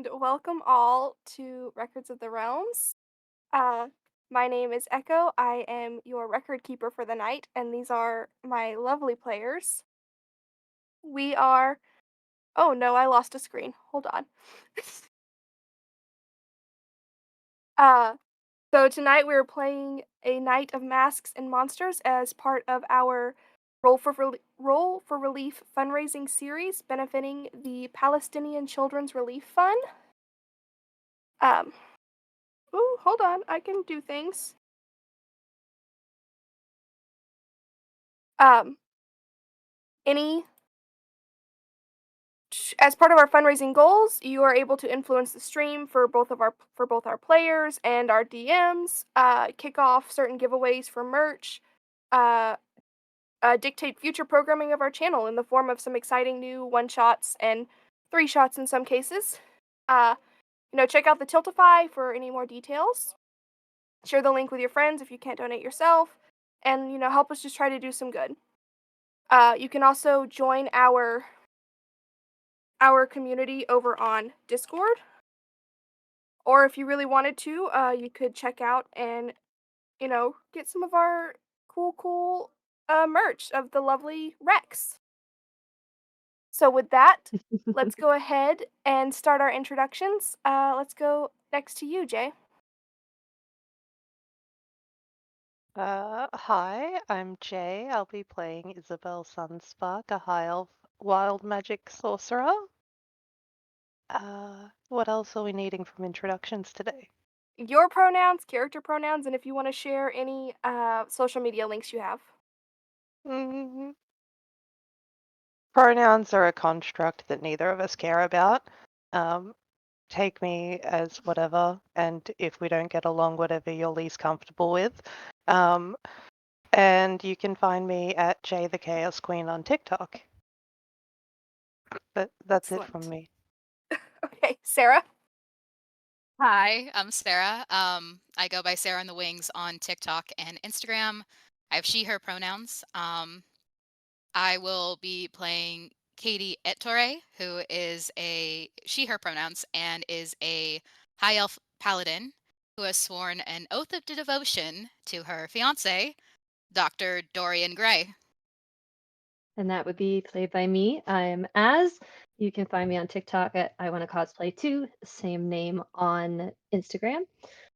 and welcome all to Records of the Realms. Uh, my name is Echo. I am your record keeper for the night, and these are my lovely players. We are. Oh no, I lost a screen. Hold on. uh, so tonight we're playing a night of masks and monsters as part of our Roll for Relief fundraising series benefiting the Palestinian Children's Relief Fund. Um, ooh, hold on, I can do things. Um, any as part of our fundraising goals, you are able to influence the stream for both our players and our DMs, kick off certain giveaways for merch, uh, dictate future programming of our channel in the form of some exciting new one shots and three shots in some cases. Uh, check out the Tiltify for any more details. Share the link with your friends if you can't donate yourself, and help us just try to do some good. You can also join our community over on Discord. Or if you really wanted to, you could check out and, get some of our cool merch of the lovely Rex. So with that, let's go ahead and start our introductions. Let's go next to you, Jay. Hi, I'm Jay. I'll be playing Isobel Sunspark, a high elf wild magic sorcerer. What else are we needing from introductions today? Your pronouns, character pronouns, and if you want to share any social media links you have. Mm, Pronouns are a construct that neither of us care about. Um, Take me as whatever, and if we don't get along, whatever you're least comfortable with. Um, and you can find me at Jay the Chaos Queen on TikTok. That's it from Excellent. me. Okay, Sarah. Hi, I'm Sarah. I go by Sarah on the Wings on TikTok and Instagram. I have she, her pronouns. I will be playing Cody Ettore, who is a she, her pronouns, and is a high elf paladin who has sworn an oath of devotion to her fiance, Dr. Dorian Grey. And that would be played by me. I'm Az. You can find me on TikTok at I Want to Cosplay Too, same name on Instagram.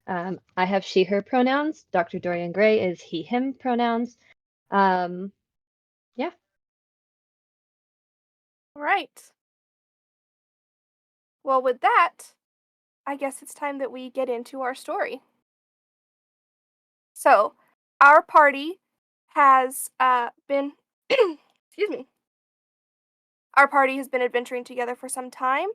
I have she, her pronouns. Dr. Dorian Gray is he, him pronouns. Um, yeah. All right. Well, with that, I guess it's time that we get into our story. So, our party has been, excuse me, our party has been adventuring together for some time,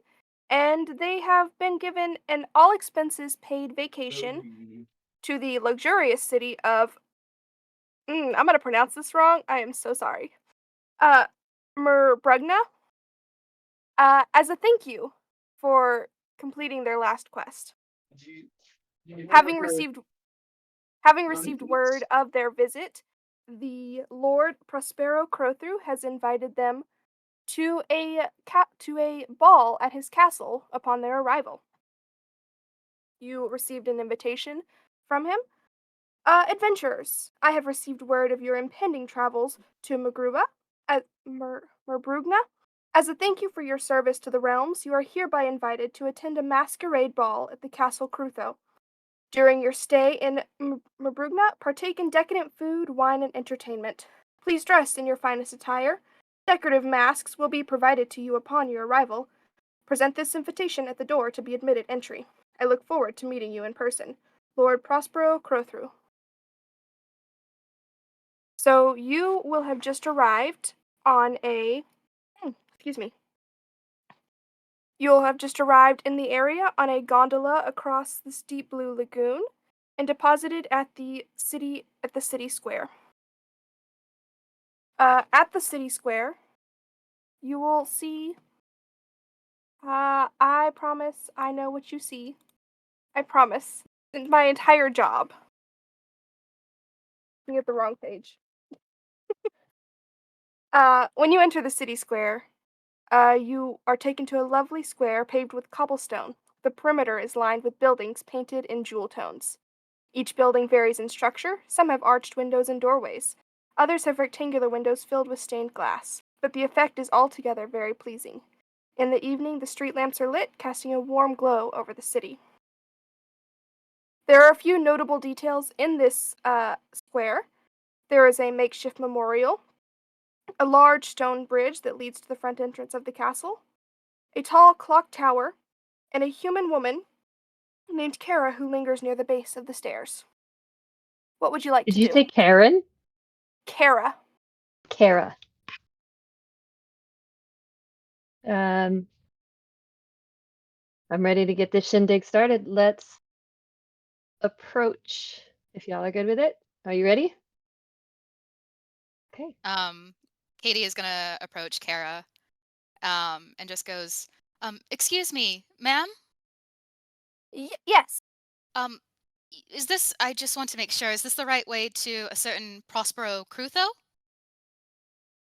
and they have been given an all expenses paid vacation to the luxurious city of, I'm going to pronounce this wrong. I am so sorry. Uh, Merbrugna, as a thank you for completing their last quest. Having received Having received word of their visit, the Lord Prospero Crowthrough has invited them to a ball at his castle upon their arrival. You received an invitation from him. Adventurers, I have received word of your impending travels to Merbrugna. As a thank you for your service to the realms, you are hereby invited to attend a masquerade ball at the Castle Crutho. During your stay in Mabrugna, partake in decadent food, wine, and entertainment. Please dress in your finest attire. Decorative masks will be provided to you upon your arrival. Present this invitation at the door to be admitted entry. I look forward to meeting you in person. Lord Prospero Crowthrough. So you will have just arrived on a. Excuse me. You'll have just arrived in the area on a gondola across the steep blue lagoon and deposited at the city square. At the city square, you will see. I promise I know what you see. I promise. It's my entire job. You get the wrong page. When you enter the city square, you are taken to a lovely square paved with cobblestone, The perimeter is lined with buildings painted in jewel tones. Each building varies in structure. Some have arched windows and doorways. Others have rectangular windows filled with stained glass. But the effect is altogether very pleasing. In the evening, the street lamps are lit, casting a warm glow over the city. There are a few notable details in this square. There is a makeshift memorial, a large stone bridge that leads to the front entrance of the castle, a tall clock tower, and a human woman named Kara who lingers near the base of the stairs. What would you like Did to you do? say Karen? Kara. Kara. Um, I'm ready to get this shindig started. Let's approach. If y'all are good with it. Are you ready? Okay. Katie is gonna approach Kara, and just goes, "Excuse me, ma'am. Yes, Um, is this? I just want to make sure. Is this the right way to a certain Prospero Crutho?"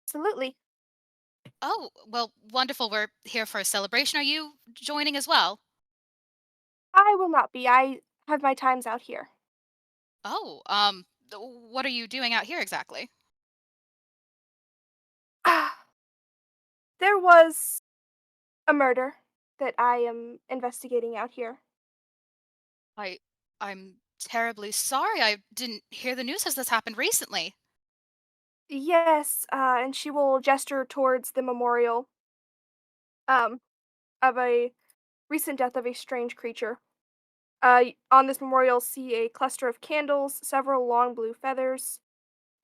absolutely. Oh, well, wonderful. We're here for a celebration. Are you joining as well? I will not be. I have my times out here. Oh, what are you doing out here exactly? There was a murder that I am investigating out here. I, I'm terribly sorry. I didn't hear the news. Has this happened recently? Yes, and she will gesture towards the memorial um, of a recent death of a strange creature. On this memorial, see a cluster of candles, several long blue feathers,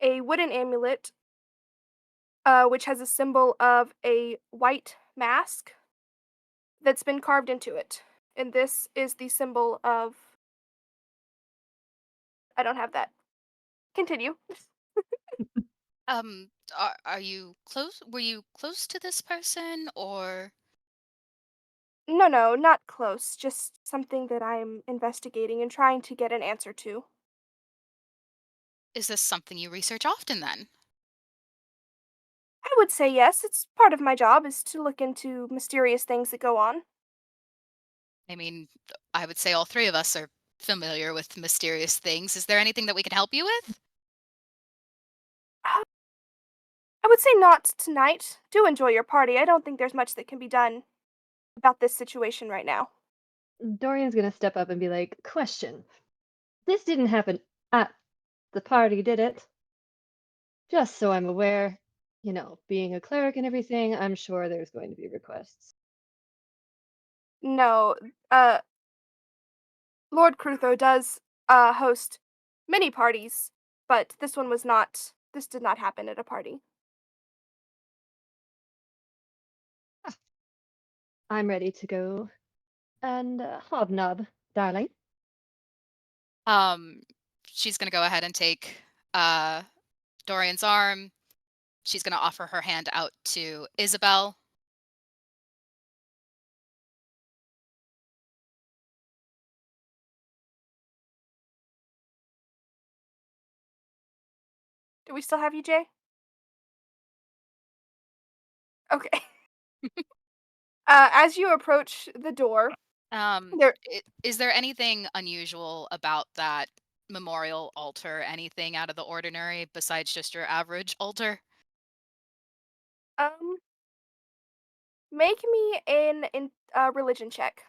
a wooden amulet, which has a symbol of a white mask that's been carved into it. And this is the symbol of. I don't have that. Continue. Are you close? Were you close to this person, or No, no, not close. Just something that I'm investigating and trying to get an answer to. is this something you research often then? I would say yes. It's part of my job is to look into mysterious things that go on. I mean, I would say all three of us are familiar with mysterious things. Is there anything that we can help you with? Uh, I would say not tonight. Do enjoy your party. I don't think there's much that can be done about this situation right now. Dorian's gonna step up and be like, question. This didn't happen at the party, did it? Just so I'm aware. Being a cleric and everything, I'm sure there's going to be requests. No, Lord Crutho does host many parties, but this one was not. This did not happen at a party. I'm ready to go and hobnob, darling. Um, she's gonna go ahead and take uh Dorian's arm. She's gonna offer her hand out to Isabel. Do we still have you, Jay? Okay. As you approach the door, there. Is there anything unusual about that memorial altar? Anything out of the ordinary besides just your average altar? Um, make me an in religion check.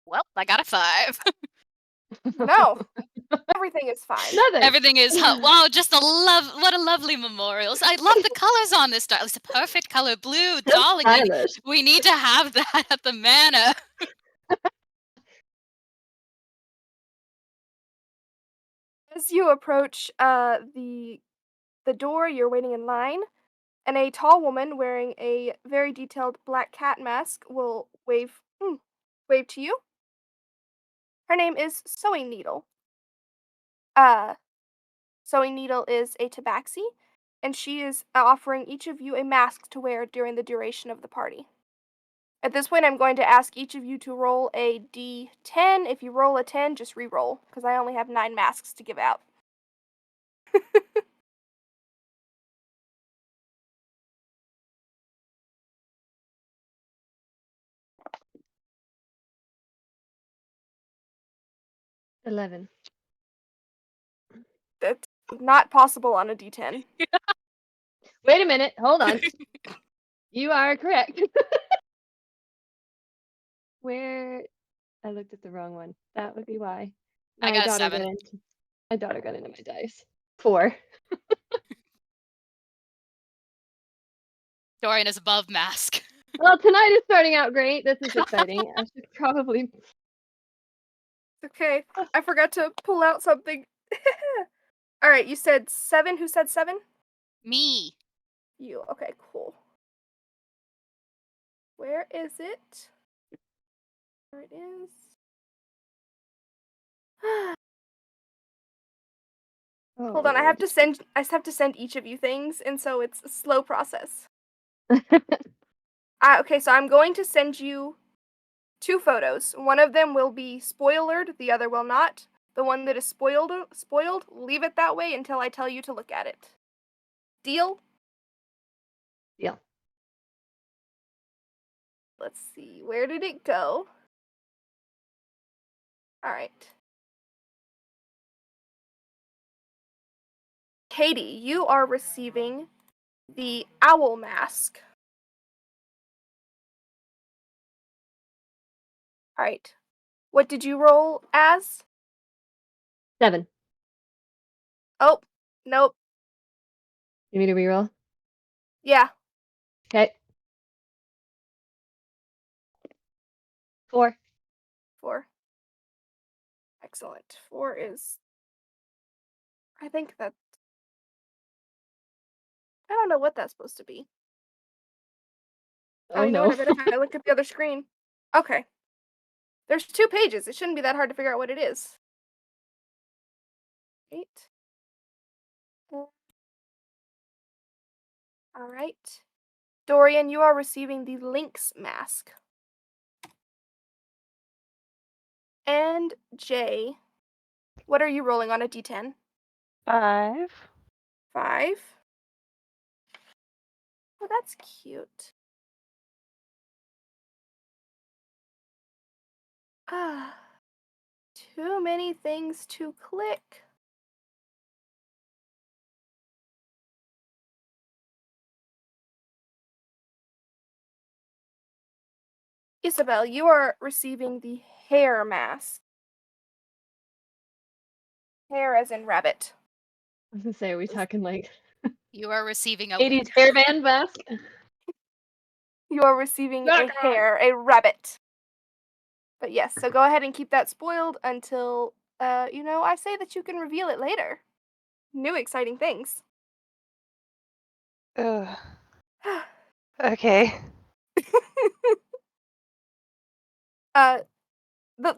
Well, I got a 5. No, everything is fine. Nothing. Everything is wow, just a what a lovely memorial. So I love the colors on this. It's a perfect color blue, So darling. stylish. We need to have that at the manor. As you approach the door, you're waiting in line, and a tall woman wearing a very detailed black cat mask will wave to you. Her name is Sewing Needle. Uh, Sewing Needle is a tabaxi, and she is offering each of you a mask to wear during the duration of the party. At this point, I'm going to ask each of you to roll a d10. If you roll a 10, just re-roll, because I only have 9 masks to give out. 11. That's not possible on a D10. Wait a minute. Hold on. You are correct. Where I looked at the wrong one. That would be why. I My got a daughter 7. got into my dice. 4. Dorian is above mask. Well, tonight is starting out great. This is exciting. I should probably. Okay, I forgot to pull out something. All right, you said 7. Who said 7? Me. You. Okay, cool. Where is it? There it is. Hold on, I have to send each of you things, and so it's a slow process. Okay, so I'm going to send you 2 photos. One of them will be spoilered, the other will not. The one that is spoiled, leave it that way until I tell you to look at it. Deal? Deal. Let's see, where did it go? All right. Katie, you are receiving the owl mask. All right. What did you roll as? 7. Oh, nope. You need to reroll? Yeah, Okay. 4. 4. Excellent. 4 is. I think that. I don't know what that's supposed to be. Oh you know no. what? I bet if I look at the other screen. Okay. There's 2 pages. It shouldn't be that hard to figure out what it is. 8. All right. Dorian, you are receiving the Lynx mask. And Jay, what are you rolling on a D10? 5. 5. Oh, that's cute. Ah, too many things to click. Isobel, you are receiving the hair mask. Hair as in rabbit. I was gonna say, are we talking like You are receiving a 80s hairband mask? You are receiving a hair, a rabbit. But yes, so go ahead and keep that spoiled until, I say that you can reveal it later. New exciting things. Ugh. Okay. The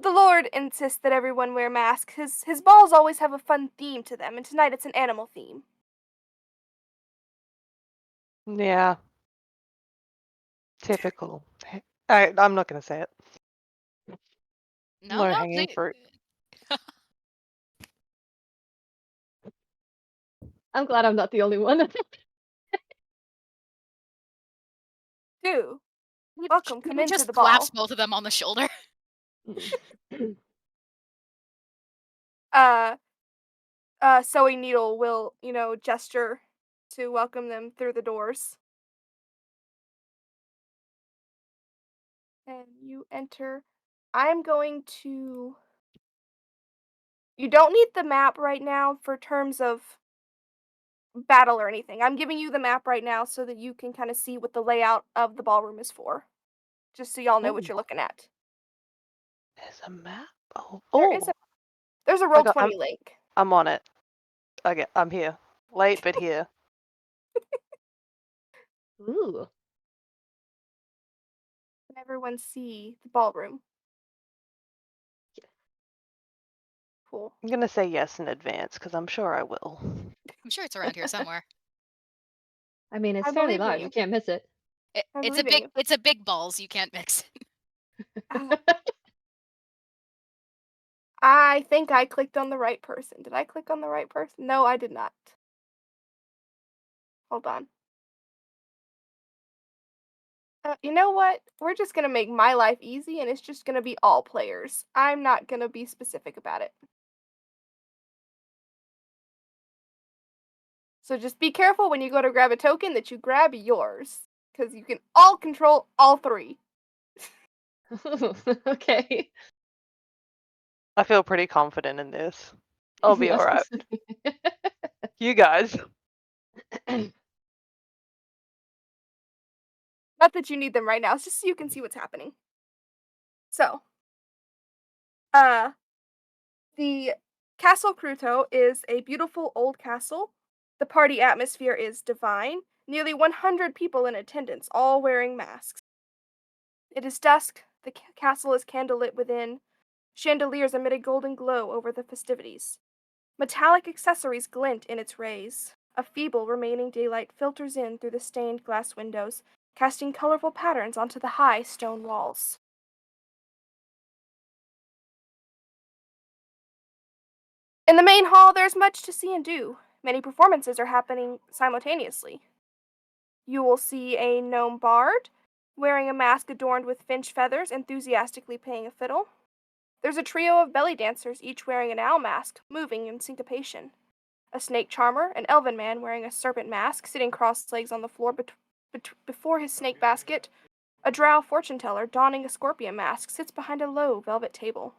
Lord insists that everyone wear masks. His balls always have a fun theme to them, and tonight it's an animal theme. Yeah. Typical. I'm not going to say it. No, Low no. hanging fruit. I'm glad I'm not the only one. Do welcome, come into Just the slaps ball. both of them on the shoulder. Sewing Needle will, gesture to welcome them through the doors. And you enter. I'm going to. You don't need the map right now for terms of battle or anything. I'm giving you the map right now so that you can kind of see what the layout of the ballroom is for. Just so y'all know what you're looking at. There's a map. There's a Roll20 link. I'm on it. Okay, I'm here. Late, but here. Ooh. Can everyone see the ballroom? Yes. Cool. I'm gonna say yes in advance because I'm sure I will. I'm sure it's around here somewhere. I mean, it's I fairly believe in large. you. You can't miss it. It's a big balls. You can't mix it. I think I clicked on the right person. Did I click on the right person? No, I did not. Hold on. You know what? We're just gonna make my life easy, and it's just gonna be all players. I'm not gonna be specific about it. So just be careful when you go to grab a token that you grab yours, because you can all control all three. Okay. I feel pretty confident in this. I'll be I was alright. gonna You guys. say- Not that you need them right now, it's just so you can see what's happening. So, uh, the Castle Cruto is a beautiful old castle. The party atmosphere is divine. Nearly 100 people in attendance, all wearing masks. It is dusk. The castle is candlelit within. Chandeliers emit a golden glow over the festivities. Metallic accessories glint in its rays. A feeble remaining daylight filters in through the stained glass windows, casting colorful patterns onto the high stone walls. In the main hall, there's much to see and do. Many performances are happening simultaneously. You will see a gnome bard, wearing a mask adorned with finch feathers, enthusiastically playing a fiddle. There's a trio of belly dancers, each wearing an owl mask, moving in syncopation. A snake charmer, an elven man wearing a serpent mask, sitting cross-legs on the floor before his snake basket. A drow fortune teller, donning a scorpion mask, sits behind a low velvet table.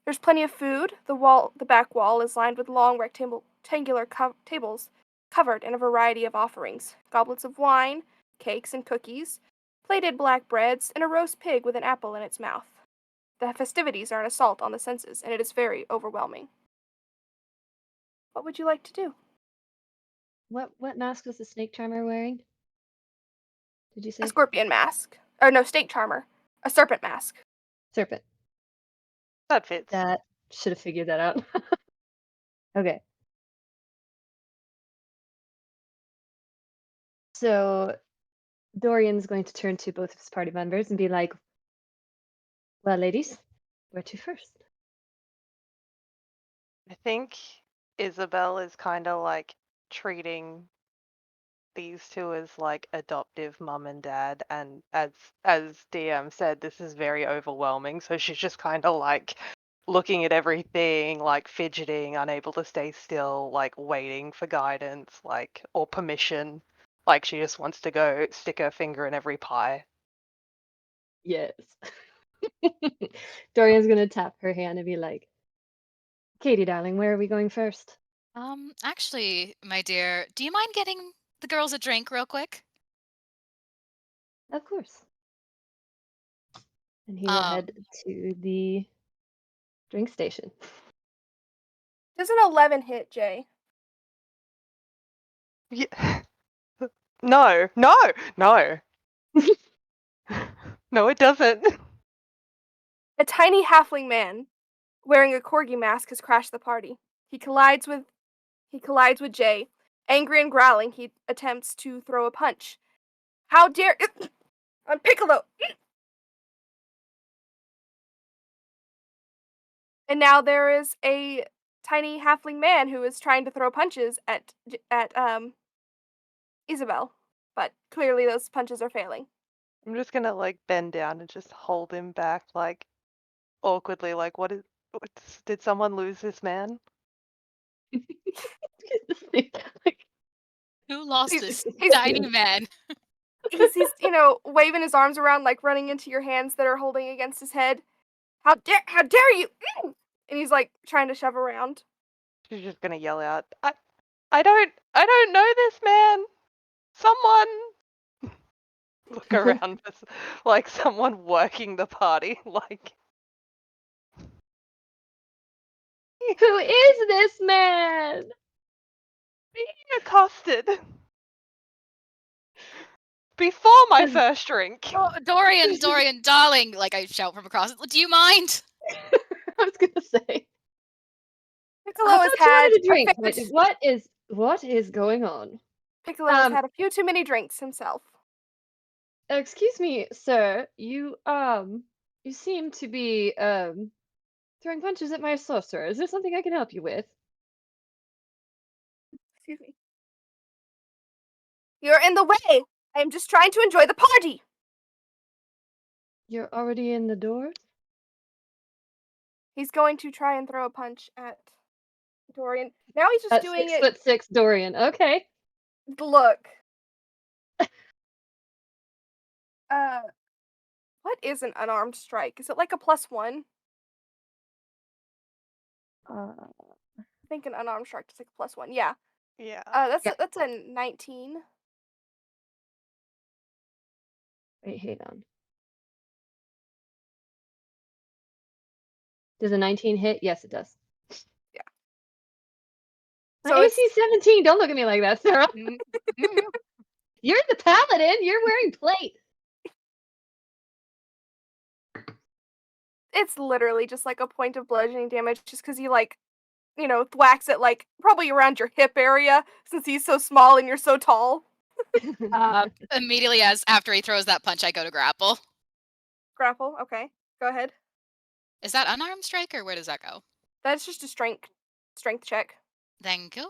There's plenty of food. The back wall is lined with long rectangular tables covered in a variety of offerings: goblets of wine, cakes and cookies, plated black breads, and a roast pig with an apple in its mouth. The festivities are an assault on the senses, and it is very overwhelming. What would you like to do? What mask was the snake charmer wearing? Did you A say? scorpion mask. Or no, snake charmer. A serpent mask. Serpent. That fits. That should have figured that out. Okay. So Dorian's going to turn to both of his party members and be like, well, ladies, where to first? I think Isabel is kind of like treating these two as like adoptive mum and dad, and as DM said, this is very overwhelming, so she's just kind of like looking at everything, like fidgeting, unable to stay still, like waiting for guidance, like, or permission. Like she just wants to go stick her finger in every pie. Yes. Dorian's going to tap her hand and be like, Katie, darling, where are we going first? Actually, my dear, do you mind getting the girls a drink real quick? Of course. And he will head to the drink station. Does an 11 hit, Jay? Yeah. No, no, no. No, it doesn't. A tiny halfling man wearing a corgi mask has crashed the party. He collides with Jay. Angry and growling, he attempts to throw a punch. How dare I'm Piccolo! And now there is a tiny halfling man who is trying to throw punches at Isabel, but clearly those punches are failing. I'm just gonna like bend down and just hold him back, like awkwardly, like what did someone lose this man? Like, Who lost He's, this he's, tiny man? he's waving his arms around, like running into your hands that are holding against his head. How dare you! And he's like trying to shove around. She's just gonna yell out, I don't know this man. Someone look around for like someone working the party, like who is this man? being accosted before my first drink. Oh, Dorian, darling, like I shout from across. Do you mind? I was gonna say. Piccolo I has thought you had wanted a drink. a few, What is going on? Piccolo has had a few too many drinks himself. Excuse me, sir. You seem to be throwing punches at my sorcerer. Is there something I can help you with? Excuse me. You're in the way. I am just trying to enjoy the party. You're already in the door? He's going to try and throw a punch at Dorian. Now he's just At doing it. 6'6" Dorian. Okay. Look. Uh, what is an unarmed strike? Is it like a +1? Uh, I think an unarmed strike is like a +1. Yeah. Yeah. That's Yeah. that's a 19. wait, hang on. Does a 19 hit? Yes, it does. Yeah. My So AC it's 17. Don't look at me like that, Sarah. Mm, You're the paladin. You're wearing plate. it's literally just like a point of bludgeoning damage, just because he whacks it like probably around your hip area since he's so small and you're so tall. Immediately after he throws that punch, I go to grapple. Grapple. Okay, go ahead. Is that unarmed strike or where does that go? That's just a strength check. Thank you.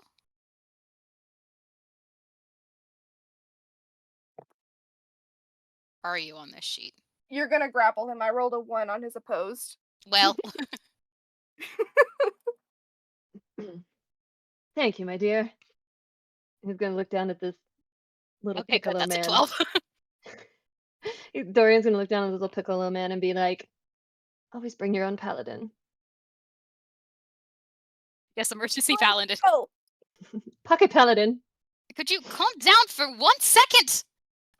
Are you on this sheet? You're gonna grapple him. I rolled a 1 on his opposed. Well, Thank you, my dear. He's gonna look down at this little okay, good. piccolo That's a man. 12. Dorian's gonna look down at the little piccolo man and be like, "Always bring your own paladin." Yes, emergency paladin. Oh, Pocket paladin. Could you calm down for 1 second?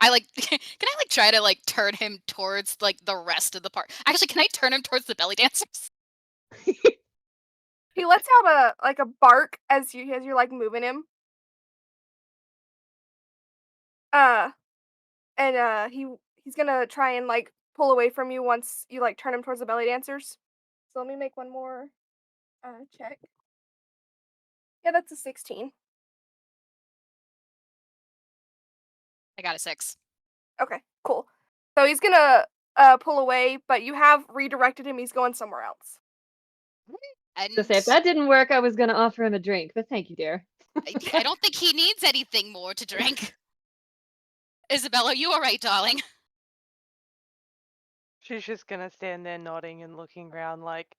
I can I try to turn him towards the rest of the part? Actually, can I turn him towards the belly dancers? he lets out a bark as you're like moving him. And he's gonna try and like pull away from you once you like turn him towards the belly dancers. So let me make one more check. Yeah, that's a 16. I got a 6. Okay, cool. So he's gonna pull away, but you have redirected him. He's going somewhere else. And To say if that didn't work, I was gonna offer him a drink, but thank you, dear. I don't think he needs anything more to drink. Isabella, are you all right, darling? She's just gonna stand there nodding and looking around like,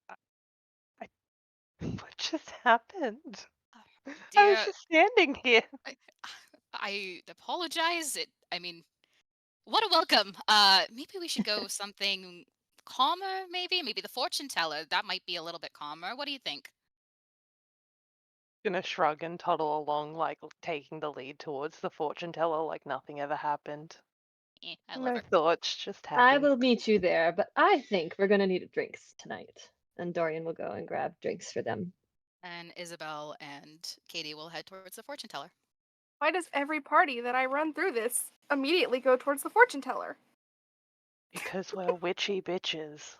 what just happened? I Dear, was just standing here. I apologize. I mean, what a welcome. Maybe we should go something calmer, maybe the fortune teller. That might be a little bit calmer. What do you think? Gonna shrug and toddle along, like taking the lead towards the fortune teller, like nothing ever happened. I love No her. thoughts, just happy. I will meet you there, but I think we're gonna need drinks tonight. And Dorian will go and grab drinks for them. And Isabel and Katie will head towards the fortune teller. Why does every party that I run through this immediately go towards the fortune teller? Because we're witchy bitches.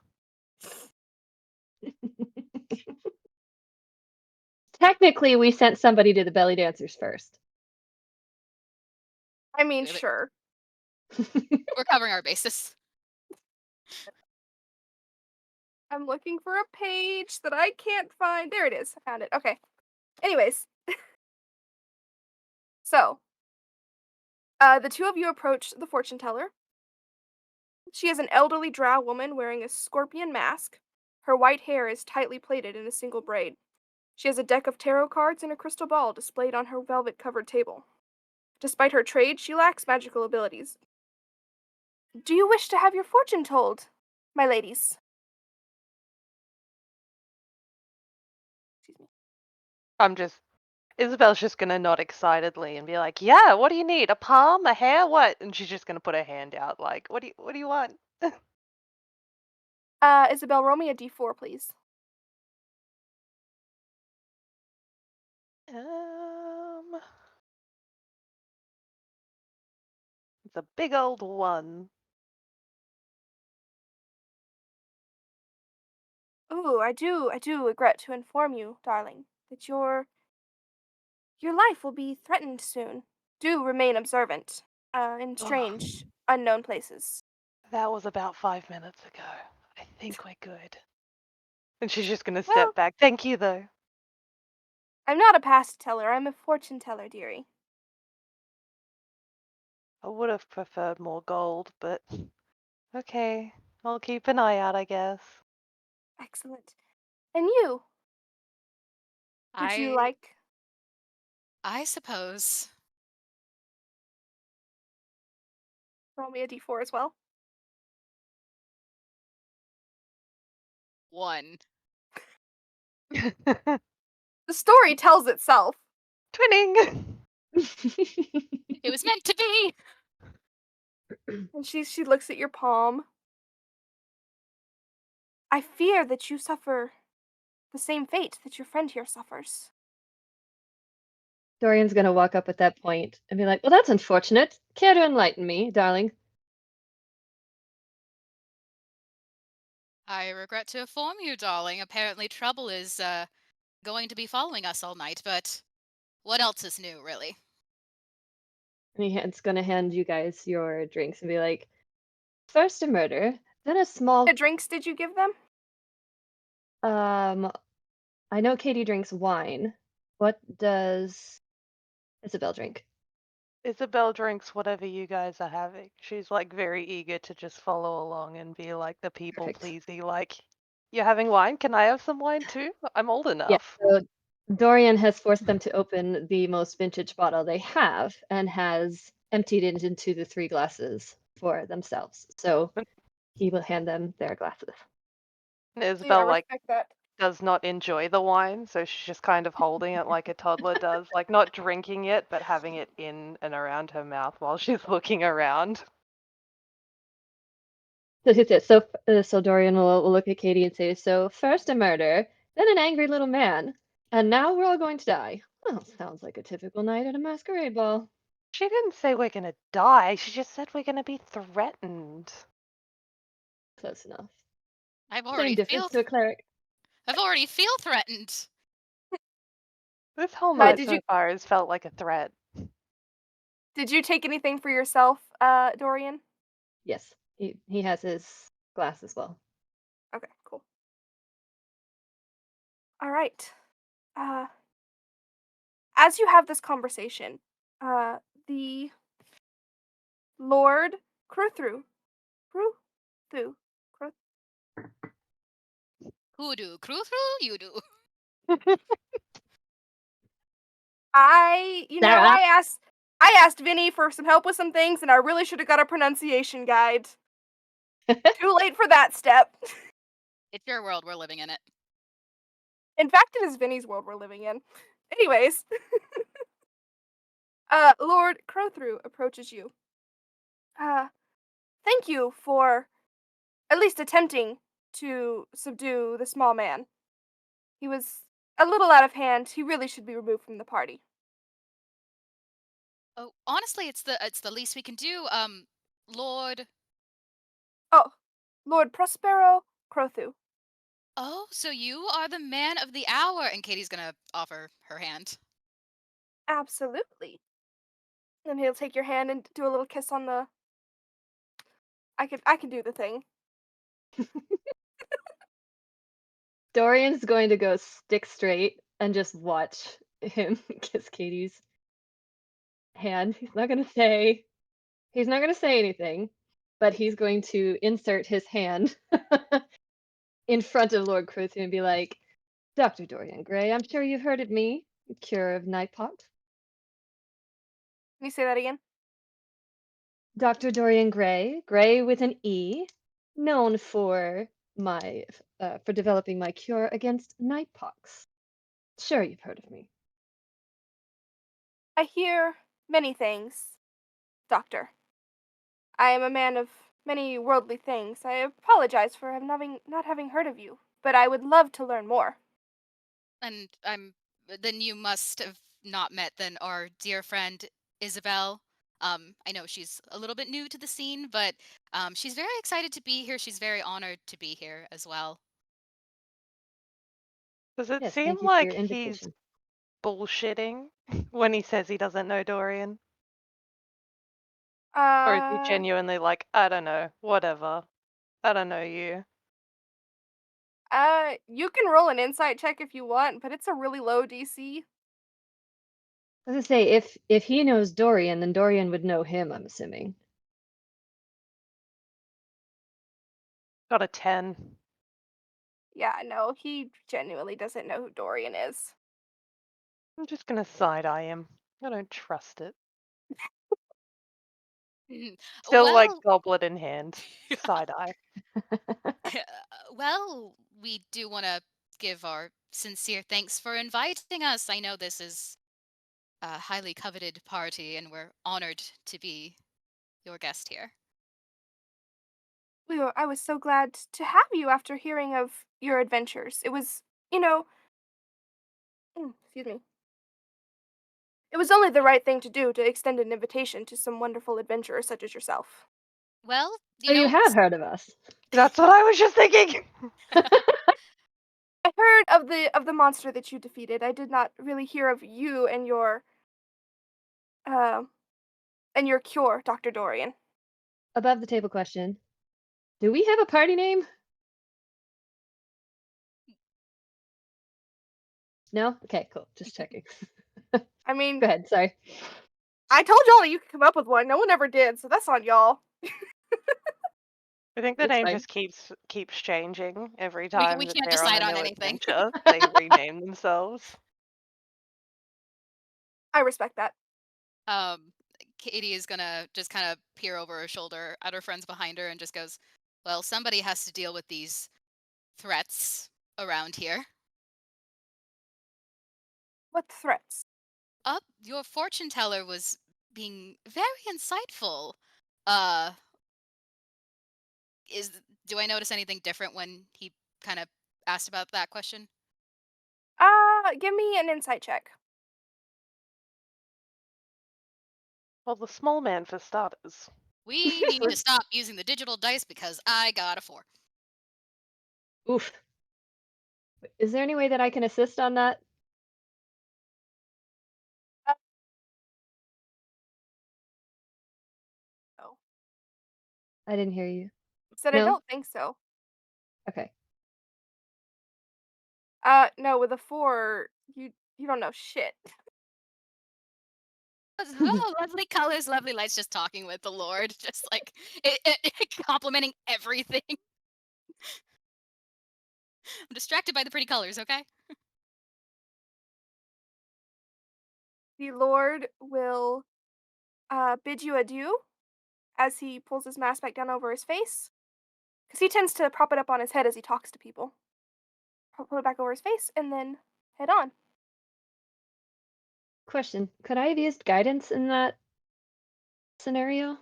Technically, we sent somebody to the belly dancers first. I mean, Wait, wait. sure. We're covering our bases. I'm looking for a page that I can't find. There it is. I found it. Okay. Anyways. So, the two of you approach the fortune teller. She is an elderly drow woman wearing a scorpion mask. Her white hair is tightly plaited in a single braid. She has a deck of tarot cards and a crystal ball displayed on her velvet covered table. Despite her trade, she lacks magical abilities. Do you wish to have your fortune told, my ladies? Excuse me. Isabel's just gonna nod excitedly and be like, "Yeah, what do you need? A palm, a hair, what?" And she's just gonna put her hand out, like, "What do you want?" Isabel, roll me a d4, please. It's a big old one. Ooh, I do regret to inform you, darling, that your life will be threatened soon. Do remain observant, in strange, unknown places. That was about 5 minutes ago. I think we're good. And she's just gonna Well, step back. Thank you, though. I'm not a past teller, I'm a fortune teller, dearie. I would have preferred more gold, but okay. I'll keep an eye out, I guess. Excellent. And you, would you I like I suppose roll me a d4 as well? one. The story tells itself. Twinning! It was meant to be. And she looks at your palm. I fear that you suffer the same fate that your friend here suffers. Dorian's gonna walk up at that point and be like, "Well, that's unfortunate. Care to enlighten me, darling?" I regret to inform you, darling. Apparently, trouble is going to be following us all night. But what else is new, really? And he's gonna hand you guys your drinks and be like, "First a murder, then a small." What drinks did you give them? I know Katie drinks wine. What does Isabel drink? Isabel drinks whatever you guys are having. She's like very eager to just follow along and be like the people Perfect. pleasy. Like, you're having wine? Can I have some wine too? I'm old Yeah, enough. so Dorian has forced them to open the most vintage bottle they have and has emptied it into the 3 glasses for themselves. So he will hand them their glasses. And Yeah, I Isabel like respect that. does not enjoy the wine, so she's just kind of holding it like a toddler does, like not drinking it, but having it in and around her mouth while she's looking around. So he says, so Dorian will look at Katie and say, "So first a murder, then an angry little man, and now we're all going to die." Well, sounds like a typical night at a masquerade ball. She didn't say we're gonna die, she just said we're gonna be threatened. Close enough. I've Same already difference to a cleric. feel threatened. This whole So night Did so you far has felt like a threat. take anything for yourself, Dorian? yes, he has his glass as well. Okay, cool. All right. Uh, as you have this conversation, the Lord Cruthru, Cruthu, Cruth, Who do? Crew through? You do. Sarah, I asked Vinny for some help with some things, and I really should have got a pronunciation guide. Too late for that step. It's your world. We're living in it. In fact, it is Vinny's world we're living in. Anyways, Lord Crowthrew approaches you. Uh, thank you for at least attempting to subdue the small man. He was a little out of hand. He really should be removed from the party. Oh, honestly, it's the least we can do. Lord. Oh, Lord Prospero Crowthu. Oh, so you are the man of the hour, and Katie's gonna offer her hand. Absolutely. Then he'll take your hand and do a little kiss on the. I can do the thing. Dorian's going to go stick straight and just watch him kiss Katie's hand. He's not gonna say anything, but he's going to insert his hand in front of Lord Cruthie and be like, "Dr. Dorian Gray, I'm sure you've heard of me, cure of nightpox." Can you say that again? Dr. Dorian Gray, Gray with an E, known for for developing my cure against nightpox. Sure, you've heard of me. I hear many things, Doctor. I am a man of many worldly things. I apologize for not having heard of you, but I would love to learn more. And then you must have not met then our dear friend Isabel. I know she's a little bit new to the scene, but she's very excited to be here. She's very honored to be here as well. Does it Yes, seem thank you for like your he's invitation. bullshitting when he says he doesn't know Dorian? Or is he Uh, genuinely like, I don't know, whatever. I don't know you. you can roll an insight check if you want, but it's a really low DC. I was gonna say, if he knows Dorian, then Dorian would know him, I'm assuming. Got a 10. Yeah, no, he genuinely doesn't know who Dorian is. I'm just gonna side-eye him. I don't trust it. Still like Well, goblet in hand. Side-eye. well, we do want to give our sincere thanks for inviting us. I know this is a highly coveted party, and we're honored to be your guest here. I was so glad to have you after hearing of your adventures. It was, you know, excuse me. It was only the right thing to do to extend an invitation to some wonderful adventurers such as yourself. Well, So you have heard of us. That's what I was just thinking! I heard of the monster that you defeated. I did not really hear of you uh, and your cure, Dr. Dorian. Above the table question. Do we have a party name? No? Okay, cool. Just checking. I mean, Go ahead, sorry. I told y'all that you could come up with one. No one ever did, so that's on y'all. I think the It's name fine. just keeps changing every We time we that can't they're on decide a on new anything. adventure. They rename themselves. I respect that. Katie is gonna just kind of peer over her shoulder at her friends behind her and just goes, "Well, somebody has to deal with these threats around here. What threats? Your fortune teller was being very insightful. Uh, is do I notice anything different when he kind of asked about that question? Give me an insight check. Well, the small man for starters. We need to stop using the digital dice because I got a 4. Oof. Is there any way that I can assist on that? Uh, no. I didn't hear you. Said I No? don't think so. Okay. No, with a 4, you don't know shit. Oh, lovely colors, lovely lights, just talking with the Lord, just like complimenting everything. I'm distracted by the pretty colors, okay? The Lord will bid you adieu as he pulls his mask back down over his face, because he tends to prop it up on his head as he talks to people. Pull it back over his face and then head on. Question. Could I have used guidance in that scenario?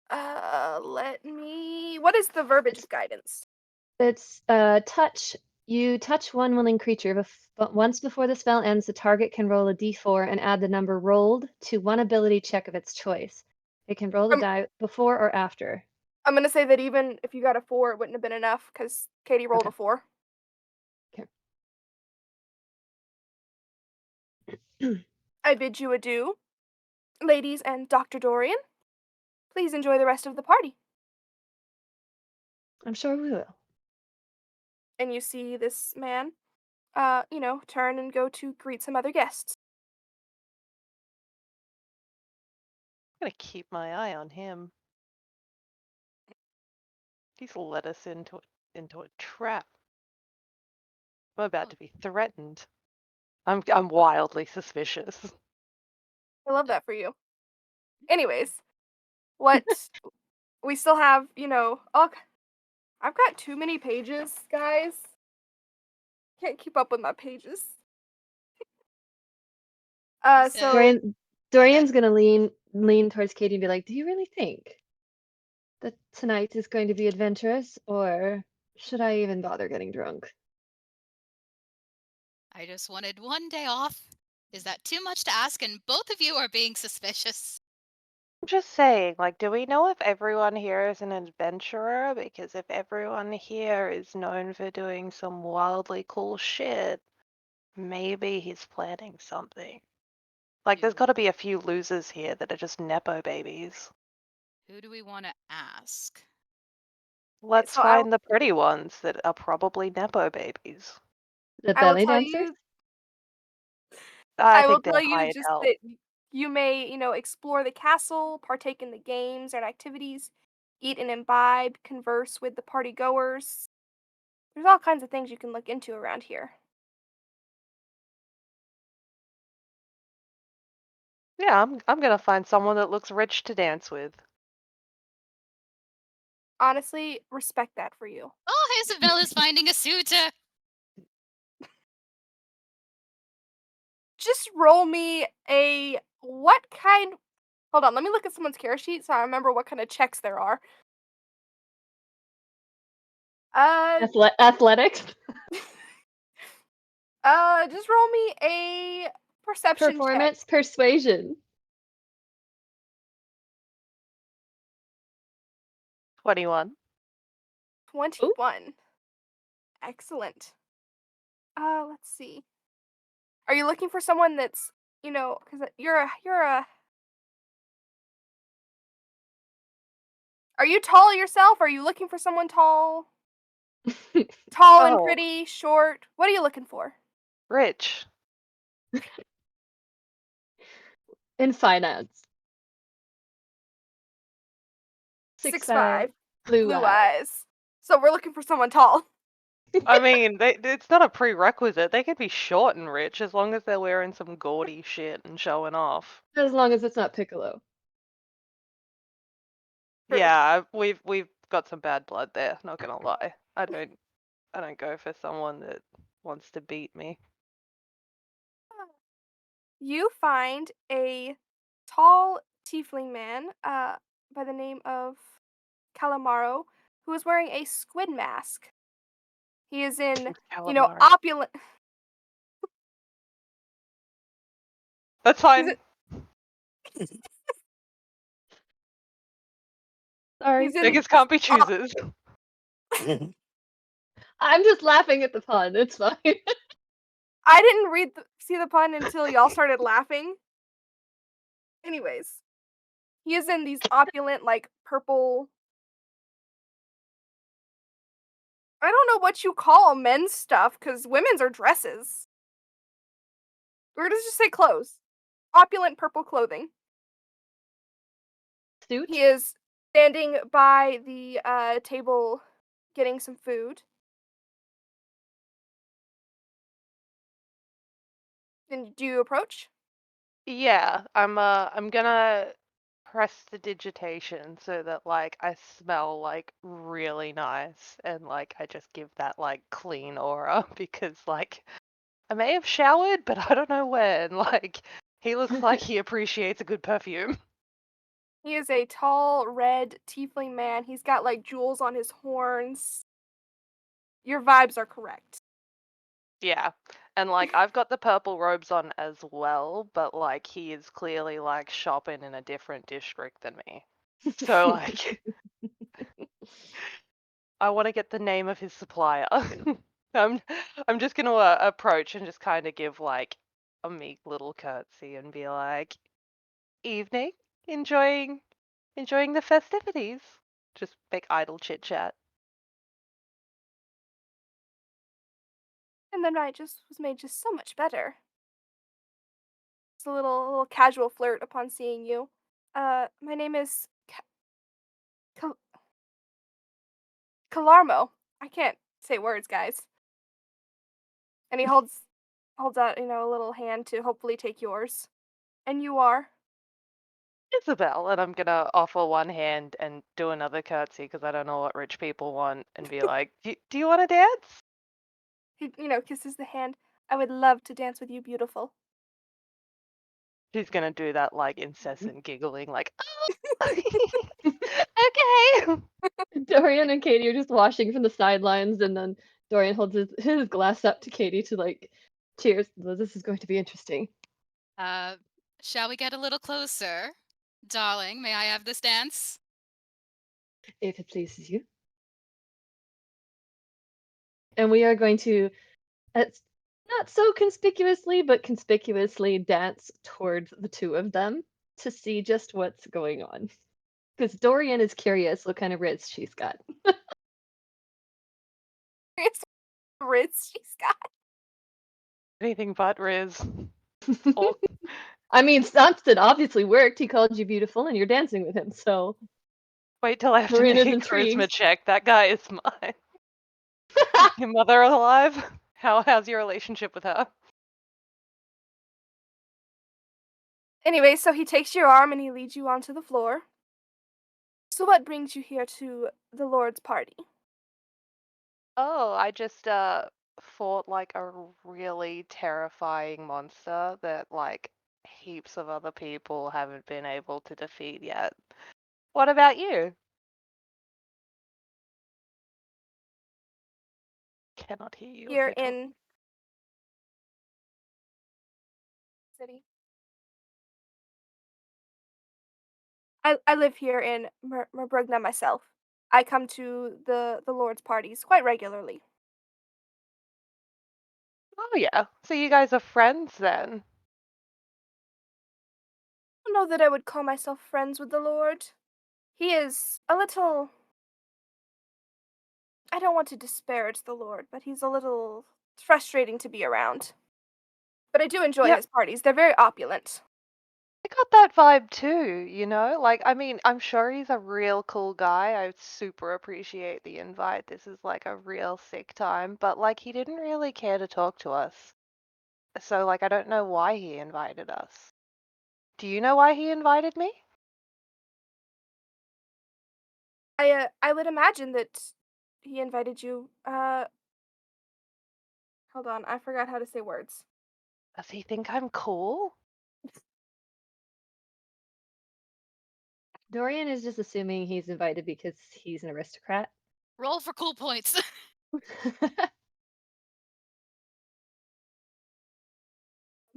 Let me. What is the verbiage of guidance? It's touch. You touch one willing creature, but once before the spell ends, the target can roll a d4 and add the number rolled to one ability check of its choice. It can roll the Um, die before or after. I'm gonna say that even if you got a 4, it wouldn't have been enough because Katie rolled Okay. a 4. I bid you adieu, ladies and Dr. Dorian. Please enjoy the rest of the party. I'm sure we will. And you see this man, turn and go to greet some other guests. I'm gonna keep my eye on him. He's led us into a trap. I'm about to be threatened. I'm wildly suspicious. I love that for you. Anyways, what we still have, I've got too many pages, guys. Can't keep up with my pages. So Dorian's gonna lean towards Katie and be like, "Do you really think that tonight is going to be adventurous, or should I even bother getting drunk?" I just wanted one day off. Is that too much to ask? And both of you are being suspicious. I'm just saying, like, do we know if everyone here is an adventurer? Because if everyone here is known for doing some wildly cool shit, maybe he's planning something. Like, there's got to be a few losers here that are just nepo babies. Who do we want to ask? Let's so find the pretty ones that are probably nepo babies. The I will belly tell dancers? you I will think they're tell you hired just help. that you may, explore the castle, partake in the games and activities, eat and imbibe, converse with the party goers. There's all kinds of things you can look into around here. Yeah, I'm gonna find someone that looks rich to dance with. Honestly, respect that for you. Oh, Isabel is finding a suitor. Just roll me a what kind. Hold on, let me look at someone's character sheet so I remember what kind of checks there are. Uh, Athletics, just roll me a perception check. performance, persuasion. 21. 21. Excellent. Let's see. Are you looking for someone that's, because you're a. Are you tall yourself? Are you looking for someone tall? Tall and Oh, pretty, short? What are you looking for? rich. In finance. 6'5", 6'5", blue blue eyes. eyes. So we're looking for someone tall. I mean, it's not a prerequisite. They can be short and rich as long as they're wearing some gaudy shit and showing off. As long as it's not Piccolo. True. Yeah, we've got some bad blood there, not gonna lie. I don't go for someone that wants to beat me. You find a tall tiefling man by the name of Calamaro who is wearing a squid mask. He is in, Calamari. opulent. That's He's fine. Sorry. he's in Beggars can't be uh, choosers. I'm just laughing at the pun. It's fine. I didn't see the pun until y'all started laughing. Anyways, he is in these opulent, like, purple. I don't know what you call men's stuff, because women's are dresses. We're gonna just say clothes. Opulent purple clothing. Suit. He is standing by the table getting some food. And do you approach? Yeah, I'm gonna press the digitation so that like I smell like really nice and like I just give that like clean aura because like I may have showered, but I don't know when. Like he looks like he appreciates a good perfume. He is a tall, red tiefling man. He's got like jewels on his horns. Your vibes are correct. Yeah. And like I've got the purple robes on as well, but like he is clearly like shopping in a different district than me. So like I want to get the name of his supplier. I'm I'm just gonna approach and just kind of give like a meek little curtsy and be like, "Evening, enjoying the festivities." Just make idle chit chat. And the night just was made just so much better. It's a little casual flirt upon seeing you. My name is Cal- Calarmo. I can't say words, guys. And he holds out, a little hand to hopefully take yours. And you are. Isabel, and I'm gonna offer one hand and do another curtsy because I don't know what rich people want, and be like, "Do you want to dance?" He, kisses the hand. I would love to dance with you, beautiful. She's gonna do that like incessant giggling, like, "Okay." Dorian and Katie are just watching from the sidelines, and then Dorian holds his glass up to Katie to like, cheers. This is going to be interesting. Shall we get a little closer? Darling, may I have this dance? If it pleases you. And we are going to, it's not so conspicuously, but conspicuously dance towards the two of them to see just what's going on. Because Dorian is curious what kind of wrist she's got. It's Ritz she's got. Anything but Riz. Or I mean, Stunted obviously worked. He called you beautiful, and you're dancing with him. So wait till I have to Marina's make a charisma intrigued. check. That guy is mine. Your mother alive? How's your relationship with her? Anyway, so he takes your arm and he leads you onto the floor. So what brings you here to the Lord's party? Oh, I just fought like a really terrifying monster that like heaps of other people haven't been able to defeat yet. What about you? Cannot hear you if Here you're talking. in city. I live here in Merbrugna myself. I come to the Lord's parties quite regularly. Oh yeah. So you guys are friends then? I don't know that I would call myself friends with the Lord. He is a little. I don't want to disparage the Lord, but he's a little frustrating to be around. But I do enjoy Yeah, his parties. They're very opulent. I got that vibe too, you know? Like, I mean, I'm sure he's a real cool guy. I super appreciate the invite. This is like a real sick time, but like he didn't really care to talk to us. So like I don't know why he invited us. Do you know why he invited me? I would imagine that he invited you. Hold on, I forgot how to say words. Does he think I'm cool? Dorian is just assuming he's invited because he's an aristocrat. Roll for cool points.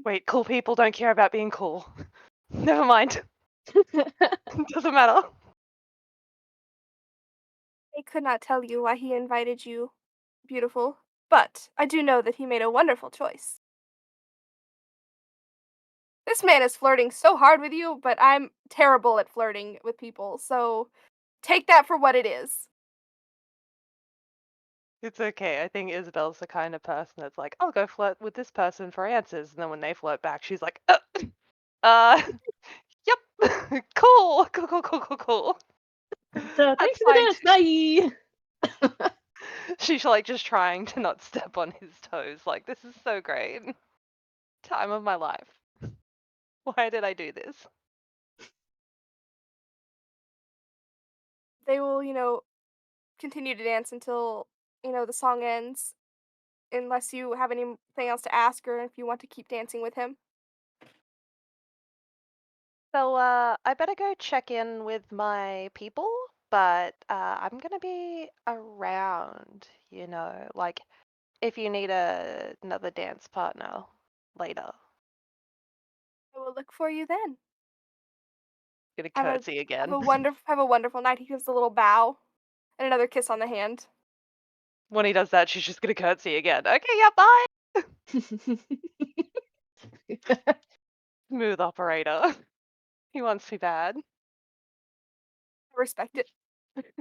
Wait, cool people don't care about being cool. Never mind. Doesn't matter. I could not tell you why he invited you, beautiful, but I do know that he made a wonderful choice. This man is flirting so hard with you, but I'm terrible at flirting with people, so take that for what it is. It's okay. I think Isabel's the kind of person that's like, I'll go flirt with this person for answers, and then when they flirt back, she's like, uh yep, cool, cool, cool, cool, cool, cool. So That's thanks for fine. the dance. Bye. She's like just trying to not step on his toes. Like, this is so great. Time of my life. Why did I do this? They will, continue to dance until, the song ends, unless you have anything else to ask or if you want to keep dancing with him. So, I better go check in with my people, but I'm gonna be around, like if you need another dance partner later. I will look for you then. Gonna Have a curtsy again. have a wonderful night. He gives a little bow and another kiss on the hand. When he does that, she's just gonna curtsy again. Okay, yeah, bye. Smooth operator. He wants me bad. I respect it.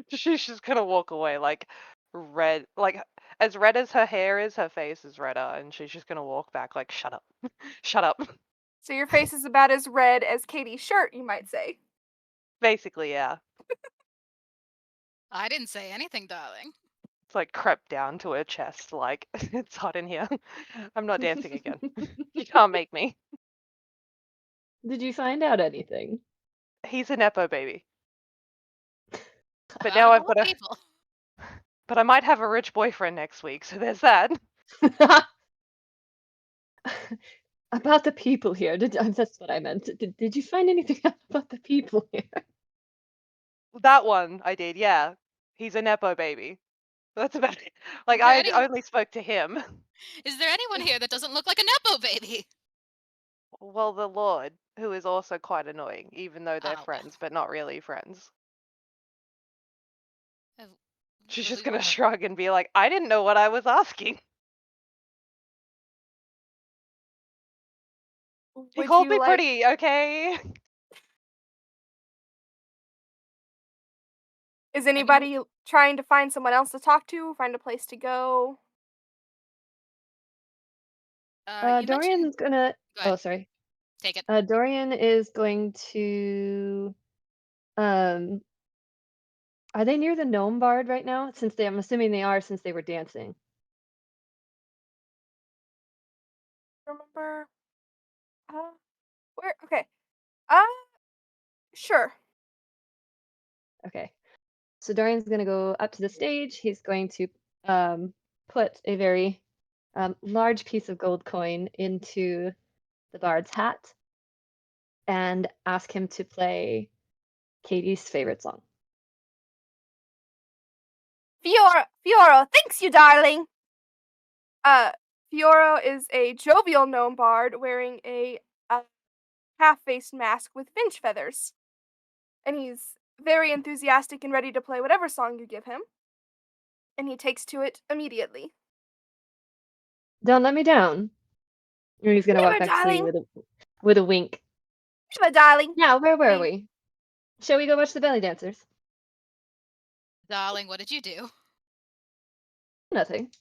She's just gonna walk away like red, like as red as her hair is, her face is redder, and she's just gonna walk back like, shut up, shut up. So your face is about as red as Katie's shirt, you might say. Basically, yeah. I didn't say anything, darling. It's like crept down to her chest, like it's hot in here. I'm not dancing again. You can't make me. Did you find out anything? He's a nepo baby. But Out now of I've all got a. people. But I might have a rich boyfriend next week, so there's that. About the people here. That's what I meant. Did you find anything out about the people here? That one I did, yeah. He's a nepo baby. That's about it. Like Is there, I any, only spoke to him. is there anyone here that doesn't look like a Nepo baby? Well, the Lord, who is also quite annoying, even though they're Oh, well. friends, but not really friends. Uh, She's well, just gonna shrug and be like, I didn't know what I was asking. He Would called you me like pretty, okay? Is Anyone? anybody trying to find someone else to talk to, find a place to go? You mentioned Dorian's gonna Go Oh, ahead. sorry. Take it. Dorian is going to. Um, are they near the gnome bard right now? I'm assuming they are since they were dancing. Remember? Where? Okay. Uh, sure. Okay. So Dorian's going to go up to the stage. He's going to put a very large piece of gold coin into the bard's hat and ask him to play Katie's favorite song. Fioro, thanks you, darling. Fioro is a jovial gnome bard wearing a half-faced mask with finch feathers, and he's very enthusiastic and ready to play whatever song you give him, and he takes to it immediately. Don't let me down. And he's going to walk Never, back to you darling. with a wink. Never, darling. Now, where were Hey. we? Shall we go watch the belly dancers? Darling, what did you do? Nothing.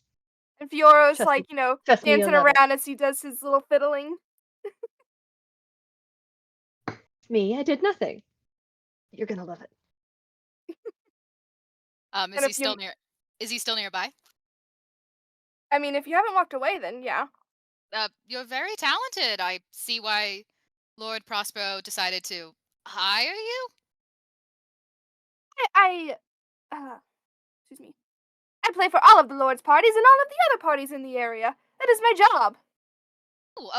And Fioro's Trust me. Trust me, you'll dancing love it. around as he does his little fiddling. Me, I did nothing. You're going to love it. Is And he still near? Is he still nearby? I mean, if you haven't walked away, then yeah. You're very talented. I see why Lord Prospero decided to hire you. Excuse me. I play for all of the Lord's parties and all of the other parties in the area. That is my job. Oh,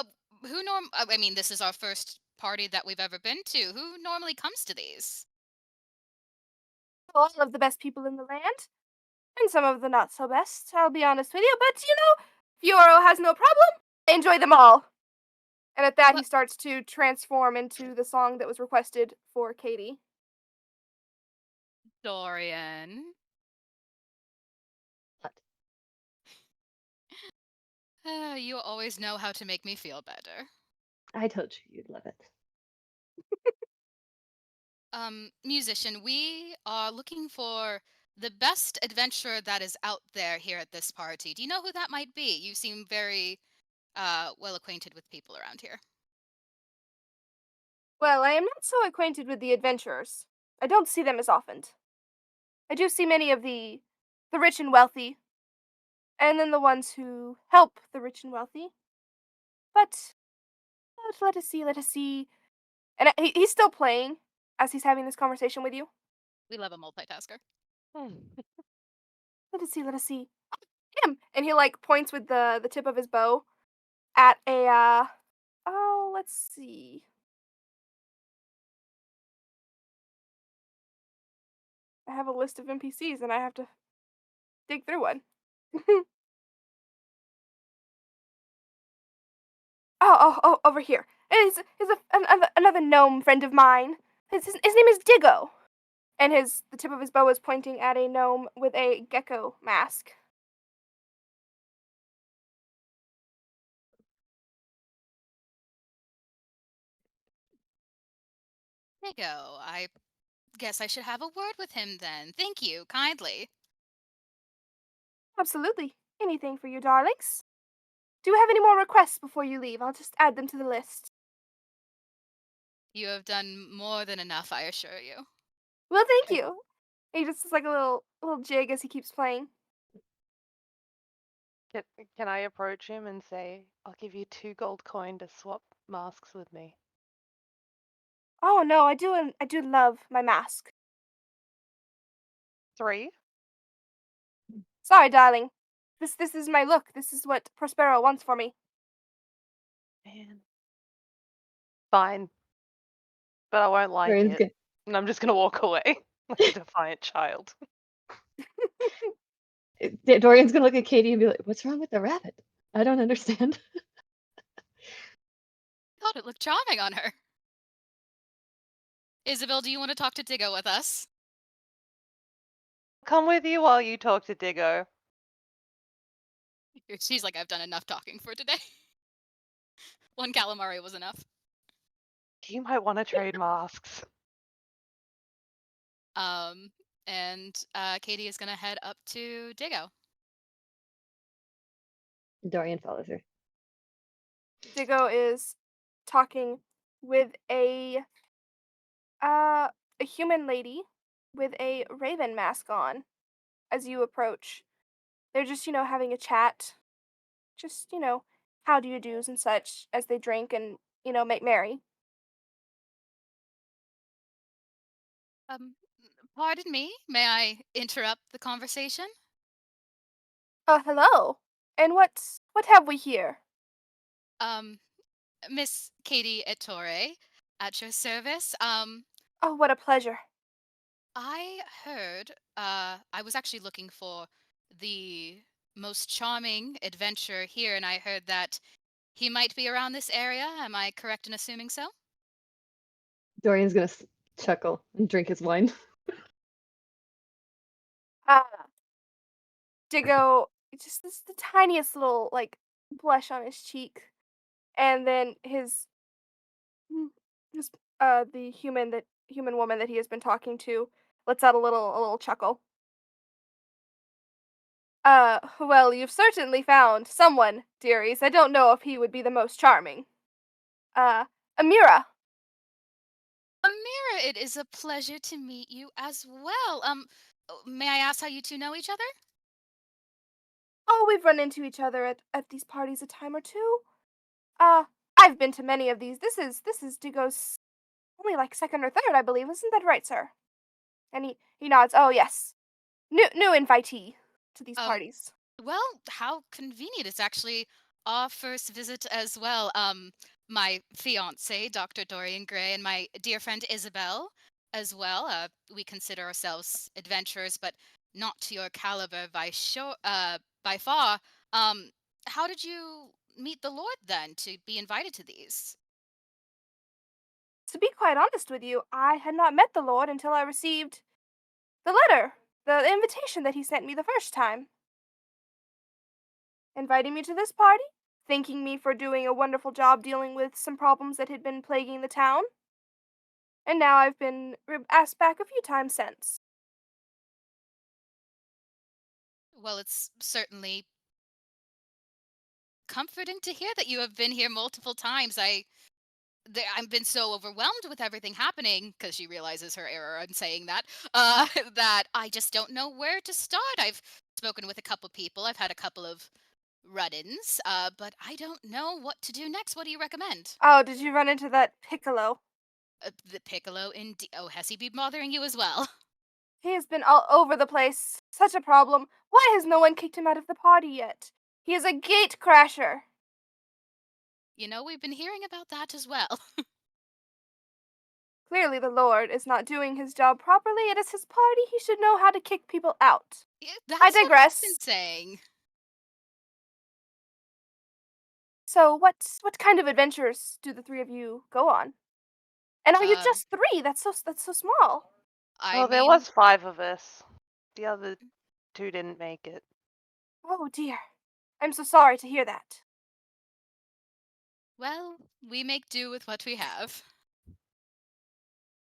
I mean, this is our first party that we've ever been to. Who normally comes to these? All of the best people in the land, and some of the not so best, I'll be honest with you, but Fioro has no problem. I enjoy them all. And at that, he starts to transform into the song that was requested for Katie. Dorian. You always know how to make me feel better. I told you you'd love it. Musician, we are looking for the best adventurer that is out there here at this party. Do you know who that might be? You seem very well acquainted with people around here. Well, I am not so acquainted with the adventurers. I don't see them as often. I do see many of the rich and wealthy, and then the ones who help the rich and wealthy. But let us see. And he's still playing as he's having this conversation with you. We love a multitasker. Let us see. Him! And he points with the tip of his bow at a let's see. I have a list of NPCs and I have to dig through one. Oh, over here. He's another gnome friend of mine. His name is Diggo. And the tip of his bow is pointing at a gnome with a gecko mask. Digo, I guess I should have a word with him then. Thank you, kindly. Absolutely. Anything for you, darlings. Do you have any more requests before you leave? I'll just add them to the list. You have done more than enough, I assure you. Well, thank you. He just does a little jig as he keeps playing. Can I approach him and say, I'll give you 2 gold coin to swap masks with me? Oh no, I do love my mask. 3? Sorry, darling. This is my look. This is what Prospero wants for me. Man. Fine. But I won't like Dorian's it. good. And I'm just gonna walk away like a defiant child. Dorian's gonna look at Katie and be like, "What's wrong with the rabbit? I don't understand." Thought it looked charming on her. Isabel, do you want to talk to Diggo with us? Come with you while you talk to Diggo. She's like, I've done enough talking for today. One calamari was enough. You might want to trade masks. And Katie is gonna head up to Diggo. Dorian follows her. Diggo is talking with uh a human lady with a raven mask on as you approach. They're just, having a chat. Just, how do you do's and such as they drink and, make merry. Um, Pardon me, may I interrupt the conversation? Hello. And what have we here? Um, Miss Cody Ettore, at your service. Oh, what a pleasure. I heard, I was actually looking for the most charming adventurer here, and I heard that he might be around this area. Am I correct in assuming so? Dorian's gonna chuckle and drink his wine. Ah, Diggo, just this the tiniest little like blush on his cheek, and then mm, his the human woman that he has been talking to lets out a little chuckle. Well, you've certainly found someone, dearies. I don't know if he would be the most charming. Uh, Amira. Amira, it is a pleasure to meet you as well. May I ask how you two know each other? Oh, we've run into each other at these parties a time or two. Uh, I've been to many of these. This is Diggo's only like second or third, I believe. Isn't that right, sir? And he nods. Oh yes, new invitee to these Um, parties. Well, how convenient. It's actually our first visit as well. My fiance, Dr. Dorian Gray, and my dear friend Isabel as well. We consider ourselves adventurers, but not to your caliber by far. Um, how did you meet the Lord then to be invited to these? To be quite honest with you, I had not met the Lord until I received the letter, the invitation that he sent me the first time, inviting me to this party, thanking me for doing a wonderful job dealing with some problems that had been plaguing the town, and now I've been asked back a few times since. Well, it's certainly comforting to hear that you have been here multiple times. I've been so overwhelmed with everything happening because she realizes her error in saying that, that I just don't know where to start. I've spoken with a couple people. I've had a couple of run-ins, but I don't know what to do next. What do you recommend? Oh, did you run into that Piccolo? The Piccolo in oh, has he been bothering you as well? He has been all over the place. Such a problem. Why has no one kicked him out of the party yet? He is a gate crasher. You know, we've been hearing about that as well. Clearly, the Lord is not doing his job properly. It is his party. He should know how to kick people out. Yeah, I that's what I've been digress. saying. So, what kind of adventures do the three of you go on? And are you Um, just three? That's so small. I Well, there mean, was 5 of us. The other 2 didn't make it. Oh dear. I'm so sorry to hear that. well, we make do with what we have.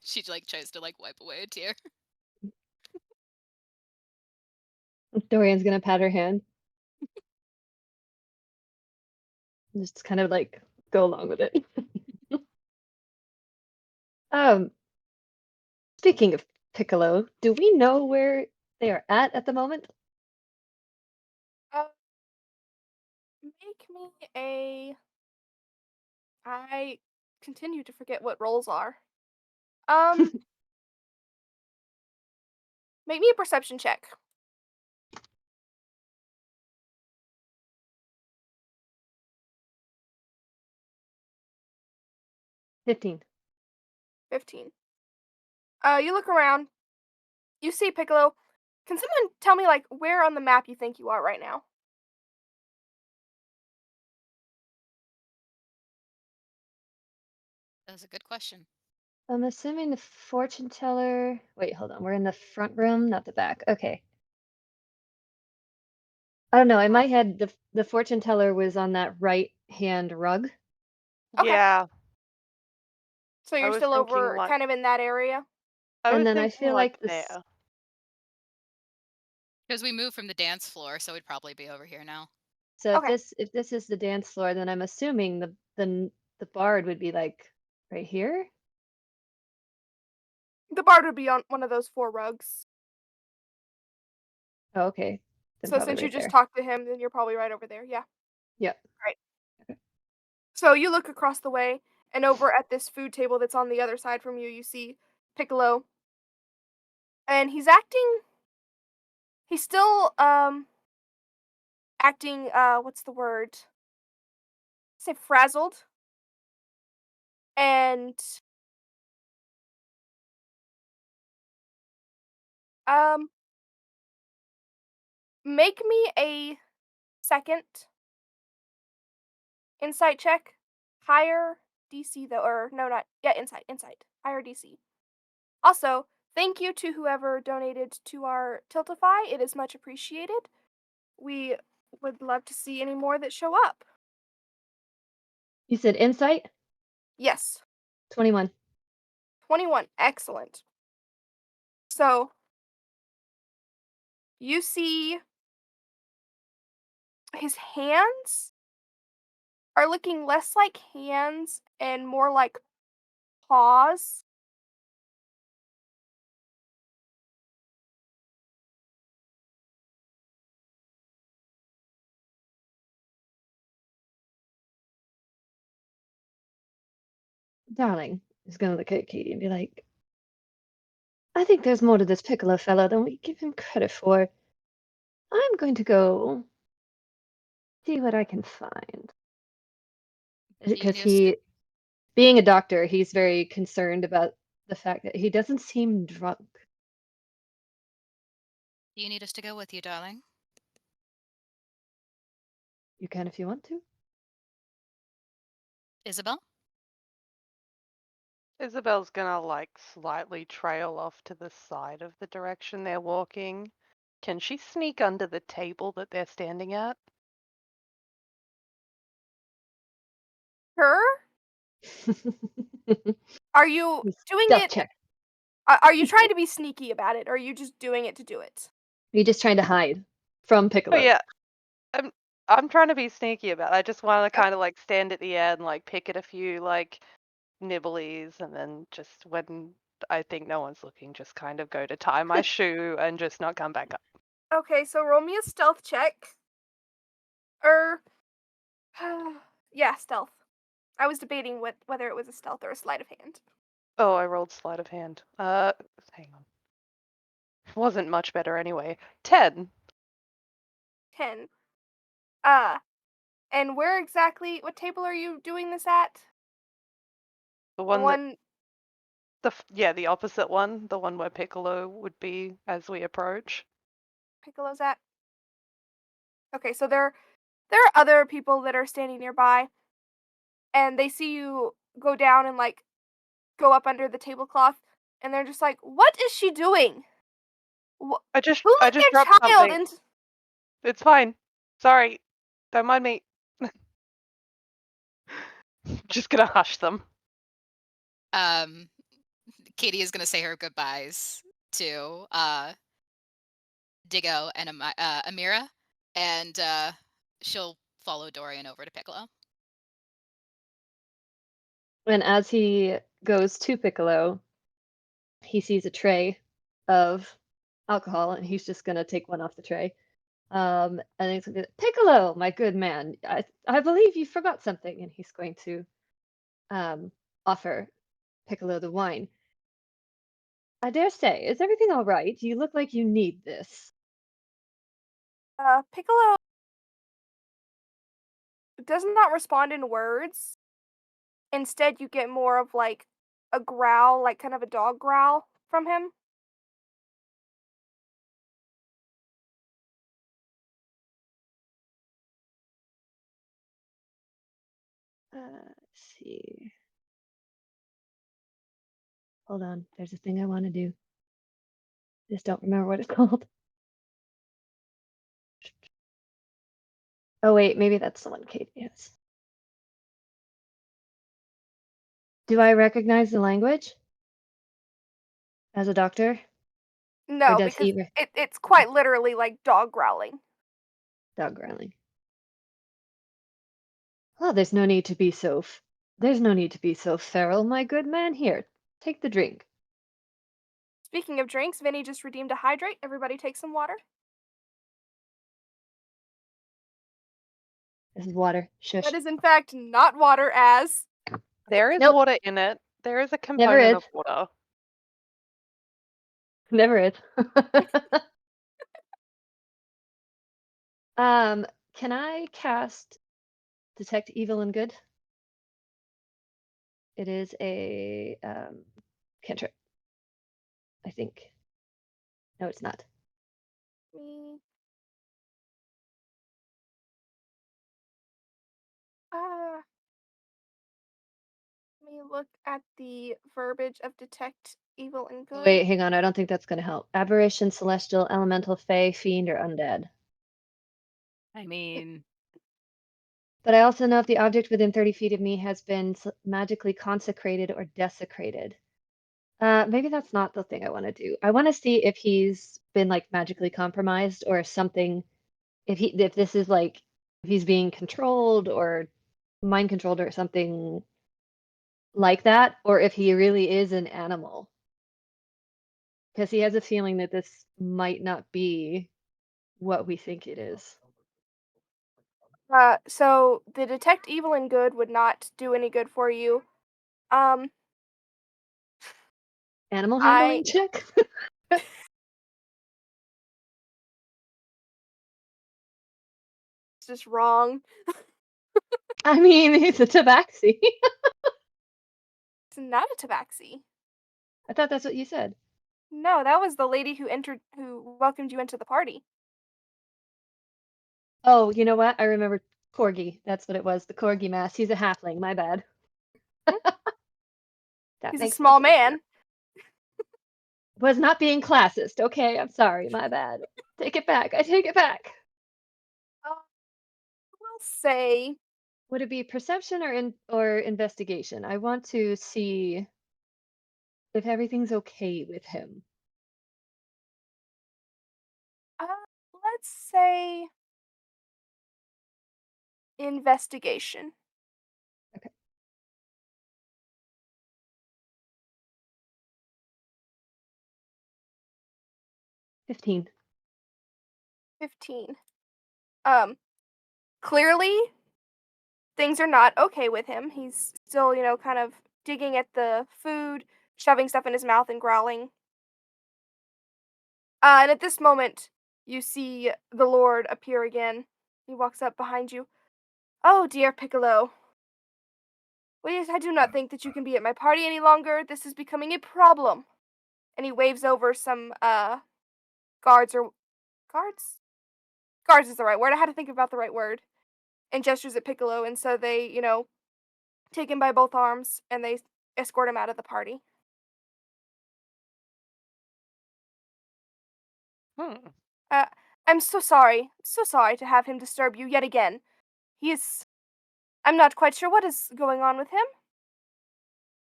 She like tries to like wipe away a tear. Dorian's gonna pat her hand. Just kind of like go along with it. Um, Speaking of Piccolo, do we know where they are at the moment? Uh, make me a. I continue to forget what roles are. Um, make me a perception check. 15. 15. You look around. You see Piccolo. Can someone tell me like where on the map you think you are right now? That's a good question. I'm assuming the fortune teller. Wait, hold on. We're in the front room, not the back. Okay. I don't know. In my head, the fortune teller was on that right hand rug. Okay. Yeah, So I you're was still thinking over like kind of in that area? I And was then I thinking feel like like this. there. Because we moved from the dance floor, so we'd probably be over here now. So Okay. if this is the dance floor, then I'm assuming the bard would be like right here. The bard would be on one of those 4 rugs. Oh, okay. Then So probably since you right just there. talked to him, then you're probably right over there. Yeah. Yep. Right. So you look across the way, and over at this food table that's on the other side from you, you see Piccolo, and he's still acting what's the word? Say frazzled. And um make me a second insight check. Higher DC though, or no, not yeah, insight. Higher DC. Also, thank you to whoever donated to our Tiltify. It is much appreciated. We would love to see any more that show up. You said insight? Yes. 21. 21. Excellent. So, you see his hands are looking less like hands and more like paws. Darling is gonna look at Katie and be like, I think there's more to this Piccolo fellow than we give him credit for. I'm going to go see what I can find. Do you Because need us to, being a doctor, he's very concerned about the fact that he doesn't seem drunk. do you need us to go with you, darling? You can if you want to. Isabel? Isabel's gonna like slightly trail off to the side of the direction they're walking. Can she sneak under the table that they're standing at? Her? Are you doing Stealth it? check. Are you trying to be sneaky about it, or are you just doing it to do it? You're just trying to hide from Oh Piccolo. yeah, I'm trying to be sneaky about it. I just want to Okay. kind of like stand at the end, like pick at a few like nibblies, and then just when I think no one's looking, just kind of go to tie my shoe and just not come back up. Okay, so roll me a stealth check. Or, yeah, stealth. I was debating whether it was a stealth or a sleight of hand. Oh, I rolled sleight of hand. Hang on. Wasn't much better anyway. 10. 10. And where exactly? What table are you doing this at? The The one that one. the opposite one, the one where Piccolo would be as we approach. Piccolo's at. Okay, so there are other people that are standing nearby, and they see you go down and like go up under the tablecloth, and they're just like, "What is she doing? Who I just let their dropped child something. into?" It's fine. Sorry. Don't mind me. Just gonna hush them. Katie is going to say her goodbyes to Diggo and Amira, and she'll follow Dorian over to Piccolo. And as he goes to Piccolo, he sees a tray of alcohol, and he's just gonna take one off the tray. And he's gonna be, Piccolo, my good man, I believe you forgot something, and he's going to offer Piccolo the wine. I dare say, is everything all right? You look like you need this. Piccolo does not respond in words. Instead, you get more of like a growl, like kind of a dog growl from him. Let's see. Hold on, there's a thing I want to do. Just don't remember what it's called. Oh wait, maybe that's the one Kate has. Do I recognize the language as a doctor? Or No, does because he? it's quite literally like dog growling. Dog growling. Well, there's no need to be so There's no need to be so feral, my good man. Here, take the drink. Speaking of drinks, Vinny just redeemed a hydrate. Everybody take some water. This is water. Shush. That is, in fact, not water, as There is Nope. water in it. There is a Never component is. of water. Never is. Can I cast Detect Evil and Good? It is a cantrip, I think. No, it's not. me. Uh, Let me look at the verbiage of detect evil and good. Wait, hang on. I don't think that's going to help. Aberration, celestial, elemental, fey, fiend, or undead. I mean, But I also know if the object within 30 feet of me has been magically consecrated or desecrated. Maybe that's not the thing I want to do. I want to see if he's been like magically compromised or something. If this is like if he's being controlled or mind controlled or something like that, or if he really is an animal. Because he has a feeling that this might not be what we think it is. So the detect evil and good would not do any good for you. Um, Animal I handling check? it's just wrong. I mean, he's a tabaxi. It's not a tabaxi. I thought that's what you said. No, that was the lady who welcomed you into the party. Oh, you know what? I remember Corgi. That's what it was. The Corgi mask. He's a halfling. My bad. That He's a makes small much more man. sense. Was not being classist. Okay, I'm sorry. My bad. Take it back. I take it back. We'll say Would it be perception or investigation? I want to see if everything's okay with him. uh, let's say investigation. Okay. 15. 15. Clearly things are not okay with him. He's still, kind of digging at the food, shoving stuff in his mouth and growling. And at this moment, you see the Lord appear again. He walks up behind you. Oh, dear Piccolo. I do not think that you can be at my party any longer. This is becoming a problem. And he waves over some guards or guards? Guards is the right word. I had to think about the right word. And gestures at Piccolo, and so they, take him by both arms and they escort him out of the party. Hmm. Uh, I'm so sorry to have him disturb you yet again. I'm not quite sure what is going on with him.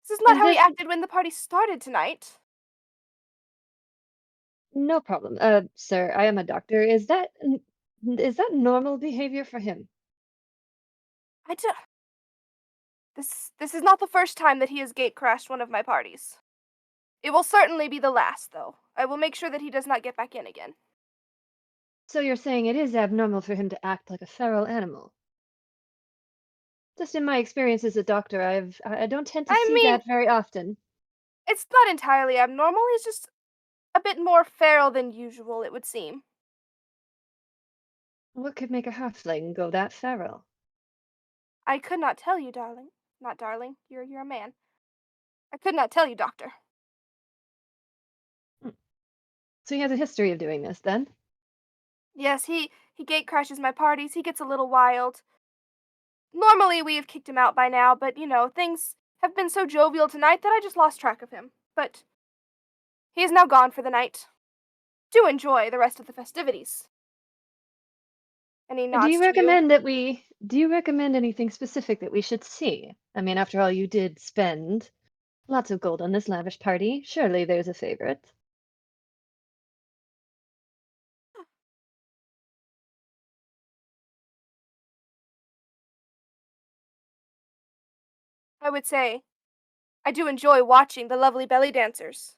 This is not Is how he this acted when the party started tonight. no problem? Sir, I am a doctor. Is that normal behavior for him? I do. This is not the first time that he has gate crashed one of my parties. It will certainly be the last, though. I will make sure that he does not get back in again. So you're saying it is abnormal for him to act like a feral animal? Just in my experience as a doctor, I don't tend to I see mean, that very often. it's not entirely abnormal. He's just a bit more feral than usual, it would seem. What could make a halfling go that feral? I could not tell you, darling. Not darling. You're a man. I could not tell you, doctor. Hmm. So he has a history of doing this, then? Yes, he gate crashes my parties. He gets a little wild. Normally we have kicked him out by now, but things have been so jovial tonight that I just lost track of him. But he is now gone for the night. Do enjoy the rest of the festivities. And he Do nods you to you. recommend anything specific that we should see? I mean, after all, you did spend lots of gold on this lavish party. Surely there's a favorite. would say I do enjoy watching the lovely belly dancers.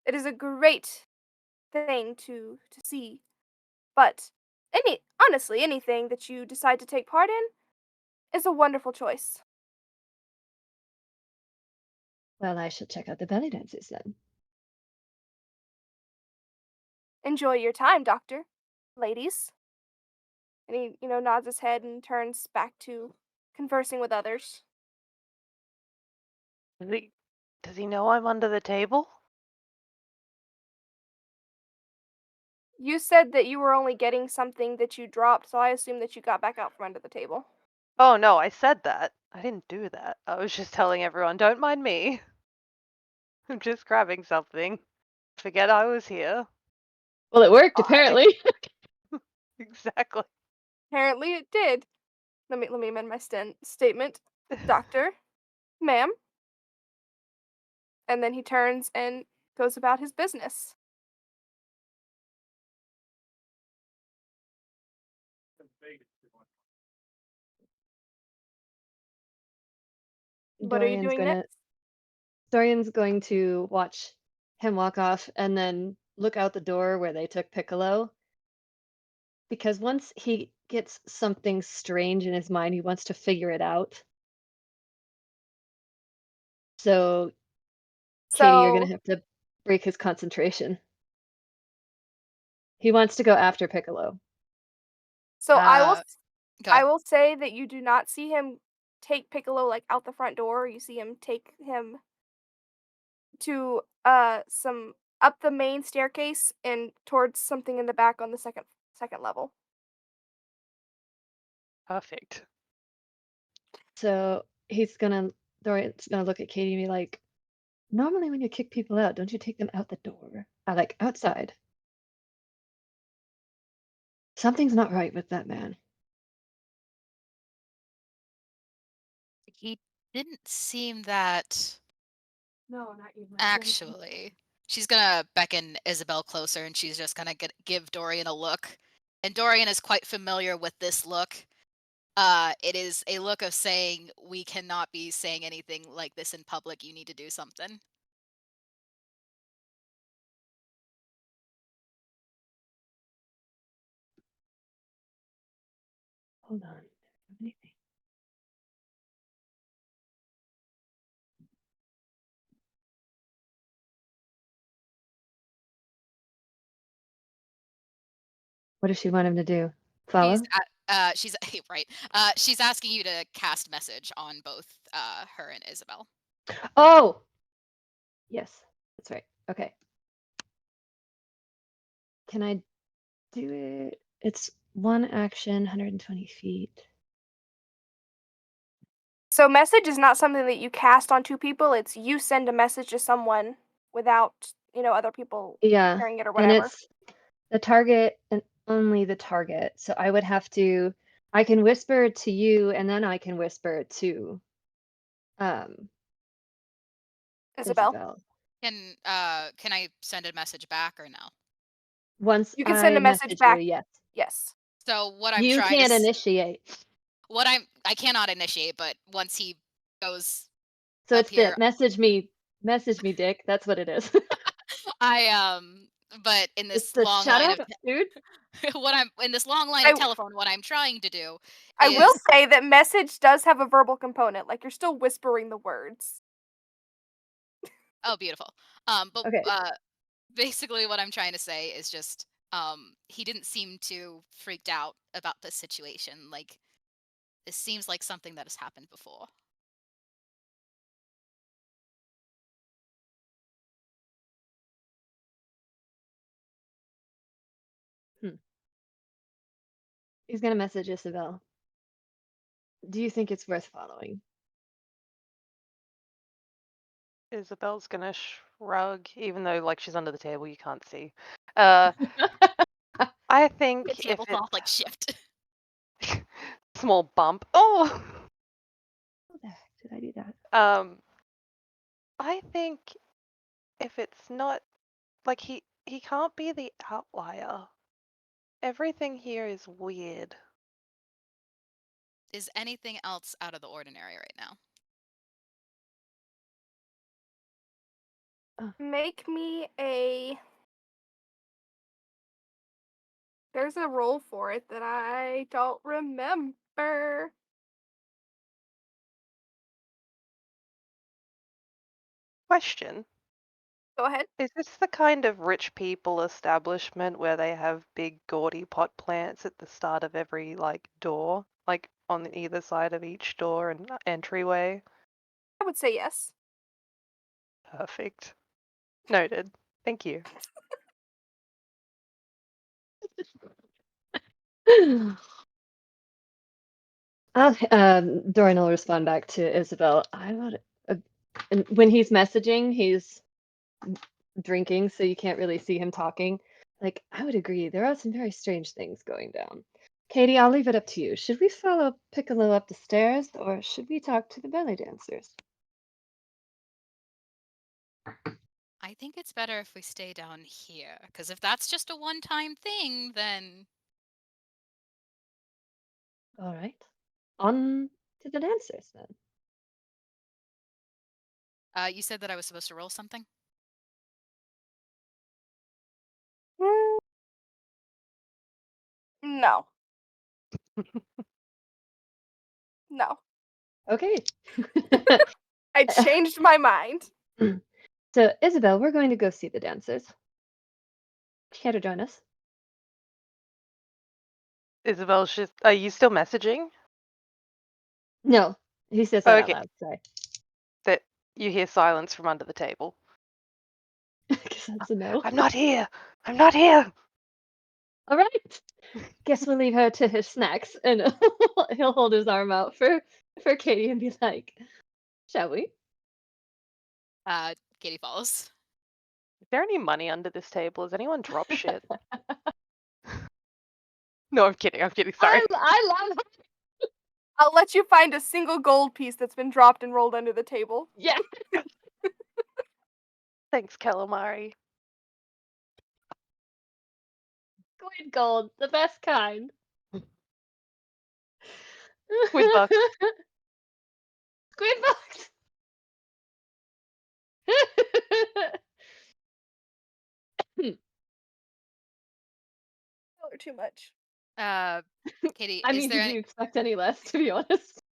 It is a great thing to see. But honestly, anything that you decide to take part in is a wonderful choice. Well, I shall check out the belly dancers then. Enjoy your time, doctor. Ladies. And he, nods his head and turns back to conversing with others. Does he know I'm under the table? You said that you were only getting something that you dropped, so I assume that you got back out from under the table. Oh no, I said that. I didn't do that. I was just telling everyone, don't mind me. I'm just grabbing something. Forget I was here. Well, it worked, Bye. apparently. Exactly. Apparently it did. Let me amend my statement. Doctor, ma'am. And then he turns and goes about his business. What are you Dorian's doing gonna next? Dorian's going to watch him walk off and then look out the door where they took Piccolo. Because once he gets something strange in his mind, he wants to figure it out. So, Katie, you're gonna So, have to break his concentration. He wants to go after Piccolo. so Go I ahead. will say that you do not see him take Piccolo like out the front door. You see him take him to some up the main staircase and towards something in the back on the second level. Perfect. So Dorian's gonna look at Katie and be like, normally when you kick people out, don't you take them out the door? I like outside. Something's not right with that man. He didn't seem that No, not you. actually. She's gonna beckon Isabel closer and she's just gonna give Dorian a look. And Dorian is quite familiar with this look. It is a look of saying, we cannot be saying anything like this in public. You need to do something. Hold on. Anything. What does she want him to do? Follow? She's right. She's asking you to cast message on both her and Isabel. Oh! Yes, that's right. Okay. Can I do it? It's one action, 120 feet. So message is not something that you cast on two people. It's you send a message to someone without, other people Yeah, hearing it or and whatever. it's the target and only the target. So I would have to, I can whisper to you and then I can whisper to um Isabel. Isabel. Can I send a message back or no? Once You can send I a message message you, back. yes. Yes. So what I'm You trying to can't initiate. I cannot initiate, but once he goes So up it's the here, message me, Dick. That's what it is. but in It's this the long shut line of up, dude. what I'm in this long line of I telephone, what I'm trying to do I will is say that message does have a verbal component. Like you're still whispering the words. oh beautiful. But Okay. basically what I'm trying to say is just he didn't seem too freaked out about the situation. Like this seems like something that has happened before. Hmm. He's gonna message Isabel. Do you think it's worth following? Isabel's gonna shrug, even though like she's under the table, you can't see. I The think if it tablecloth like shift. small bump. Oh. How the heck did I do that? I think if it's not like he can't be the outlier. Everything here is weird. Is anything else out of the ordinary right now? Make me a. There's a roll for it that I don't remember. Question. Go ahead. Is this the kind of rich people establishment where they have big gaudy pot plants at the start of every door, like on either side of each door and entryway? I would say yes. Perfect. Noted. Thank you. Dorian will respond back to Isabel. I would, and when he's messaging, he's drinking, so you can't really see him talking. Like, I would agree, there are some very strange things going down. Katie, I'll leave it up to you. Should we follow Piccolo up the stairs, or should we talk to the belly dancers? I think it's better if we stay down here, because if that's just a one-time thing, then All right. On to the dancers then. you said that I was supposed to roll something. Mm, no. No. Okay. I changed my mind. So, Isabel, we're going to go see the dancers. Care to join us? Isabel's just. Are you still messaging? No, he says that out Okay. loud. Sorry. That you hear silence from under the table. Guess that's a no. I'm not here. I'm not here. All right. Guess we'll leave her to his snacks, and he'll hold his arm out for Katie and be like, "Shall we?" Katie follows. Is there any money under this table? Has anyone dropped shit? No, I'm kidding. I'm kidding. Sorry. I love her. I'll let you find a single gold piece that's been dropped and rolled under the table. Yeah. Thanks, calamari. Squid gold, the best kind. Squid bucks. Squid bucks. Or too much. Katie, I is mean, there did you expect any less, to be honest?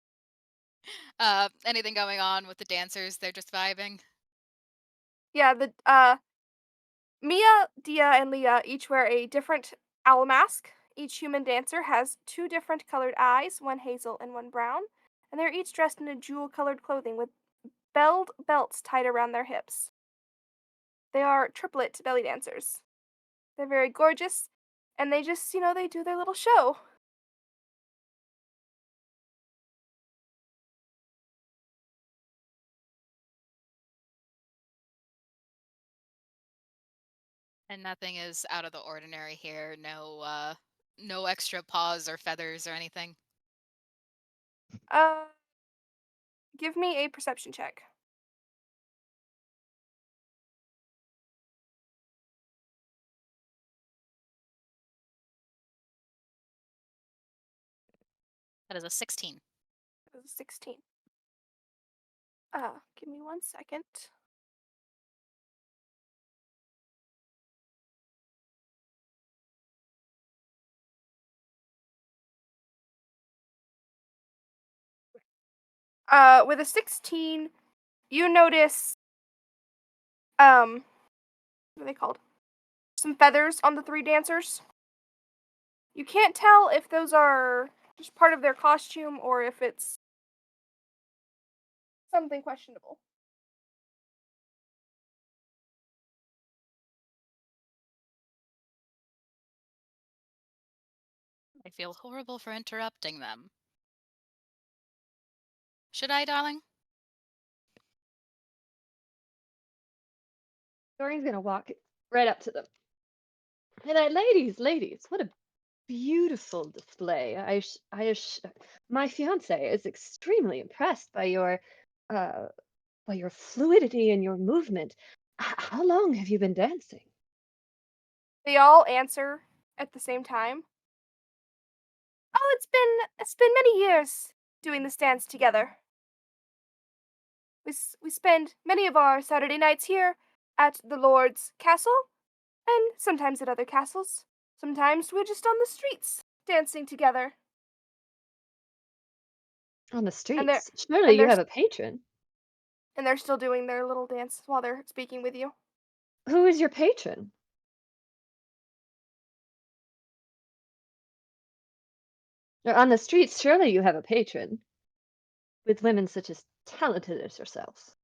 anything going on with the dancers? They're just vibing. Yeah, the Mia, Dia, and Leah each wear a different owl mask. Each human dancer has two different colored eyes, one hazel and one brown, and they're each dressed in a jewel-colored clothing with belled belts tied around their hips. They are triplet belly dancers. They're very gorgeous, and they just, they do their little show. And nothing is out of the ordinary here. No extra paws or feathers or anything. Uh, give me a perception check. That is a 16. It was a 16. Give me 1 second. With a 16, you notice, what are they called? Some feathers on the three dancers. You can't tell if those are just part of their costume or if it's something questionable. I feel horrible for interrupting them. Should I, darling? Dorian's gonna walk right up to them. And ladies, what a beautiful display. My fiance is extremely impressed uh, by your fluidity and your movement. How long have you been dancing? They all answer at the same time. Oh, it's been many years doing this dance together. We spend many of our Saturday nights here at the Lord's castle, and sometimes at other castles. Sometimes we're just on the streets, dancing together. On the And they're streets? Surely and you they're have a patron. and they're still doing their little dance while they're speaking with you. Who is your patron? Or on the streets, surely you have a patron. With women such as talented as yourselves.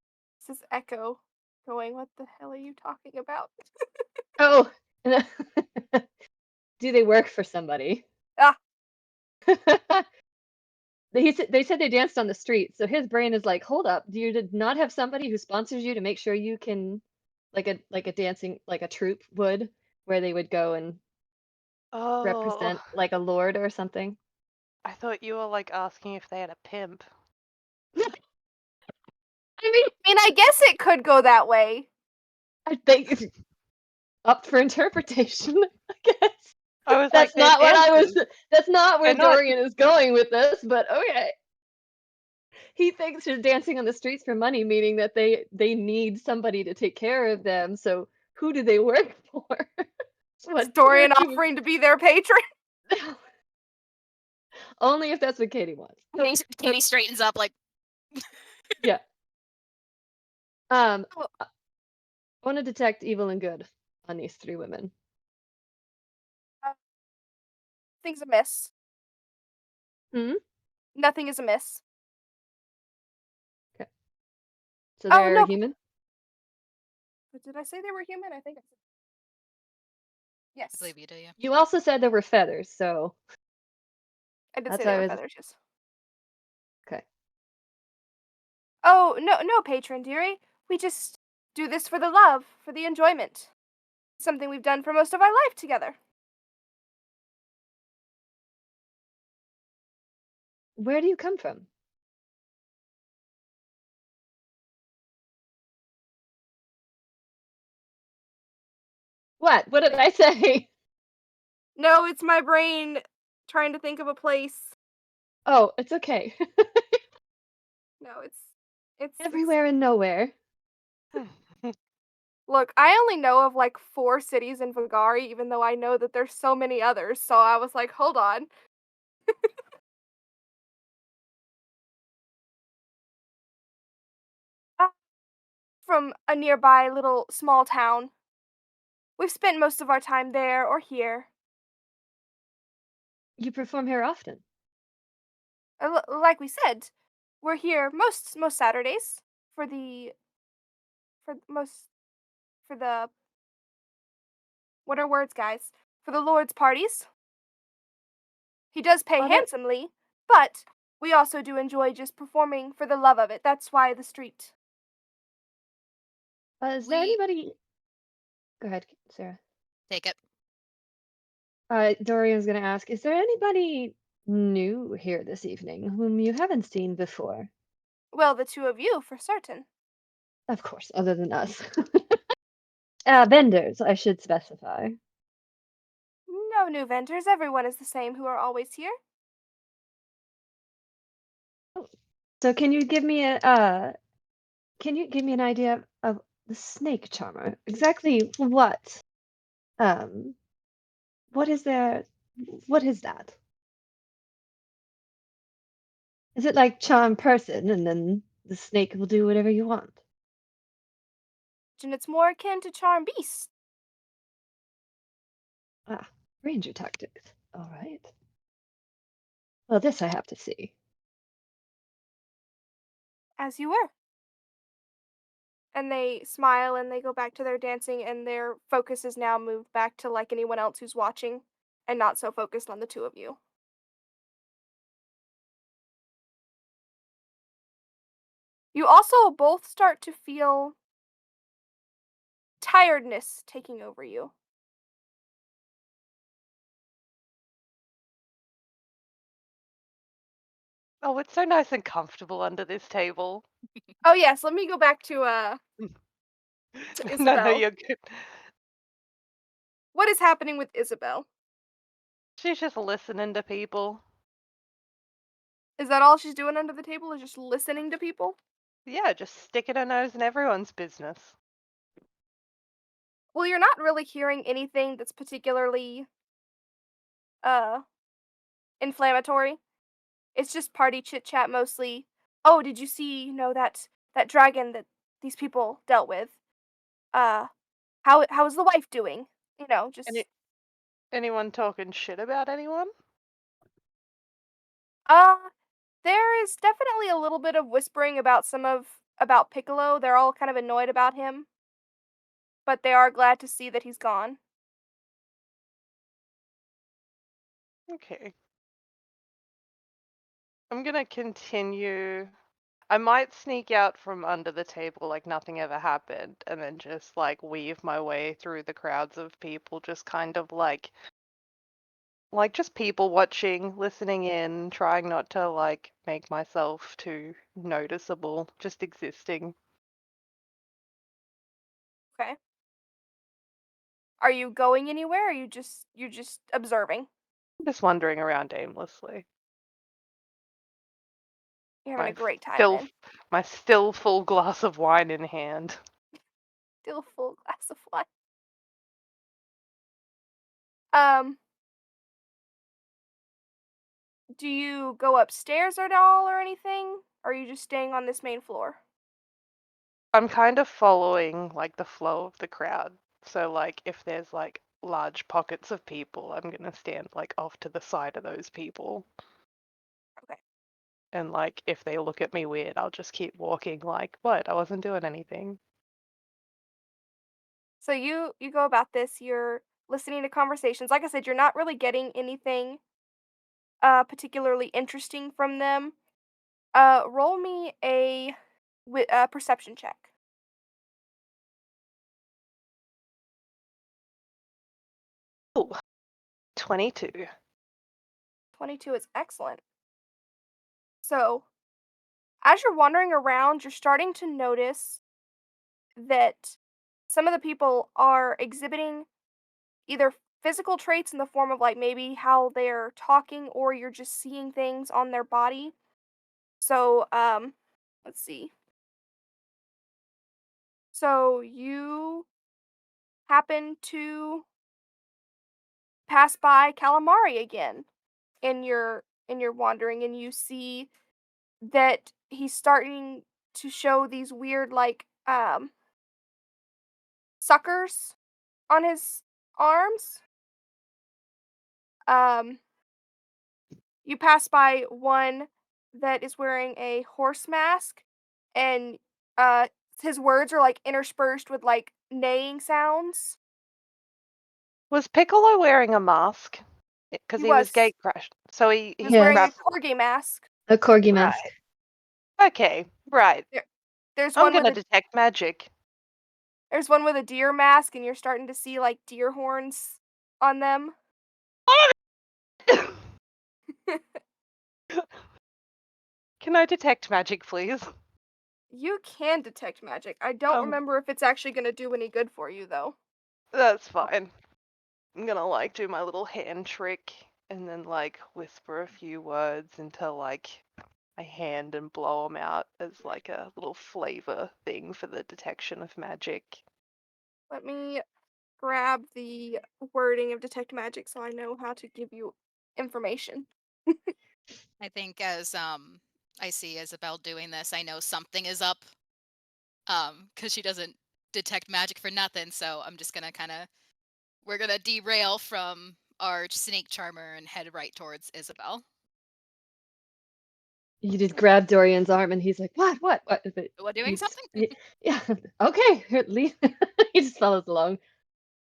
This is Echo going, "What the hell are you talking about?" Oh! Do they work for somebody? Ah, They said they danced on the street, so his brain is like, "Hold up, do you did not have somebody who sponsors you to make sure you can like a dancing like a troupe would, where they would go and Oh, represent like a lord or something?" I thought you were like asking if they had a pimp. I mean, I guess it could go that way. I think it's up for interpretation, I guess. I was like, That's they're not what I was dancers. that's not where They're not. Dorian is going with this, but okay. He thinks she's dancing on the streets for money, meaning that they need somebody to take care of them. So who do they work for? That's Is what Dorian he was. offering to be their patron? Only if that's what Katie wants. Katie straightens up like, Yeah. Oh. I want to detect evil and good on these three women. Things amiss. Hmm. Nothing is amiss. Okay. So Oh they're no! human. But did I say they were human? I think I said I yes. believe you do, yeah. You also said there were feathers, so I did that's say they why I were was feathers. Yes. okay. Oh no, no, patron dearie. We just do this for the love, for the enjoyment. Something we've done for most of our life together. Where do you come from? What? What did I say? No, it's my brain trying to think of a place. Oh, it's okay. No, it's Everywhere and nowhere. Look, I only know of like 4 cities in Vagari, even though I know that there's so many others. So I was like, hold on. Uh, From a nearby little small town. We've spent most of our time there or here. You perform here often. Like we said, we're here most Saturdays for the for most for the what are words, guys? For the Lord's parties. He does pay Are there handsomely, but we also do enjoy just performing for the love of it. That's why the street. is there We anybody Go ahead, Sarah. take it. Dorian's gonna ask, is there anybody new here this evening whom you haven't seen before? Well, the two of you, for certain. Of course, other than us. Vendors, I should specify. No new vendors. Everyone is the same who are always here. So can you give me an idea of the snake charmer? Exactly um what is there what is that? Is it like charm person and then the snake will do whatever you want? And it's more akin to charm beast. Ah, ranger tactics. All right. Well, this I have to see. As you were. And they smile and they go back to their dancing, and their focus is now moved back to like anyone else who's watching and not so focused on the two of you. You also both start to feel tiredness taking over you. Oh, it's so nice and comfortable under this table. Oh yes, let me go back to No, Isabel. you're good. What is happening with Isabel? She's just listening to people. Is that all she's doing under the table? Is just listening to people? Yeah, just sticking her nose in everyone's business. Well, you're not really hearing anything that's particularly uh inflammatory. It's just party chit chat mostly. Oh, did you see, that dragon that these people dealt with? Uh, how is the wife doing? Just Any anyone talking shit about anyone? uh there is definitely a little bit of whispering about Piccolo. They're all kind of annoyed about him, but they are glad to see that he's gone. Okay. I'm gonna continue. I might sneak out from under the table like nothing ever happened, and then just like weave my way through the crowds of people, just kind of like just people watching, listening in, trying not to like make myself too noticeable, just existing. Okay. Are you going anywhere? Or you're just observing? Just wandering around aimlessly. You're having My a great time still then. my still full glass of wine in hand. Still a full glass of wine. Um, do you go upstairs at all or anything? Or are you just staying on this main floor? I'm kind of following like the flow of the crowd. So like if there's like large pockets of people, I'm gonna stand like off to the side of those people. Okay. And like if they look at me weird, I'll just keep walking like, what? I wasn't doing anything. So you go about this, you're listening to conversations. Like I said, you're not really getting anything particularly interesting from them. Roll me a perception check. Ooh, 22. 22 is excellent. So, as you're wandering around, you're starting to notice that some of the people are exhibiting either physical traits in the form of like maybe how they're talking, or you're just seeing things on their body. So, let's see. So you happen to pass by Calamari again in your wandering, and you see that he's starting to show these weird like suckers on his arms. Um you pass by one that is wearing a horse mask, and uh his words are like interspersed with like neighing sounds. Was Piccolo wearing a mask? Because He he was was gate crashed. So he was he wearing a Yes, wrapped. corgi mask. a corgi mask. Right. Okay, right. There, there's I'm one with gonna a detect magic. there's one with a deer mask, and you're starting to see like deer horns on them. Can I detect magic, please? You can detect magic. I don't Um, remember if it's actually going to do any good for you though. that's fine. I'm gonna like do my little hand trick and then like whisper a few words into like my hand and blow them out as like a little flavor thing for the detection of magic. Let me grab the wording of detect magic so I know how to give you information. I think as I see Isabel doing this, I know something is up. Because she doesn't detect magic for nothing, so I'm just gonna we're gonna derail from our snake charmer and head right towards Isabel. You just grab Dorian's arm, and he's like, "What? What? What?" But What, doing you just, something? yeah, okay. Leave. He just follows along.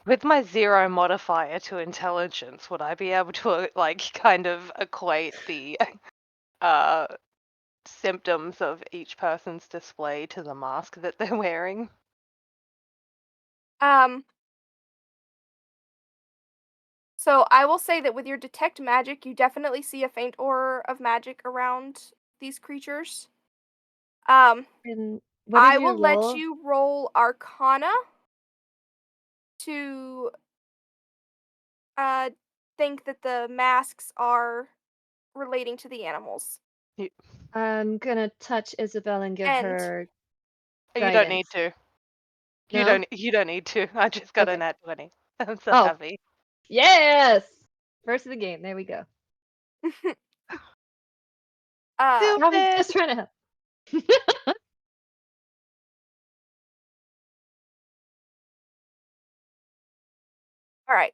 With my 0 modifier to intelligence, would I be able to like kind of equate the uh symptoms of each person's display to the mask that they're wearing? Um so I will say that with your detect magic, you definitely see a faint aura of magic around these creatures. Um And what did I you will let roll? you roll Arcana to uh think that the masks are relating to the animals. You, I'm gonna touch Isabel and give And her you don't need guidance. to. You No? don't need to. I just got a Okay. nat 20. I'm so Oh. happy. Yes! First of the game. There we go. I was just trying to help. all right.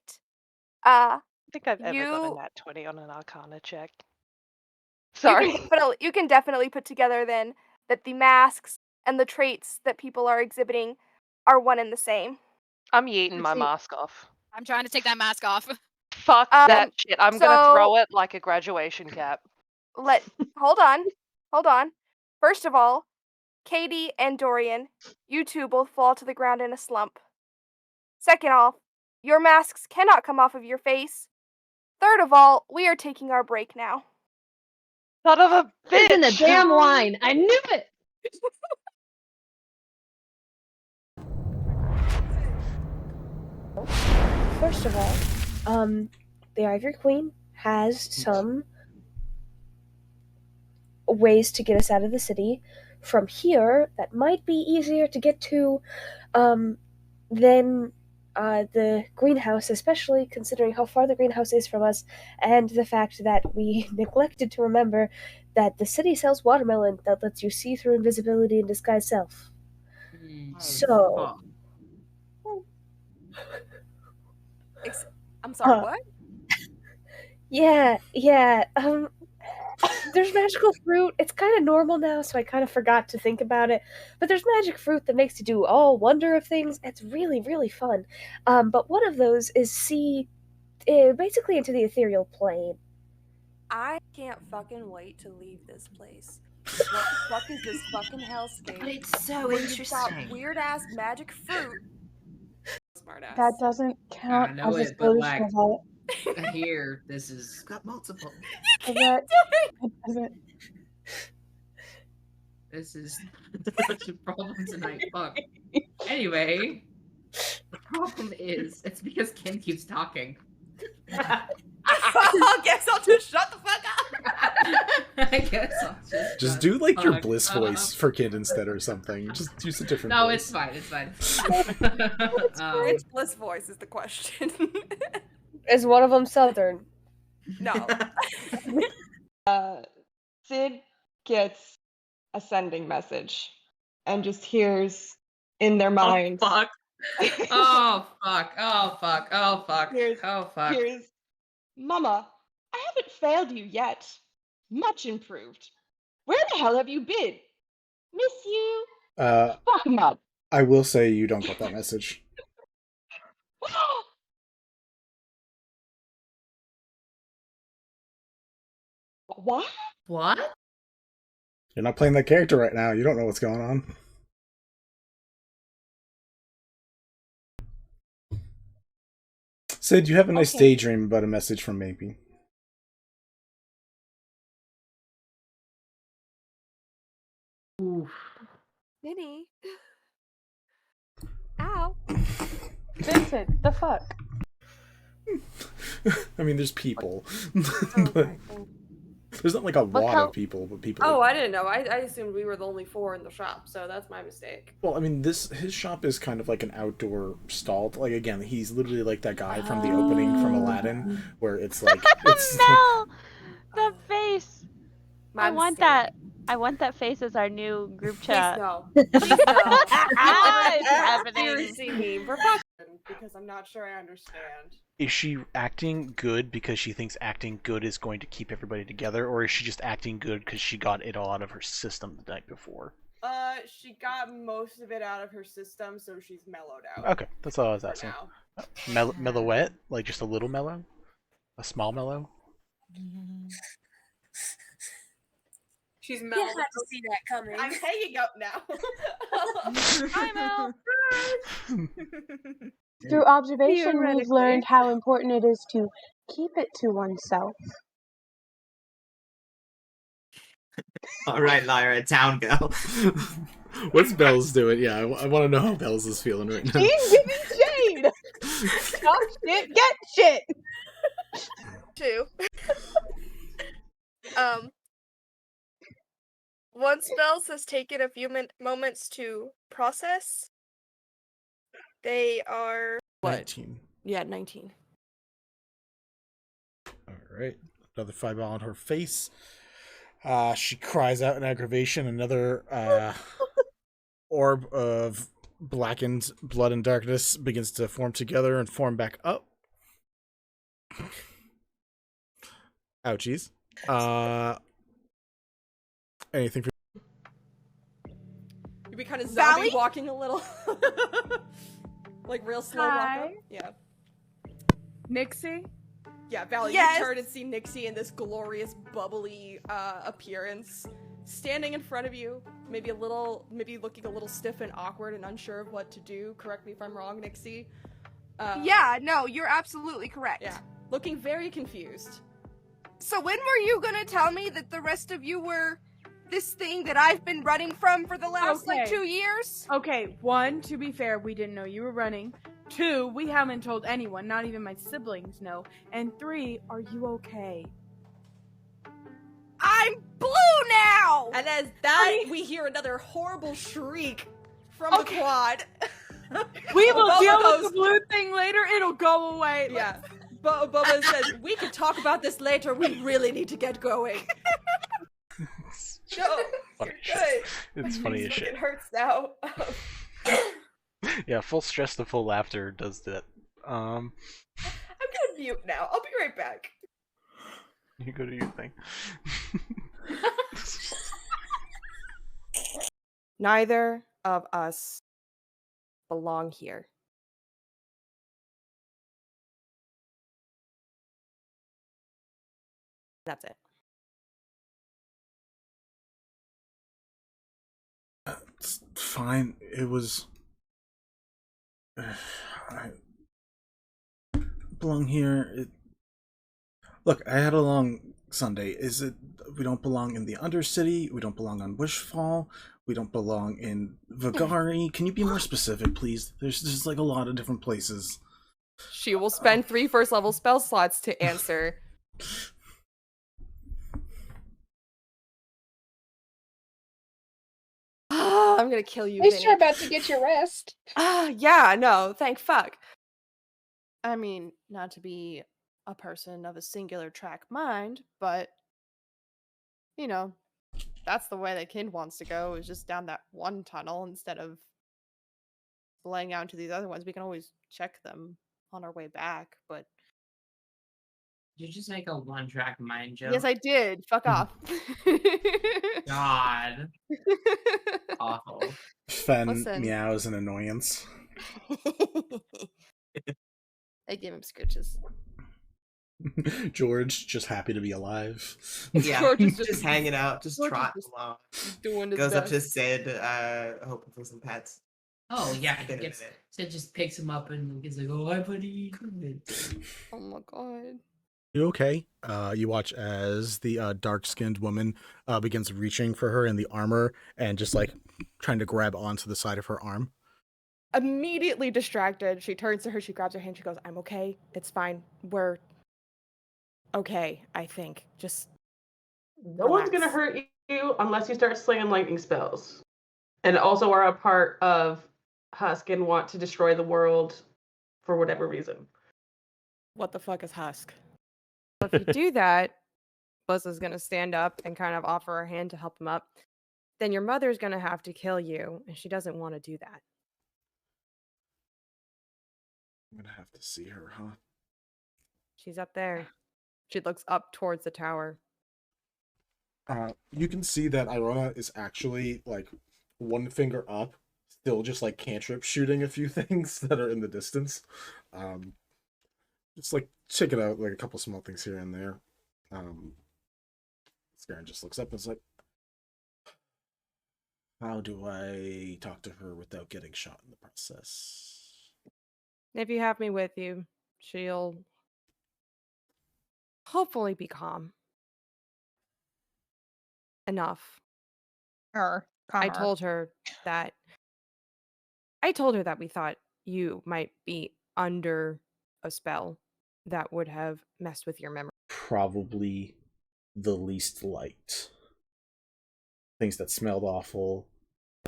I think I've ever got a You nat 20 on an Arcana check. you Sorry. can definitely put together then that the masks and the traits that people are exhibiting are one and the same. I'm yeeting my See- mask off. I'm trying to take that mask off. Fuck that shit. I'm gonna so- throw it like a graduation cap. Hold on. First of all, Katie and Dorian, you two both fall to the ground in a slump. Second off, your masks cannot come off of your face. Third of all, we are taking our break now. Son of a It's in the bitch! damn line. I knew it! First of all, the Ivory Queen has some ways to get us out of the city from here that might be easier to get to than the greenhouse, especially considering how far the greenhouse is from us and the fact that we neglected to remember that the city sells watermelon that lets you see through invisibility and disguise self. So, I'm sorry, what? yeah, there's magical fruit. It's kind of normal now, so I kind of forgot to think about it. But there's magic fruit that makes you do all wonder of things. It's really, really fun. But one of those is see basically into the ethereal plane. I can't fucking wait to leave this place. What the fuck is this fucking hellscape? But it's so where you've got interesting. weird ass magic fruit. Smart ass. That doesn't count I know as a it, but solution like of it. here, this is It's got multiple. It doesn't. this is such a problem tonight. Fuck. Anyway, the problem is it's because Ken keeps talking. I guess I'll just shut the fuck up. I guess I'll Just shut do like your fuck bliss up. voice for Kid instead or something. Just use a different No, voice. it's fine. It's fine. Which bliss voice is the question? Is one of them Southern? No. Sid gets a sending message and just hears in their minds. Oh fuck! Oh fuck! Oh fuck! Oh fuck! Here's- Oh fuck! Here's Mama, I haven't failed you yet. Much improved. Where the hell have you been? Miss you. Fuck 'em up. I will say you don't get that message. What? What? You're not playing that character right now. You don't know what's going on. Sid, you have a nice Okay. daydream about a message from Maybe. Oof. Minnie. Ow. Vincent, the fuck? I mean, there's people. Okay. There's not like a What lot col- of people, but people. Oh, I didn't know. I assumed we were the only 4 in the shop, so that's my mistake. Well, I mean, his shop is kind of like an outdoor stall. Like again, he's literally like that guy from the opening from Aladdin, where it's like it's Mel, the face. My I want mistake. that. I want that face as our new group Please chat. no. Please no. It's happening. Seriously me. For fuck's sake, because I'm not sure I understand. Is she acting good because she thinks acting good is going to keep everybody together, or is she just acting good because she got it all out of her system the night before? She got most of it out of her system, so she's mellowed out. Okay, that's all I was for asking. now. Mellowette? Like just a little mellow? A small mellow? She's You mellowed had out. to see that coming. I'm hanging up now. Hi, Mel. Through observation, we've Theoretically. learned how important it is to keep it to oneself. All right, Lyra, town girl. What's Bells doing? Yeah, I want to know how Bells is feeling right now. She's giving shade! Talk shit, get shit! Two. Once Bells has taken a few moments to process, They are... What? 19. Yeah, 19. Alright. Another fireball on her face. She cries out in aggravation. Another orb of blackened blood and darkness begins to form together and form back up. Ouchies. Anything for You'd be kind of Valley? zombie walking a little. Like real slow walk up. Hi. Yeah. Nixie? Yeah, Valley, Yes. you turn and see Nixie in this glorious, bubbly appearance, standing in front of you, maybe looking a little stiff and awkward and unsure of what to do. Correct me if I'm wrong, Nixie. Yeah, no, you're absolutely correct. Yeah, looking very confused. So when were you gonna tell me that the rest of you were this thing that I've been running from for the last, like, Okay. 2 years? Okay, 1, to be fair, we didn't know you were running. 2, we haven't told anyone, not even my siblings know. And 3, are you okay? I'm blue now! And as that, we hear another horrible shriek from the quad. We will Boba deal goes- with the blue thing later, it'll go away. Yeah. Boba says, we can talk about this later, we really need to get going. No, Funny you're shit. good. It's funny as It shit. hurts now. Yeah, full stress to full laughter does that. I'm gonna mute now. I'll be right back. You go to your thing. Neither of us belong here. That's it. It's fine. It was. I belong here. Look, I had a long Sunday. Is it? We don't belong in the Undercity. We don't belong on Wishfall. We don't belong in Vagari. Can you be more specific, please? There's just like a lot of different places. She will spend 3 first level spell slots to answer. I'm gonna kill you, At least Vinny. you're about to get your rest. Yeah, no, thank fuck. I mean, not to be a person of a singular track mind, but you know, that's the way the kid wants to go, is just down that one tunnel instead of laying out into these other ones. We can always check them on our way back, but Did you just make a one-track mind joke? yes, I did. Fuck off. God. Awful. Fen Listen. meows in annoyance. I give him scritches. George just happy to be alive. Yeah, George is just hanging out, just George is trotting just along. doing his Goes up to best. Sid, hoping for some pets. Oh yeah, Been a gets, minute. Sid just picks him up and he's like, "Oh, hi, buddy." Oh my god. You okay? You watch as the dark-skinned woman begins reaching for her in the armor and just like trying to grab onto the side of her arm. Immediately distracted, she turns to her, she grabs her hand, she goes, I'm okay, it's fine, we're okay, I think. Just No one's gonna relax." hurt you unless you start slinging lightning spells. And also are a part of Husk and want to destroy the world for whatever reason. What the fuck is Husk? If you do that, Buzza's gonna stand up and kind of offer her hand to help him up. Then your mother's gonna have to kill you, and she doesn't want to do that. I'm gonna have to see her, huh? She's up there. She looks up towards the tower. You can see that Irona is actually like one finger up, still just like cantrip shooting a few things that are in the distance. Just like checking out like a couple small things here and there. Scaran just looks up and is like, how do I talk to her without getting shot in the process? If you have me with you, she'll hopefully be calm. Enough. I told her that we thought you might be under a spell that would have messed with your memory. Probably the least liked. Things that smelled awful,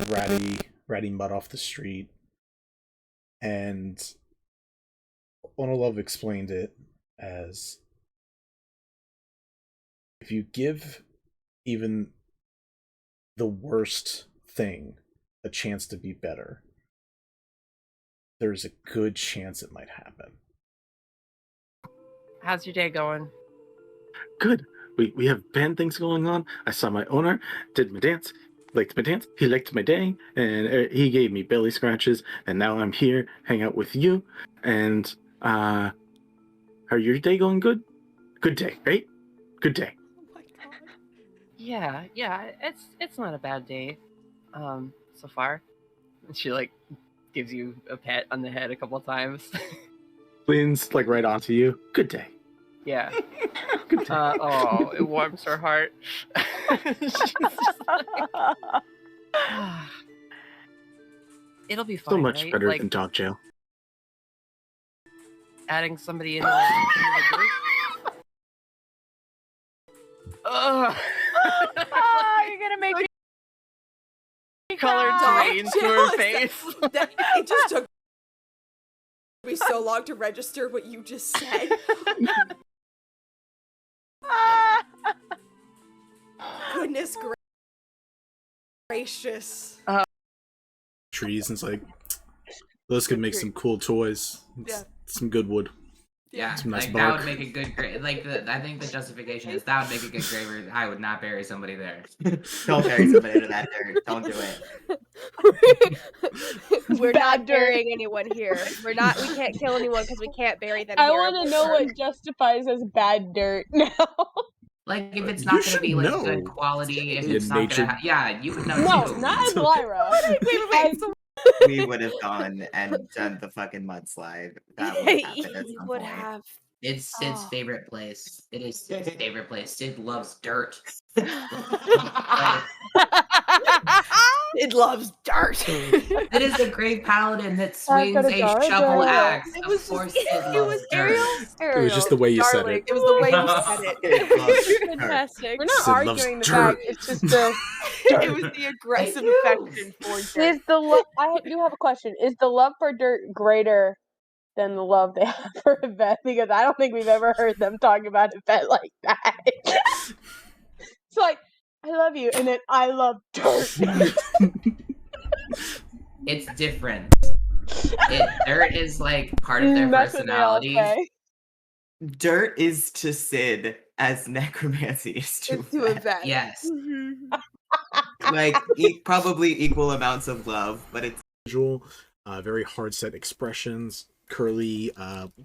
ratty mud off the street. And Onolov explained it as, if you give even the worst thing a chance to be better, there's a good chance it might happen. How's your day going? Good. We have band things going on. I saw my owner, did my dance, liked my dance. He liked my day, and he gave me belly scratches. And now I'm here, hang out with you. And are your day going good? Good day, right? Good day. Yeah, it's not a bad day, so far. She like gives you a pat on the head a couple times. Leans like right onto you. Good day. Yeah. Oh, it warms her heart. She's just like, it'll be fine. So much right? better Like, than dog jail. adding somebody into the group. You're gonna make me colored drains to her face. It just took me so long to register what you just said. Goodness gracious. Trees, and it's like, those could make some cool toys. It's some good wood. Yeah, Some nice like bark. that would make a good grave. Like I think the justification is that would make a good grave. Where I would not bury somebody there. Don't bury somebody into that dirt. Don't do it. We're not burying anyone here. We can't kill anyone because we can't bury them I here. want to know what justifies as bad dirt now. Like if it's not going to be like know. good quality, if In it's not nature. going to, yeah, you would know No, too. not as Lyra. Wait. We would have gone and done the fucking mudslide. That would happen at some would point. have. It's Sid's Oh. favorite place. It is Sid's favorite place. Sid loves dirt. It loves dirt. It is the great paladin that I've swings got a a jar, shovel jar. axe. It Of was course, just, Sid it loves was dirt. It was just the way you said darling. it. It was the way you said It loves it. dirt. Fantastic. We're Sid not loves arguing the dirt. fact. It's just the. It was the aggressive affection for dirt. Is the love? I do have a question. Is the love for dirt greater than the love they have for Yvette? Because I don't think we've ever heard them talk about Yvette like that. It's like, I love you, and then I love dirt. It's different. Dirt is like part of their That's what they all personality. say. Dirt is to Sid as necromancy is to To Yvette. Yes. Mhm. Like probably equal amounts of love, but it's Visual, very hard set expressions, curly,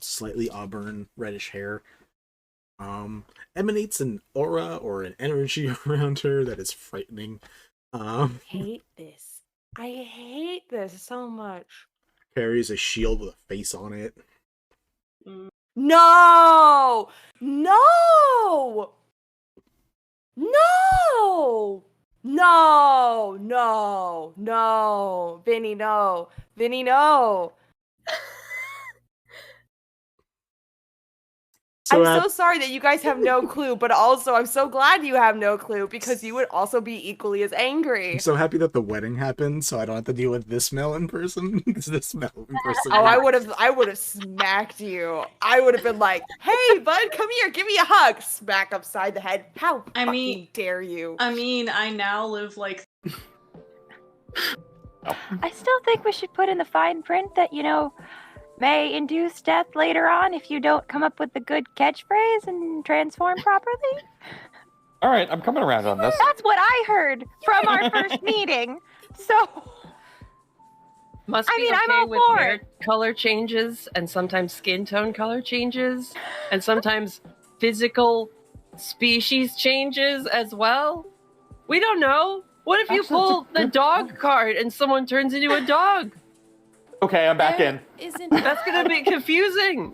slightly auburn, reddish hair. Emanates an aura or an energy around her that is frightening. Hate this. I hate this so much. Carries a shield with a face on it. No! No! No! No! No! No! Vinny, no! Vinny, no! So, I'm so sorry that you guys have no clue, but also I'm so glad you have no clue because you would also be equally as angry. I'm so happy that the wedding happened, so I don't have to deal with this smell in person. This smell in person. Oh, I would have smacked you. I would have been like, "Hey, bud, come here, give me a hug." Smack upside the head. How fucking dare you? I now live like. I still think we should put in the fine print that, may induce death later on if you don't come up with the good catchphrase and transform properly. All right, I'm coming around on this. That's what I heard from our first meeting. So, Must I be mean, okay I'm all with for hair it. color changes, and sometimes skin tone color changes, and sometimes physical species changes as well. We don't know. What if you Actually, that's a pull the good dog card and someone turns into a dog? Okay, I'm back in. That's gonna be confusing.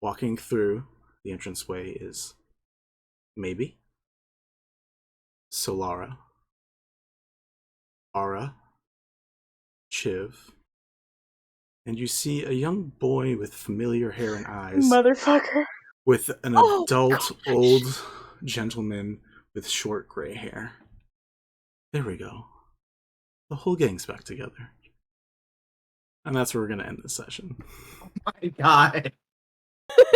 Walking through the entranceway is maybe Solara, Ara, Chiv, and you see a young boy with familiar hair and eyes. Motherfucker. With an adult old gentleman with short gray hair. There we go. The whole gang's back together. And that's where we're going to end this session. Oh my god.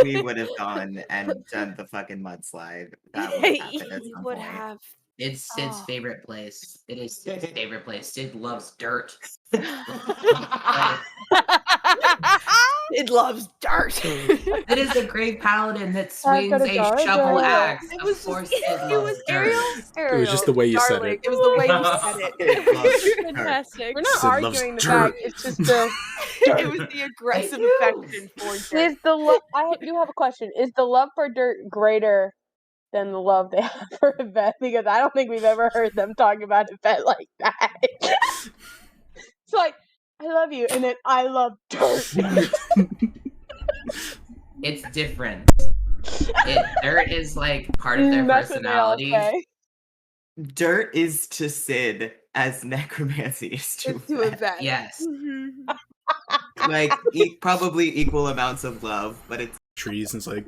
We would have gone and done the fucking mudslide. That would have happened at some would point. have. It's Sid's Oh. favorite place. It is Sid's favorite place. Sid loves dirt. It loves dirt. It is a great paladin that I've swings got a a jar, shovel jar. axe. It Of was course, just, Sid it loves was dirt. It was just the way you said darling. it. It was the way you said it. Fantastic. We're not Sid loves arguing the dirt. fact. It's just the. It was the aggressive affection for dirt. Is the love? I do have a question. Is the love for dirt greater than the love they have for Yvette? Because I don't think we've ever heard them talk about Yvette like that. It's like, I love you, and then I love dirt. It's different. Dirt is like part of their Masquerade, personalities. okay. Dirt is to Sid as necromancy is to To Yvette. Yvette. Yes. Like probably equal amounts of love, but it's Trees, and it's like,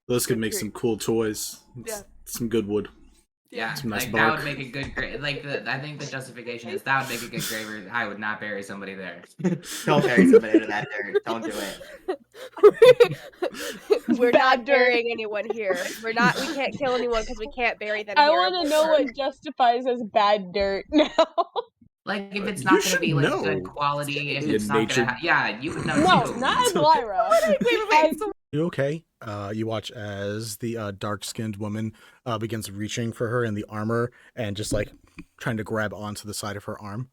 those could make some cool toys. Yeah. Some good wood. Yeah, Some nice like bark. that would make a good grave. Like I think the justification is that would make a good grave. I would not bury somebody there. don't bury somebody to that dirt. Don't do it. We're Bad not burying anyone here. We can't kill anyone because we can't bury them I here. want to know what justifies as bad dirt now. Like if it's You not going to should be like know. good quality, if Yeah, it's not going nature- to, yeah, you would know No, too. not as Lyra. Wait. You okay? You watch as the dark-skinned woman begins reaching for her in the armor and just like trying to grab onto the side of her arm.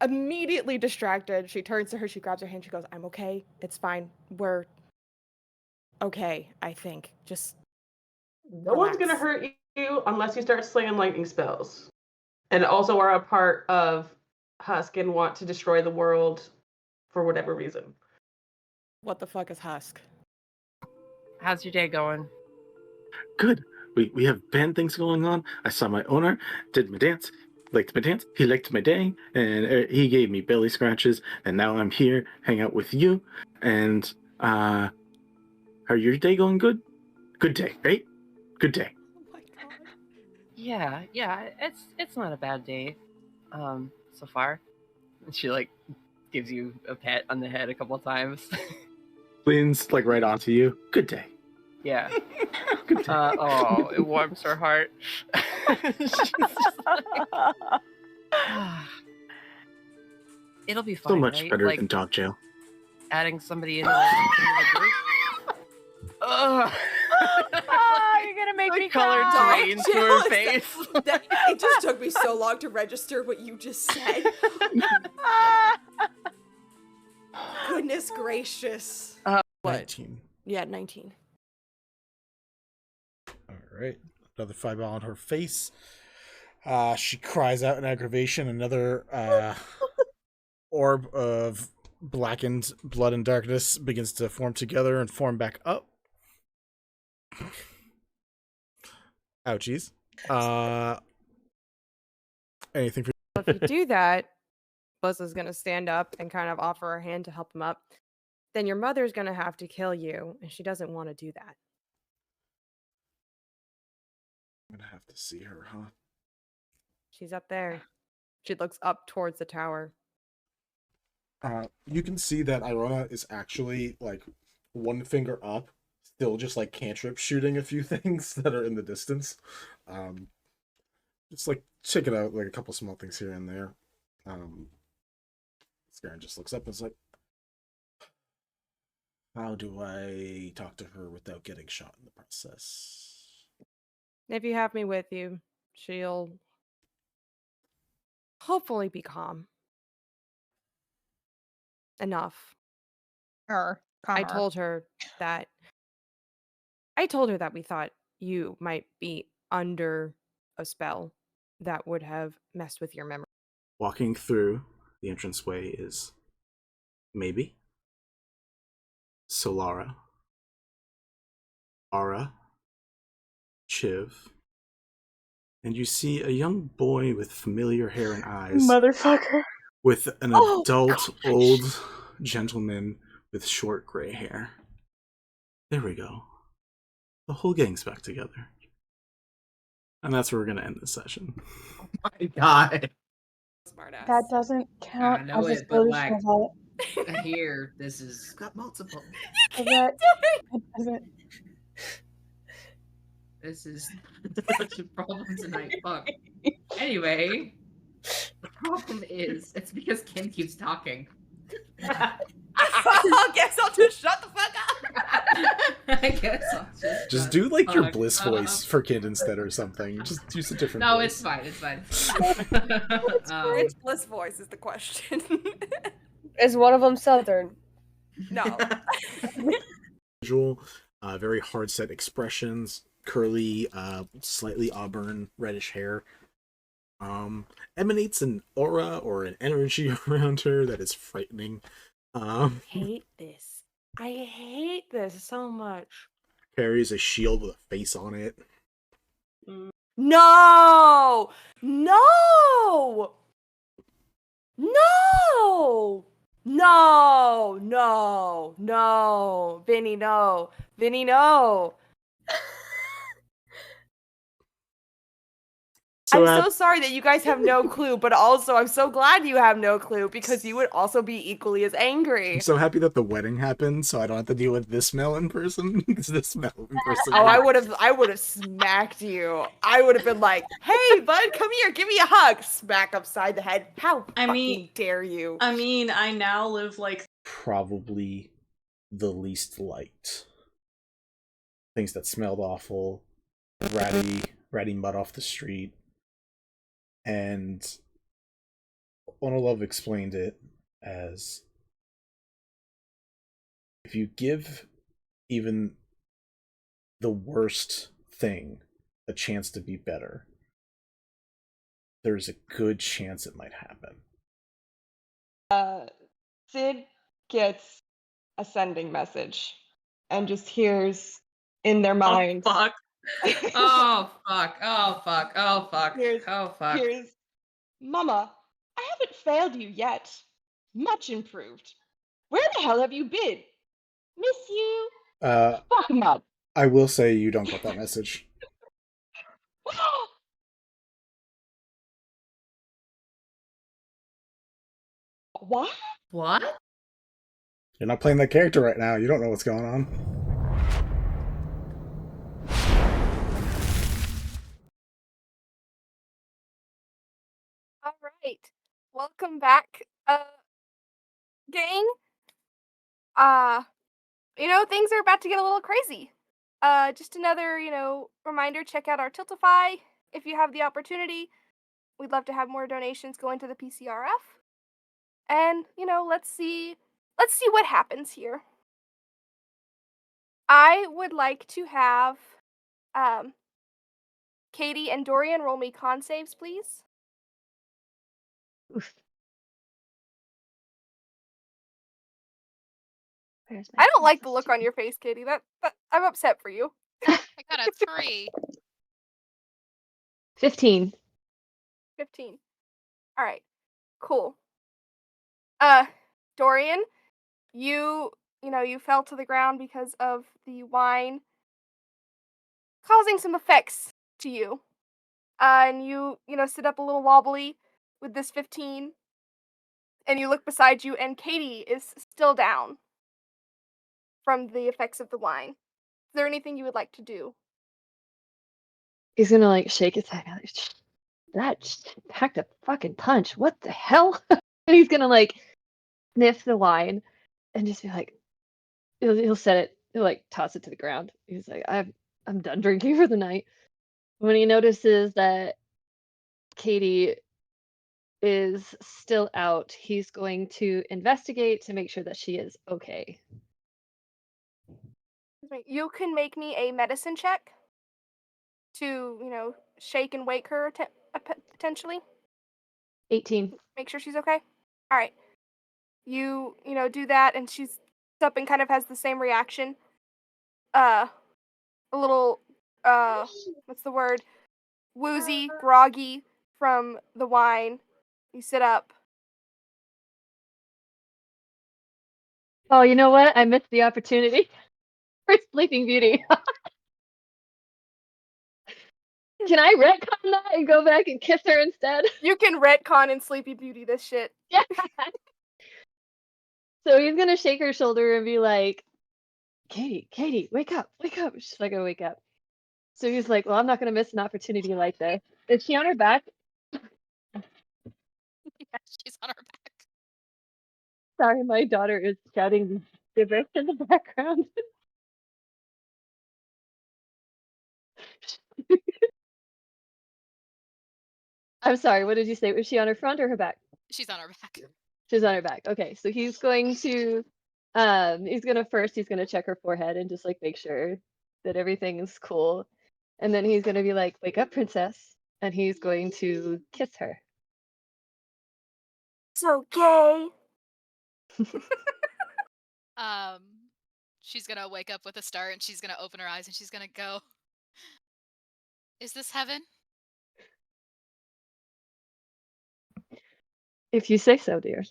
Immediately distracted, she turns to her, she grabs her hand, she goes, I'm okay. It's fine. We're okay, I think. Just No one's gonna hurt you unless you start slinging lightning spells. And also are a part of Husk and want to destroy the world for whatever reason. What the fuck is Husk? How's your day going? Good. We have band things going on. I saw my owner, did my dance, liked my dance. He liked my day, and he gave me belly scratches. And now I'm here, hang out with you. And are your day going good? Good day, right? Good day. Yeah, it's not a bad day, so far. She like gives you a pat on the head a couple of times. Leans like right onto you. Good day. Yeah. Oh, it warms her heart. She's just like, it'll be fine. So much right? better Like, than dog jail. adding somebody into the group. Ugh. Oh, you're gonna make me Color cry. drains to her face. It just took me so long to register what you just said. Goodness gracious. What? 19. Yeah, 19. All right. Another fireball on her face. She cries out in aggravation. Another orb of blackened blood and darkness begins to form together and form back up. Ouchies. Anything for If you do that, Blizza's gonna stand up and kind of offer her hand to help him up. Then your mother's gonna have to kill you, and she doesn't want to do that. I'm gonna have to see her, huh? She's up there. She looks up towards the tower. You can see that Irona is actually like one finger up, still just like cantrip shooting a few things that are in the distance. Just like check it out, like a couple small things here and there. Scaran just looks up and is like, how do I talk to her without getting shot in the process? If you have me with you, she'll hopefully be calm. Enough. I told her that we thought you might be under a spell that would have messed with your memory. Walking through the entranceway is maybe Solara, Ara, Chiv, and you see a young boy with familiar hair and eyes. Motherfucker. With an adult old gentleman with short gray hair. There we go. The whole gang's back together. And that's where we're going to end this session. Oh my god. Smartass. That doesn't count I know as a it, but solution like of that. here, this is got multiple. That doesn't. This is such a problem tonight. Fuck. Anyway, the problem is it's because Ken keeps talking. I guess I'll just shut the fuck up. I guess I'll Just do like your fuck bliss up. voice for Kid instead or something. Just use a different No, voice. it's fine. It's fine. Which bliss voice is the question? Is one of them Southern? No. Visual, very hard set expressions, curly, slightly auburn, reddish hair. Emanates an aura or an energy around her that is frightening. Hate this. I hate this so much. Carries a shield with a face on it. No! No! No! No! No! No! Vinny, no! Vinny, no! So, I'm so sorry that you guys have no clue, but also I'm so glad you have no clue because you would also be equally as angry. I'm so happy that the wedding happened, so I don't have to deal with this smell in person. this smell in person. Oh, I would have smacked you. I would have been like, "Hey, bud, come here, give me a hug." Smack upside the head. How fucking dare you? I mean, I now live like Probably the least liked. Things that smelled awful, ratty mud off the street. And Onolove explained it as if you give even the worst thing a chance to be better, there's a good chance it might happen. Sid gets a sending message and just hears in their minds. Oh fuck. Oh fuck. Oh fuck. Oh fuck. Oh fuck. Here's Mama, I haven't failed you yet. Much improved. Where the hell have you been? Miss you. Fuck 'em up. I will say you don't get that message. What? What? You're not playing that character right now. You don't know what's going on. All right. Welcome back, gang. Things are about to get a little crazy. Just another, reminder, check out our Tiltify if you have the opportunity. We'd love to have more donations going to the PCRF. And, let's see what happens here. I would like to have Katie and Dorian roll me con saves, please. Oof. I don't like the look on your face, Katie. That I'm upset for you. I got a 3. 15. 15. All right. Cool. Dorian, you fell to the ground because of the wine causing some effects to you. And you sit up a little wobbly with this 15. And you look beside you and Katie is still down from the effects of the wine. Is there anything you would like to do? He's gonna shake his head. That packed a fucking punch. What the hell? And he's gonna sniff the wine and just be like, he'll set it. He'll toss it to the ground. He's like, I'm done drinking for the night. When he notices that Katie is still out, he's going to investigate to make sure that she is okay. You can make me a medicine check to, shake and wake her potentially. 18. Make sure she's okay. All right. You do that, and she's up and kind of has the same reaction. A little, what's the word? Woozy, groggy from the wine. You sit up. Oh, you know what? I missed the opportunity for Sleeping Beauty. Can I retcon that and go back and kiss her instead? You can retcon and Sleepy Beauty this shit. Yeah. So he's gonna shake her shoulder and be like, Katie, wake up. She's not gonna wake up. So he's like, well, I'm not gonna miss an opportunity like this. Is she on her back? Yeah, she's on her back. Sorry, my daughter is shouting gibberish in the background. I'm sorry, what did you say? Was she on her front or her back? She's on her back. She's on her back. Okay, so he's going to he's gonna check her forehead and just like make sure that everything is cool. And then he's gonna be like, wake up, princess. And he's going to kiss her. So gay. She's gonna wake up with a start and she's gonna open her eyes and she's gonna go, is this heaven? If you say so, dear.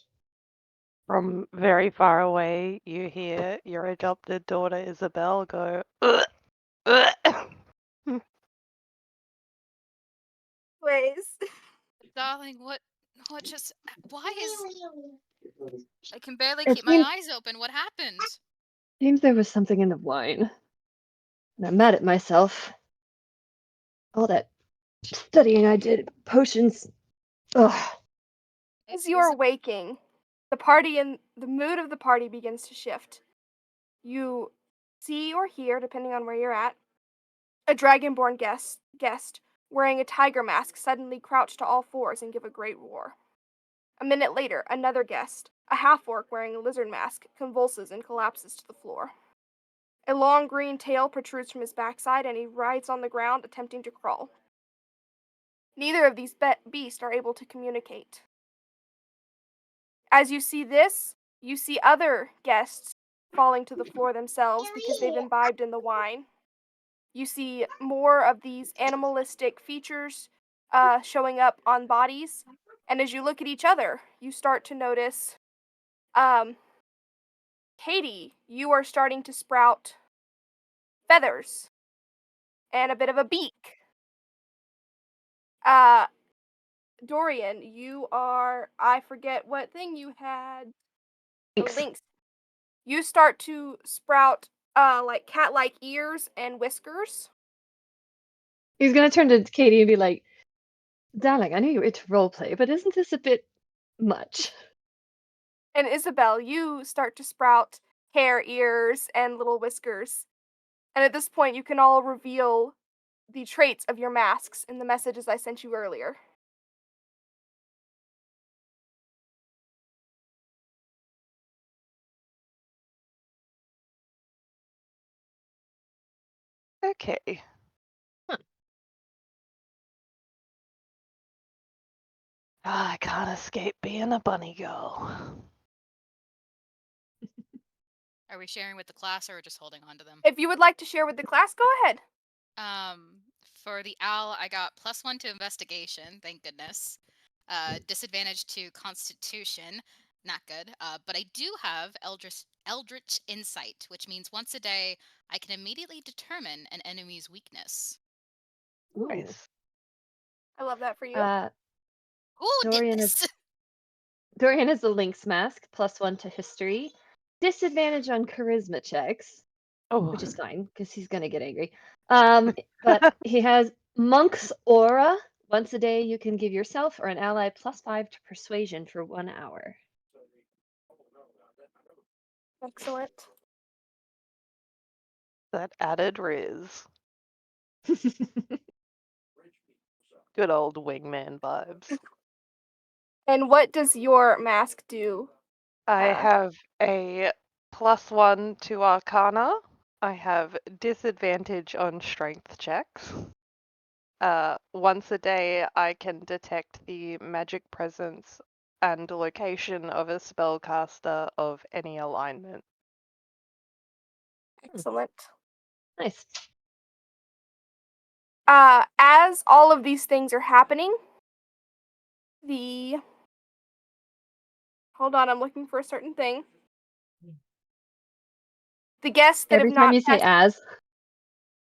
From very far away, you hear your adopted daughter Isabel go, "Ugh, ugh." Ways. Darling, what just, why is, I can barely It keep my seems- eyes open. What happened? Seems there was something in the wine. And I'm mad at myself. All that studying I did, potions. Ugh. As you are waking, the party and the mood of the party begins to shift. You see or hear, depending on where you're at, a dragonborn guest wearing a tiger mask suddenly crouch to all fours and give a great roar. A minute later, another guest, a half-orc wearing a lizard mask, convulses and collapses to the floor. A long green tail protrudes from his backside and he writhes on the ground, attempting to crawl. Neither of these beasts are able to communicate. As you see this, you see other guests falling to the floor themselves because they've imbibed in the wine. You see more of these animalistic features showing up on bodies. And as you look at each other, you start to notice, Katie, you are starting to sprout feathers and a bit of a beak. Dorian, you are, I forget what thing you had. Lynx. You start to sprout like cat-like ears and whiskers. He's gonna turn to Katie and be like, darling, I know you're into roleplay, but isn't this a bit much? And Isobel, you start to sprout hair, ears, and little whiskers. And at this point, you can all reveal the traits of your masks in the messages I sent you earlier. Okay. I can't escape being a bunny girl. Are we sharing with the class or just holding on to them? If you would like to share with the class, go ahead. For the owl, I got +1 to investigation, thank goodness. Disadvantage to constitution, not good. But I do have eldritch insight, which means once a day I can immediately determine an enemy's weakness. Nice. I love that for you. Who Dorian did this? Dorian has a lynx mask, +1 to history, disadvantage on charisma checks, which is fine because he's gonna get angry. But he has monk's aura. Once a day, you can give yourself or an ally +5 to persuasion for 1 hour. Excellent. That added riz. Good old wingman vibes. And what does your mask do? I have a +1 to Arcana. I have disadvantage on strength checks. Once a day, I can detect the magic presence and location of a spellcaster of any alignment. Excellent. Nice. As all of these things are happening, hold on, I'm looking for a certain thing. The guests that Every have time not you say passed, "as,"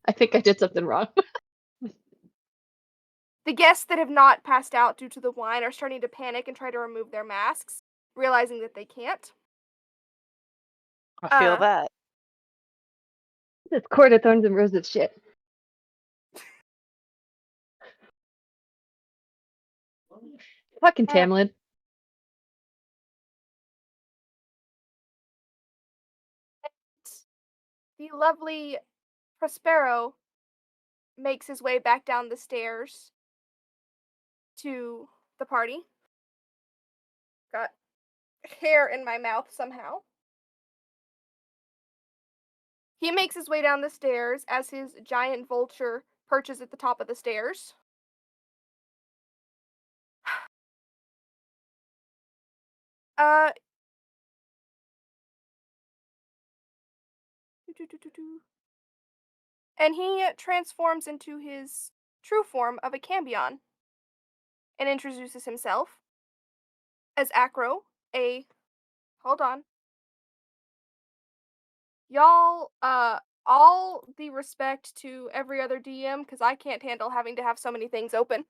I think I did something wrong. The guests that have not passed out due to the wine are starting to panic and try to remove their masks, realizing that they can't. I feel that. This court of thorns and roses shit. Fucking Tamlin. The lovely Prospero makes his way back down the stairs to the party. Got hair in my mouth somehow. He makes his way down the stairs as his giant vulture perches at the top of the stairs. And he transforms into his true form of a cambion and introduces himself as Acro, hold on. Y'all, all the respect to every other DM, because I can't handle having to have so many things open.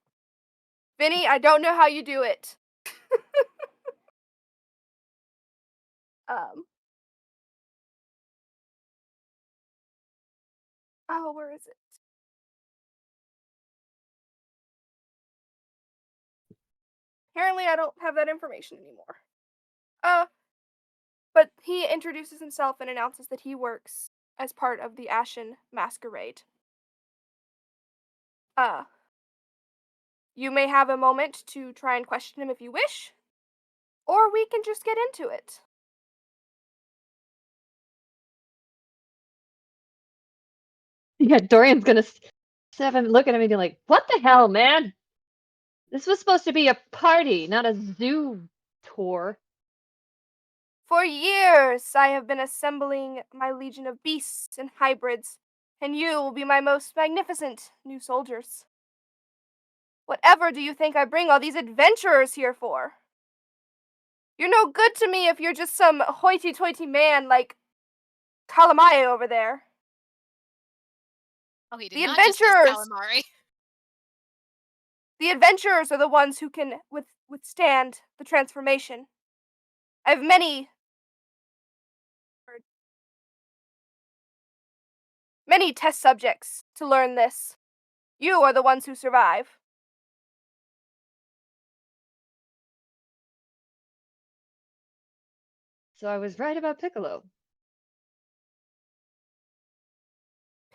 Vinny, I don't know how you do it. Oh, where is it? Apparently I don't have that information anymore. But he introduces himself and announces that he works as part of the Ashen Masquerade. You may have a moment to try and question him if you wish, or we can just get into it. Yeah, Dorian's gonna look at him and be like, "What the hell, man? This was supposed to be a party, not a zoo tour." For years, I have been assembling my legion of beasts and hybrids, and you will be my most magnificent new soldiers. Whatever do you think I bring all these adventurers here for? You're no good to me if you're just some hoity-toity man like Calamai over there. Oh, he did The not just diss adventurers! calamari. The adventurers are the ones who can withstand the transformation. I have many test subjects to learn this. You are the ones who survive. So I was right about Piccolo.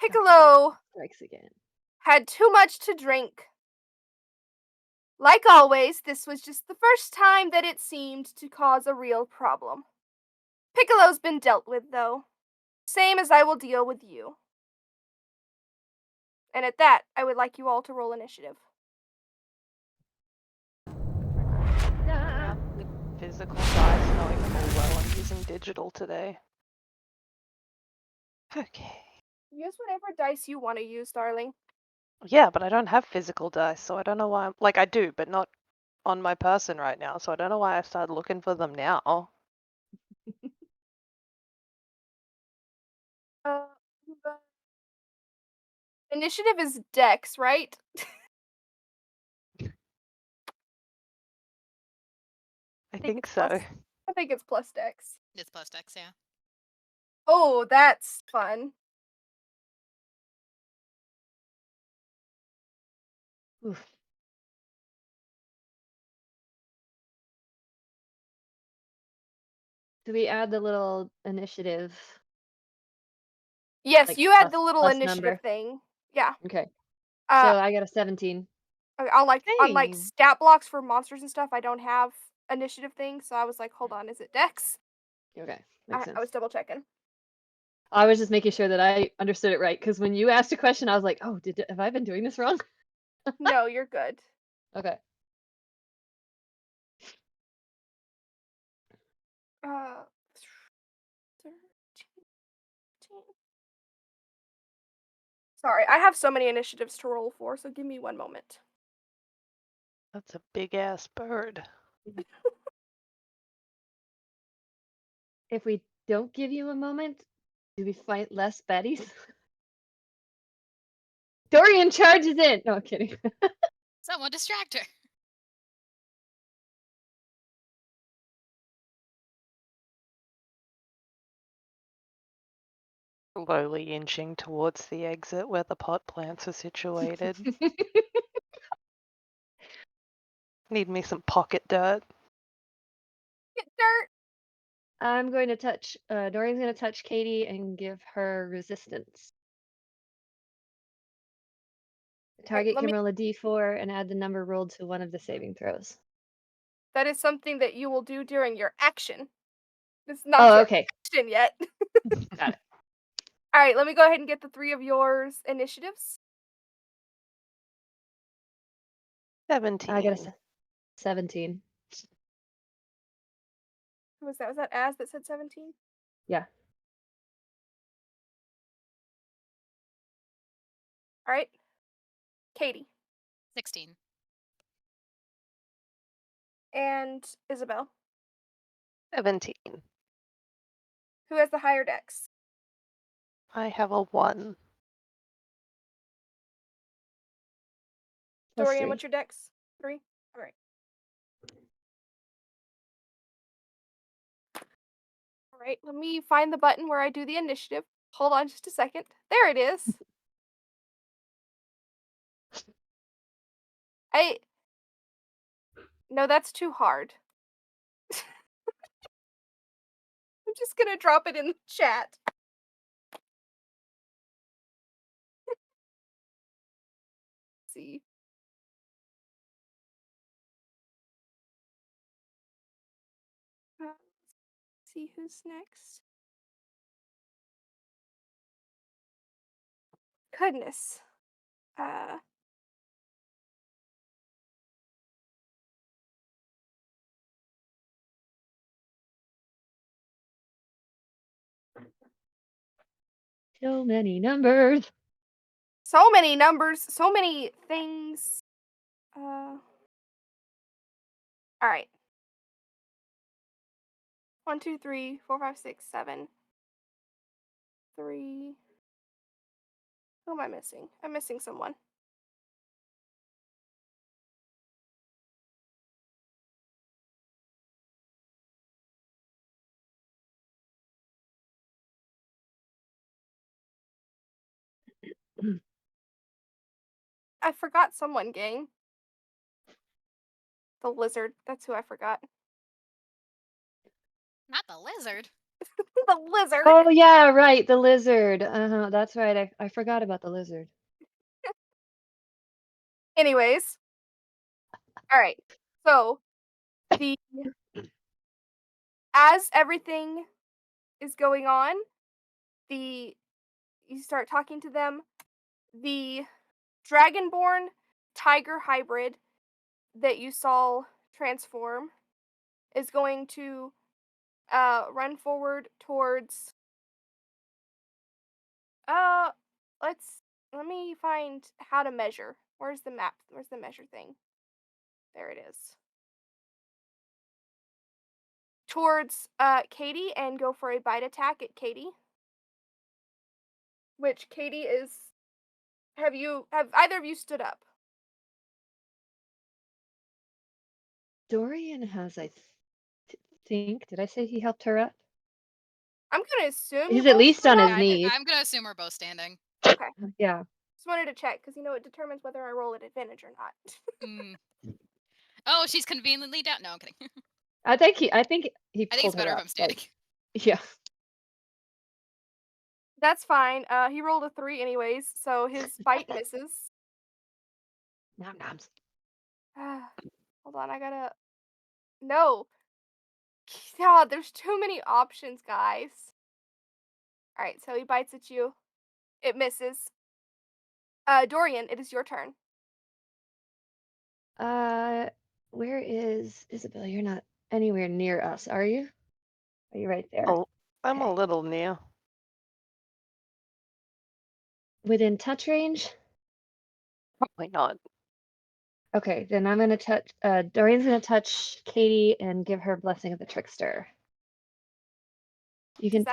Piccolo strikes again. Had too much to drink. Like always, this was just the first time that it seemed to cause a real problem. Piccolo's been dealt with, though. Same as I will deal with you. And at that, I would like you all to roll initiative. The physical dice knowing full well I'm using digital today. Okay. Use whatever dice you want to use, darling. Yeah, but I don't have physical dice, so I don't know why like I do, but not on my person right now, so I don't know why I started looking for them now. Initiative is Dex, right? I think so. I think it's plus Dex. It's plus Dex, yeah. Oh, that's fun. Oof. Do we add the little initiative? Yes, like, you had plus- the little plus initiative number? thing. Yeah. Okay. Uh, So I got a 17. on like Hey. stat blocks for monsters and stuff, I don't have initiative things, so I was like, hold on, is it Dex? Okay, makes sense. I was double checking. I was just making sure that I understood it right, because when you asked a question, I was like, "Oh, have I been doing this wrong?" No, you're good. Okay. Uh, 13. Sorry, I have so many initiatives to roll for, so give me one moment. That's a big ass bird. If we don't give you a moment, do we fight less baddies? Dorian charges in! No, I'm kidding. Someone distract her. Slowly inching towards the exit where the pot plants are situated. Need me some pocket dirt. Get dirt. I'm going to touch. Dorian's going to touch Katie and give her resistance. The target can roll a d4 and add the number rolled to one of the saving throws. That is something that you will do during your action. It's not Oh, your okay. action yet. Got it. All right, let me go ahead and get the three of yours initiatives. 17. I got a 17. Who was that? Was that Az that said 17? Yeah. All right. Katie. 16. And Isobel. 17. Who has the higher dex? I have a 1. Plus Dorian, 3. what's your dex? 3? All right. All right, let me find the button where I do the initiative. Hold on just a second. There it is. No, that's too hard. I'm just gonna drop it in the chat. See. See who's next. Goodness. So many numbers. So many numbers, so many things. All right. 1, 2, 3, 4, 5, 6, 7. 3. Who am I missing? I'm missing someone. I forgot someone, gang. The lizard. That's who I forgot. Not the lizard. The lizard. Oh yeah, right, the lizard. That's right. I forgot about the lizard. Anyways. All right. So, as everything is going on, you start talking to them. The dragonborn tiger hybrid that you saw transform is going to run forward towards let me find how to measure. Where's the map? Where's the measure thing? There it is. Towards Katie and go for a bite attack at Katie. Which Katie is have either of you stood up? Dorian has, I think. Did I say he helped her up? I'm gonna assume He's you at both least stood on up. his knees. I'm gonna assume we're both standing. Okay. Yeah. Just wanted to check because it determines whether I roll at advantage or not. Oh, she's conveniently down. No, I'm kidding. I think he I think pulled it's her better if up. I'm standing. Yeah. That's fine. He rolled a 3 anyways, so his bite misses. Nom noms. Hold on, I gotta. No. God, there's too many options, guys. All right, so he bites at you. It misses. Dorian, it is your turn. Where is Isabel? You're not anywhere near us, are you? Are you right there? Oh, I'm a little near. Within touch range? Probably not. Okay, then I'm gonna touch. Dorian's gonna touch Katie and give her Blessing of the Trickster. You can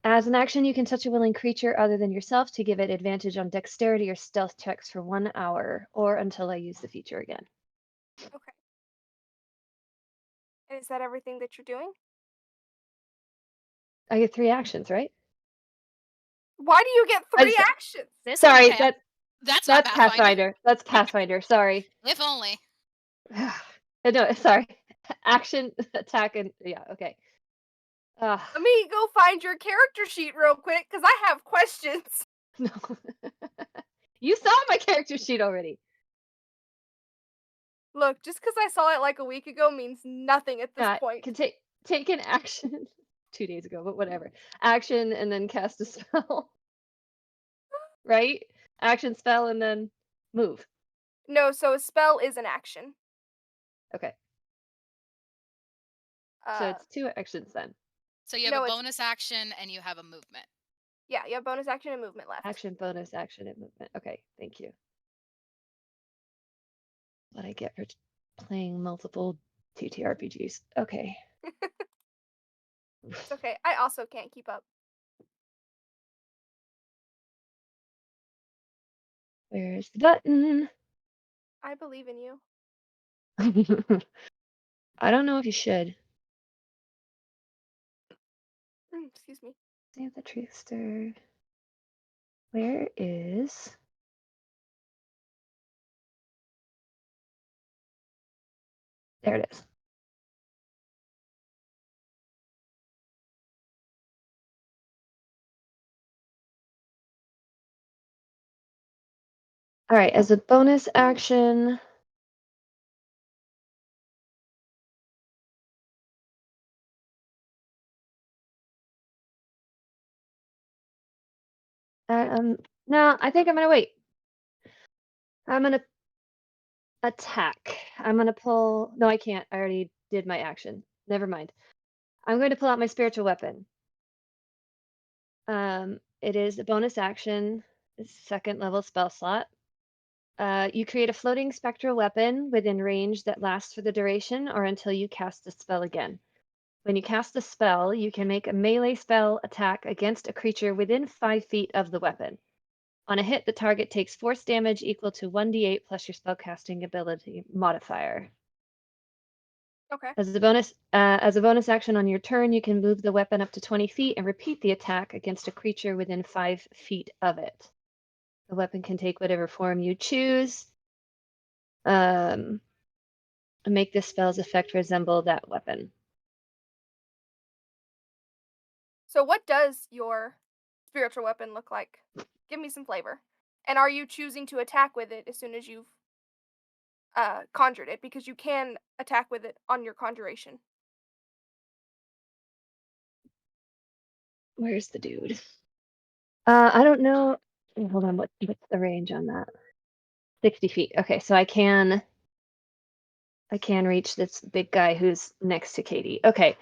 As an action, you can touch a willing creature other than yourself to give it advantage on dexterity or stealth checks for 1 hour, or until I use the feature again. Okay. And is that everything that you're doing? I get 3 actions, right? Why do you get 3 s- actions? Sorry, Okay, that's not Pathfinder. That's Pathfinder. Sorry. If only. No, sorry. Action, attack, and yeah. Okay. Let me go find your character sheet real quick because I have questions. No. You saw my character sheet already. Look, just because I saw it like a week ago means nothing at this point. Can take an action 2 days ago, but whatever. Action and then cast a spell. Right? Action, spell, and then move. No, so a spell is an action. Okay. So it's 2 actions then. So you have a bonus action and you have a movement. Yeah, you have bonus action and movement left. Action, bonus action, and movement. Okay, thank you. What I get for playing multiple TTRPGs. Okay. It's okay. I also can't keep up. Where's the button? I believe in you. I don't know if you should. Excuse me. Save the Truthster. Where is... There it is. All right, as a bonus action... no, I think I'm gonna wait. I'm gonna attack. I'm gonna pull. No, I can't. I already did my action. Never mind. I'm going to pull out my spiritual weapon. It is a bonus action. It's a 2nd level spell slot. You create a floating spectral weapon within range that lasts for the duration or until you cast the spell again. When you cast the spell, you can make a melee spell attack against a creature within 5 feet of the weapon. On a hit, the target takes force damage equal to 1d8 plus your spellcasting ability modifier. Okay. As a bonus action on your turn, you can move the weapon up to 20 feet and repeat the attack against a creature within 5 feet of it. The weapon can take whatever form you choose. Make this spell's effect resemble that weapon. So what does your spiritual weapon look like? Give me some flavor. And are you choosing to attack with it as soon as you've conjured it? Because you can attack with it on your conjuration. Where's the dude? I don't know. Hold on, what's the range on that? 60 feet. Okay, so I can reach this big guy who's next to Katie. Okay.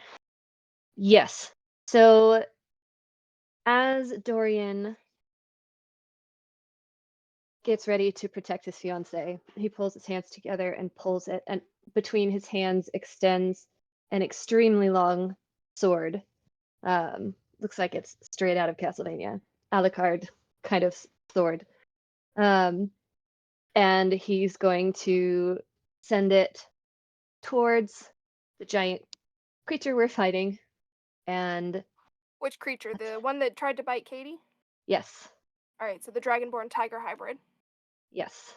Yes. So as Dorian gets ready to protect his fiancée, he pulls his hands together and pulls it, and between his hands extends an extremely long sword. Looks like it's straight out of Castlevania. Alucard kind of sword. And he's going to send it towards the giant creature we're fighting. And Which creature? The one that tried to bite Katie? yes. Alright, so the Dragonborn Tiger hybrid. Yes.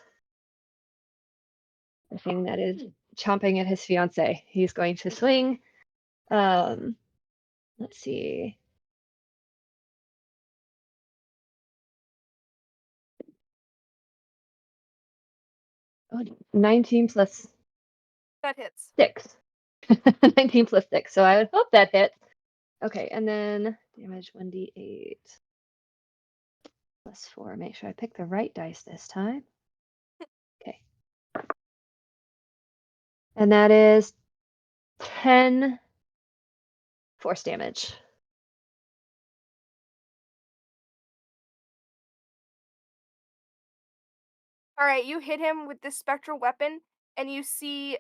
The thing that is chomping at his fiancée. He's going to swing. Let's see. Oh, 19 plus That hits. 6. 19 plus 6. So I would hope that hits. Okay, and then damage 1d8 plus 4. Make sure I pick the right dice this time. Okay. And that is 10 force damage. Alright, you hit him with this spectral weapon, and you see,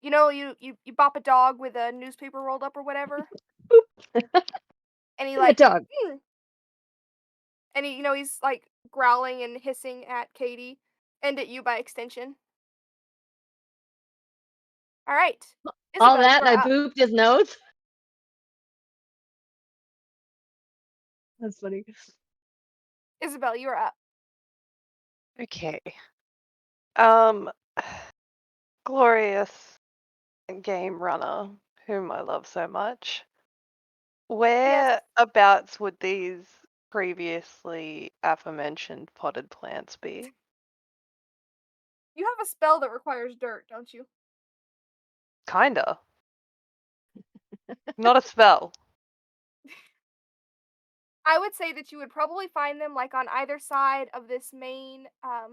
you know, you bop a dog with a newspaper rolled up or whatever? And And he The like dog. and he's like growling and hissing at Katie and at you by extension. All right. All Isobel, that, you and are I up. booped his nose. That's funny. Isobel, you are up. Okay. Glorious game runner, whom I love so much. Whereabouts would these previously aforementioned potted plants be? You have a spell that requires dirt, don't you? Kinda. Not a spell. I would say that you would probably find them like on either side of this main I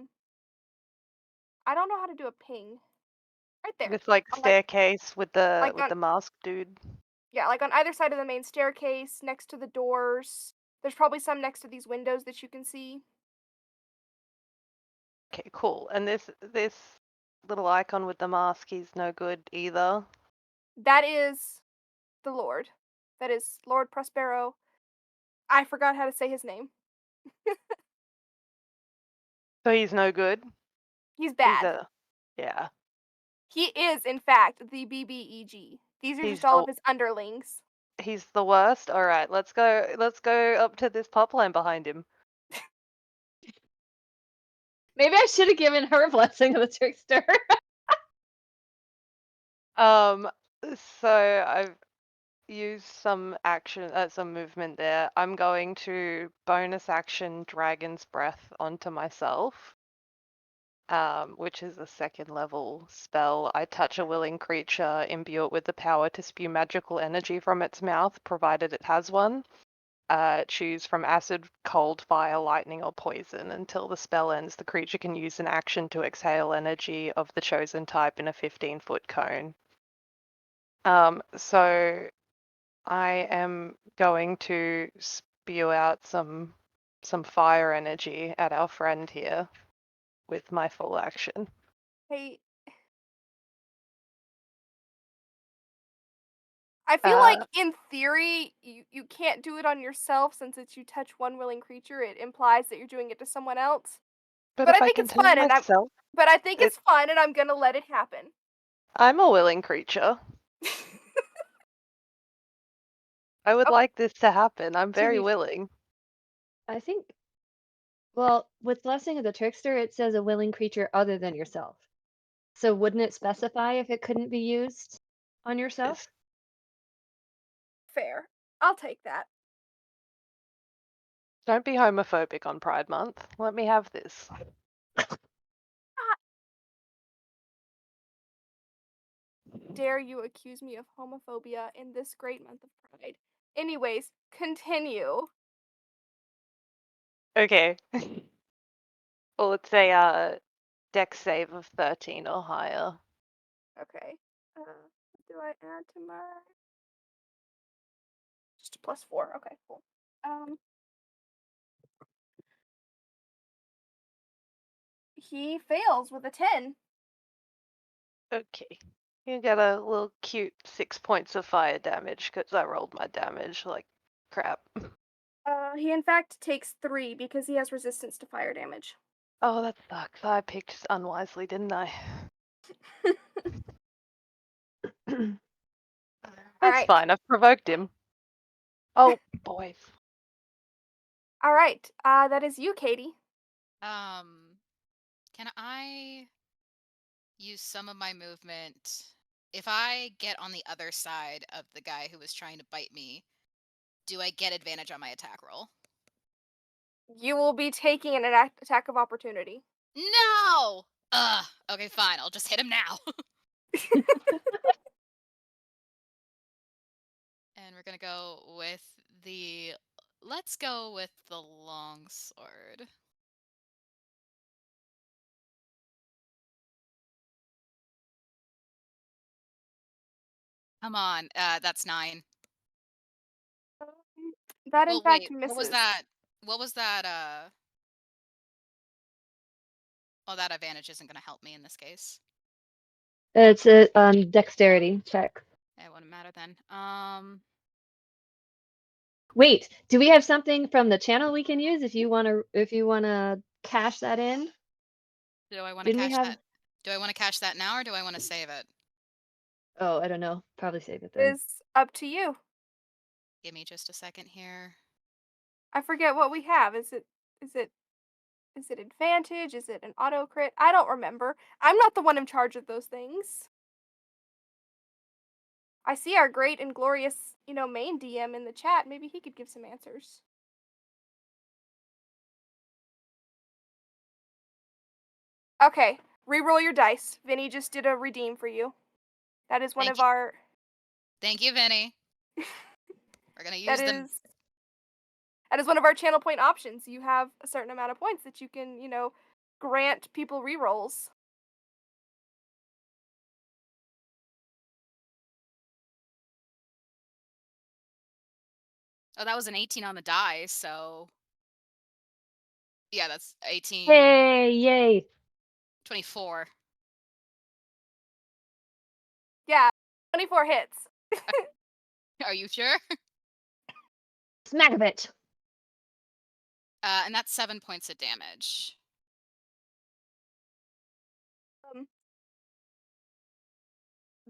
don't know how to do a ping. Right there. This like On, staircase with like the masked dude. yeah, like on either side of the main staircase, next to the doors. There's probably some next to these windows that you can see. Okay, cool. And this little icon with the mask, he's no good either. That is the Lord. That is Lord Prospero. I forgot how to say his name. So he's no good. He's bad. Yeah. He is, in fact, the BBEG. These are just all of his underlings. He's the worst. All right, let's go up to this pop line behind him. Maybe I should have given her blessing of the trickster. So I've used some action, some movement there. I'm going to bonus action Dragon's Breath onto myself, which is a 2nd level spell. I touch a willing creature, imbue it with the power to spew magical energy from its mouth, provided it has one. Choose from acid, cold, fire, lightning, or poison. Until the spell ends, the creature can use an action to exhale energy of the chosen type in a 15-foot cone. So I am going to spew out some fire energy at our friend here with my full action. Hey. I feel like in theory you can't do it on yourself since it's you touch one willing creature. It implies that you're doing it to someone else. But I if I think can it's tell fun, myself, I think it's fun, and I'm gonna let it happen. I'm a willing creature. I would like this to happen. I'm very willing. I think, well, with Blessing of the Trickster, it says a willing creature other than yourself. So wouldn't it specify if it couldn't be used on yourself? Fair. I'll take that. Don't be homophobic on Pride Month. Let me have this. Dare you accuse me of homophobia in this great month of Pride? Anyways, continue. Okay. Well, let's say dex save of 13 or higher. Okay. What do I add to my? Just a +4. Okay, cool. He fails with a 10. Okay. You get a little cute 6 points of fire damage because I rolled my damage like crap. He in fact takes 3 because he has resistance to fire damage. Oh, that sucks. I picked unwisely, didn't I? That's fine. I've provoked him. Oh, boys. All right. That is you, Katie. Can I use some of my movement? If I get on the other side of the guy who was trying to bite me, do I get advantage on my attack roll? You will be taking an attack of opportunity. No! Okay, fine. I'll just hit him now. And we're gonna go with the... Let's go with the longsword. Come on, that's 9. That in fact wait, misses. what was that? What was that, Oh, that advantage isn't gonna help me in this case. It's a dexterity check. It wouldn't matter then. Wait, do we have something from the channel we can use if you wanna cash that in? Do I want to Didn't we cash have? that? Do I want to cash that now or do I want to save it? Oh, I don't know. Probably save it It then. is up to you. Give me just a second here. I forget what we have. Is it advantage? Is it an auto crit? I don't remember. I'm not the one in charge of those things. I see our great and glorious, main DM in the chat. Maybe he could give some answers. Okay, reroll your dice. Vinny just did a redeem for you. That is one Thank of you. our. Thank you, Vinny. We're gonna use That them. is one of our channel point options. You have a certain amount of points that you can, grant people rerolls. Oh, that was an 18 on the die, so yeah, that's 18. Hey, yay! 24. Yeah, 24 hits. Are you sure? Smack a bitch. And that's 7 points of damage.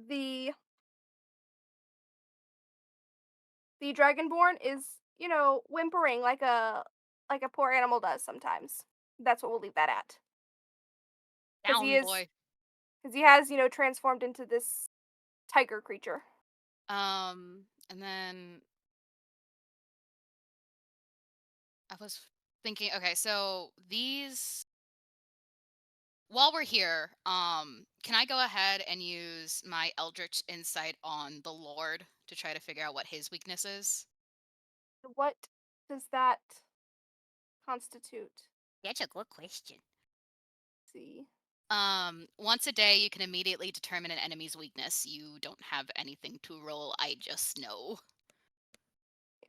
The Dragonborn is, whimpering like a poor animal does sometimes. That's what we'll leave that at. Down, boy. Because he has, transformed into this tiger creature. And then I was thinking, okay, so these, while we're here, can I go ahead and use my Eldritch Insight on the Lord to try to figure out what his weakness is? What does that constitute? That's a good question. Let's see. Once a day, you can immediately determine an enemy's weakness. You don't have anything to roll, I just know.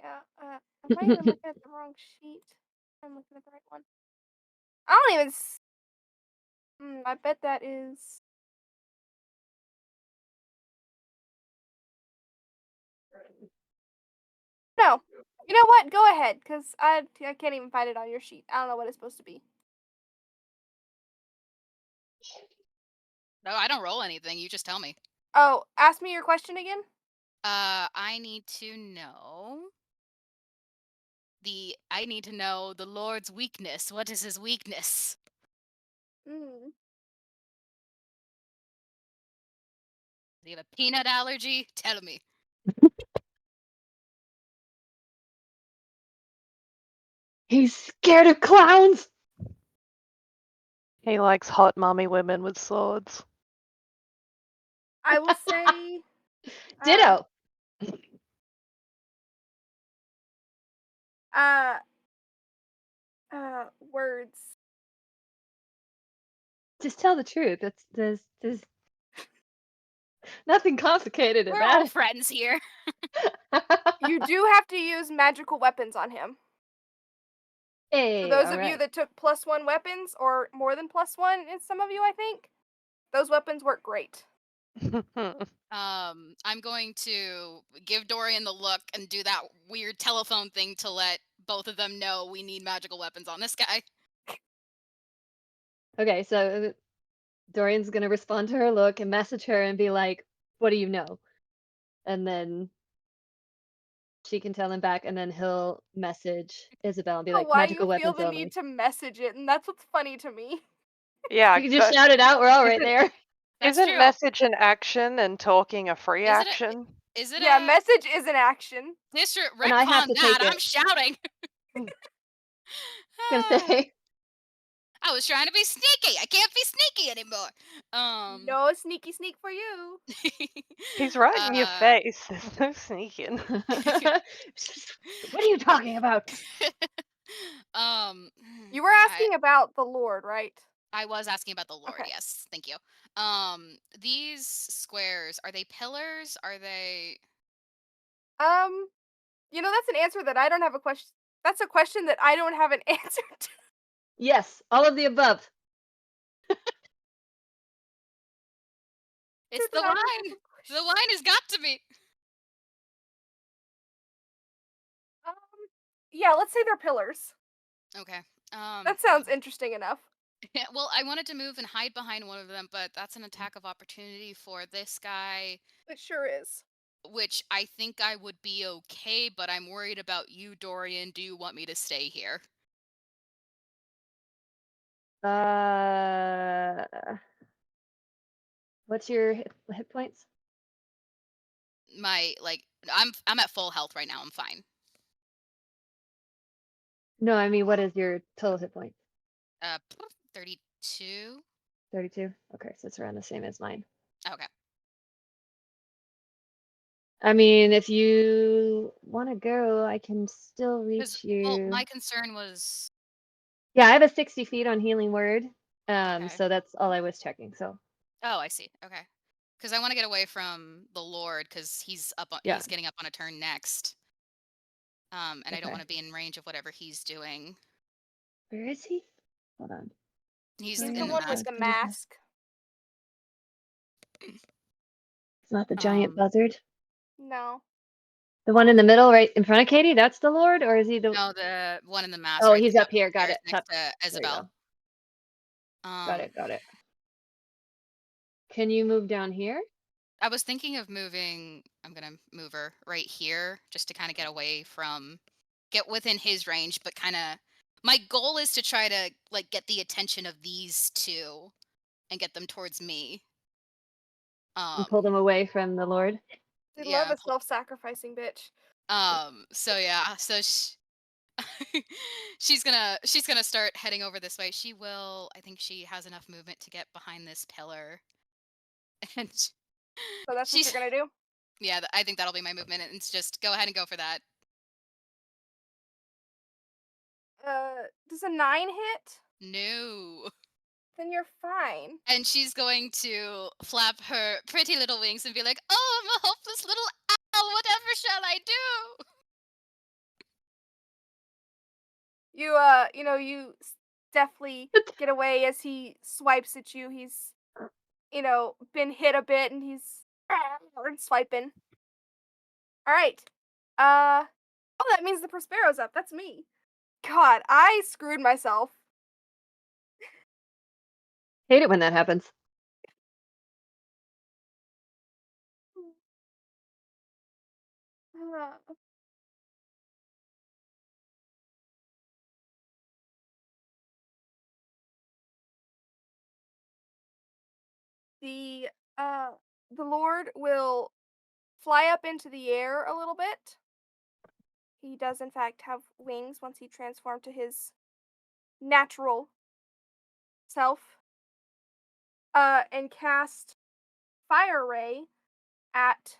Yeah, I might even look at the wrong sheet. I'm looking at the right one. I don't even. I bet that is. No. You know what? Go ahead, because I can't even find it on your sheet. I don't know what it's supposed to be. No, I don't roll anything. You just tell me. Oh, ask me your question again. I need to know the Lord's weakness. What is his weakness? Mm. Do you have a peanut allergy? Tell me. He's scared of clowns. He likes hot mommy women with swords. I will say. Ditto. Words. Just tell the truth. There's nothing complicated We're about all it. friends here. You do have to use magical weapons on him. Hey, For those of you that took +1 weapons, or more than +1 in some of you, I think, those weapons work great. I'm going to give Dorian the look and do that weird telephone thing to let both of them know we need magical weapons on this guy. Okay, so Dorian's gonna respond to her look and message her and be like, "What do you know?" And then she can tell him back, and then he'll message Isabel and be like, Why "Magical you feel weapons the only." need to message it, and that's what's funny to me. Yeah, You can just shout it out. We're all right there. That's isn't true. message an action and talking a free action? Is it Yeah, a message is an action. district And I have retcon to that? take it. I'm shouting. I was gonna say. I was trying to be sneaky. I can't be sneaky anymore. No sneaky sneak for you. He's right in your face. There's no sneaking. What are you talking about? You were asking about the Lord, right? I was asking about the Lord. Okay. Yes, thank you. These squares, are they pillars? Are they? That's an answer that I don't have a question. That's a question that I don't have an answer to. Yes, all of the above. It's the wine. The wine has got to be. Yeah, let's say they're pillars. Okay. That sounds interesting enough. Yeah, well, I wanted to move and hide behind one of them, but that's an attack of opportunity for this guy, It sure is. which I think I would be okay, but I'm worried about you, Dorian. Do you want me to stay here? What's your hit points? I'm at full health right now. I'm fine. No, I mean, what is your total hit points? 32. 32. Okay, so it's around the same as mine. Okay. I mean, if you want to go, I can still reach you. Well, my concern was. Yeah, I have a 60 feet on healing word. Okay. So that's all I was checking. So. Oh, I see. Okay. Because I want to get away from the Lord because he's Yeah. he's getting up on a turn next. And I don't want to be in range of whatever he's doing. Where is he? Hold on. He's the in one with the mask. It's not the giant buzzard. No. The one in the middle, right in front of Katie. That's the Lord, or is he the? No, the one in the mask. Oh, right he's up here. Got it. next to There you Isobel. go. Got it. Got it. Can you move down here? I was thinking of moving. I'm gonna move her right here just to kind of get within his range, but kind of. My goal is to try to get the attention of these two, and get them towards me. And pull them away from the Lord. They love a self-sacrificing bitch. So yeah. So she's gonna start heading over this way. She will. I think she has enough movement to get behind this pillar. And so that's what you're gonna do? Yeah, I think that'll be my movement. And it's just go ahead and go for that. Does a 9 hit? No. Then you're fine. And she's going to flap her pretty little wings and be like, "Oh, I'm a hopeless little owl. Whatever shall I do?" You definitely get away as he swipes at you. He's, been hit a bit and he's swiping. All right. Oh, that means the Prospero's up. That's me. God, I screwed myself. Hate it when that happens. The Lord will fly up into the air a little bit. He does in fact have wings once he transformed to his natural self. And cast Fire Ray at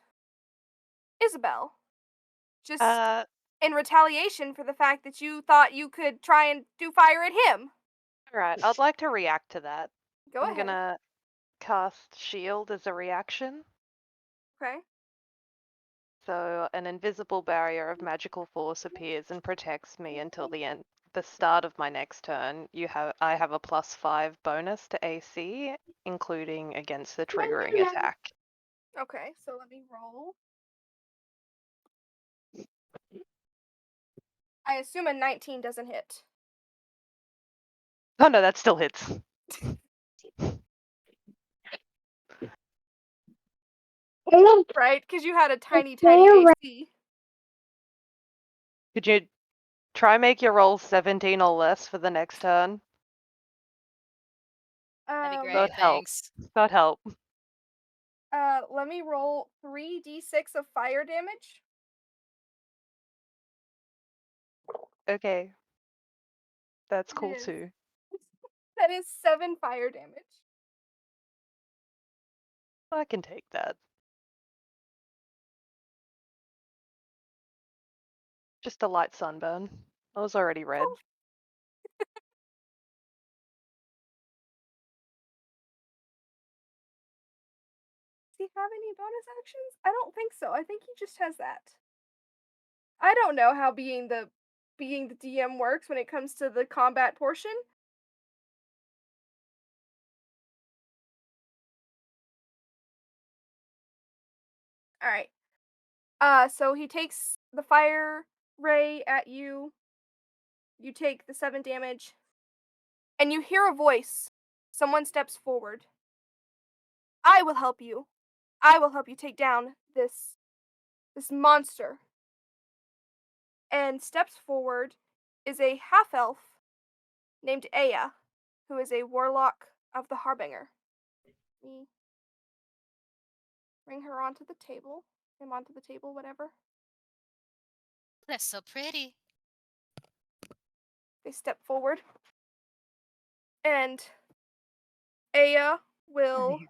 Isobel. Just in retaliation for the fact that you thought you could try and do fire at him. Alright, I'd like to react to that. Go I'm ahead. gonna cast Shield as a reaction. Okay. So an invisible barrier of magical force appears and protects me until the start of my next turn. I have a +5 bonus to AC, including against the triggering attack. Okay, so let me roll. I assume a 19 doesn't hit. Oh no, that still hits. Right, because you had a tiny AC. Could you try make your roll 17 or less for the next turn? That'd be great. That'd help. Thanks. That'd help. Let me roll 3d6 of fire damage. Okay. That's cool is. too. That is 7 fire damage. I can take that. Just a light sunburn. I was already red. Does he have any bonus actions? I don't think so. I think he just has that. I don't know how being the DM works when it comes to the combat portion. All right. So he takes the fire ray at you. You take the 7 damage. And you hear a voice. Someone steps forward. I will help you. I will help you take down this monster. And steps forward is a half-elf named Aya, who is a warlock of the Harbinger. Me bring her onto the table. Him onto the table, whatever. That's so pretty. They step forward. And Aya will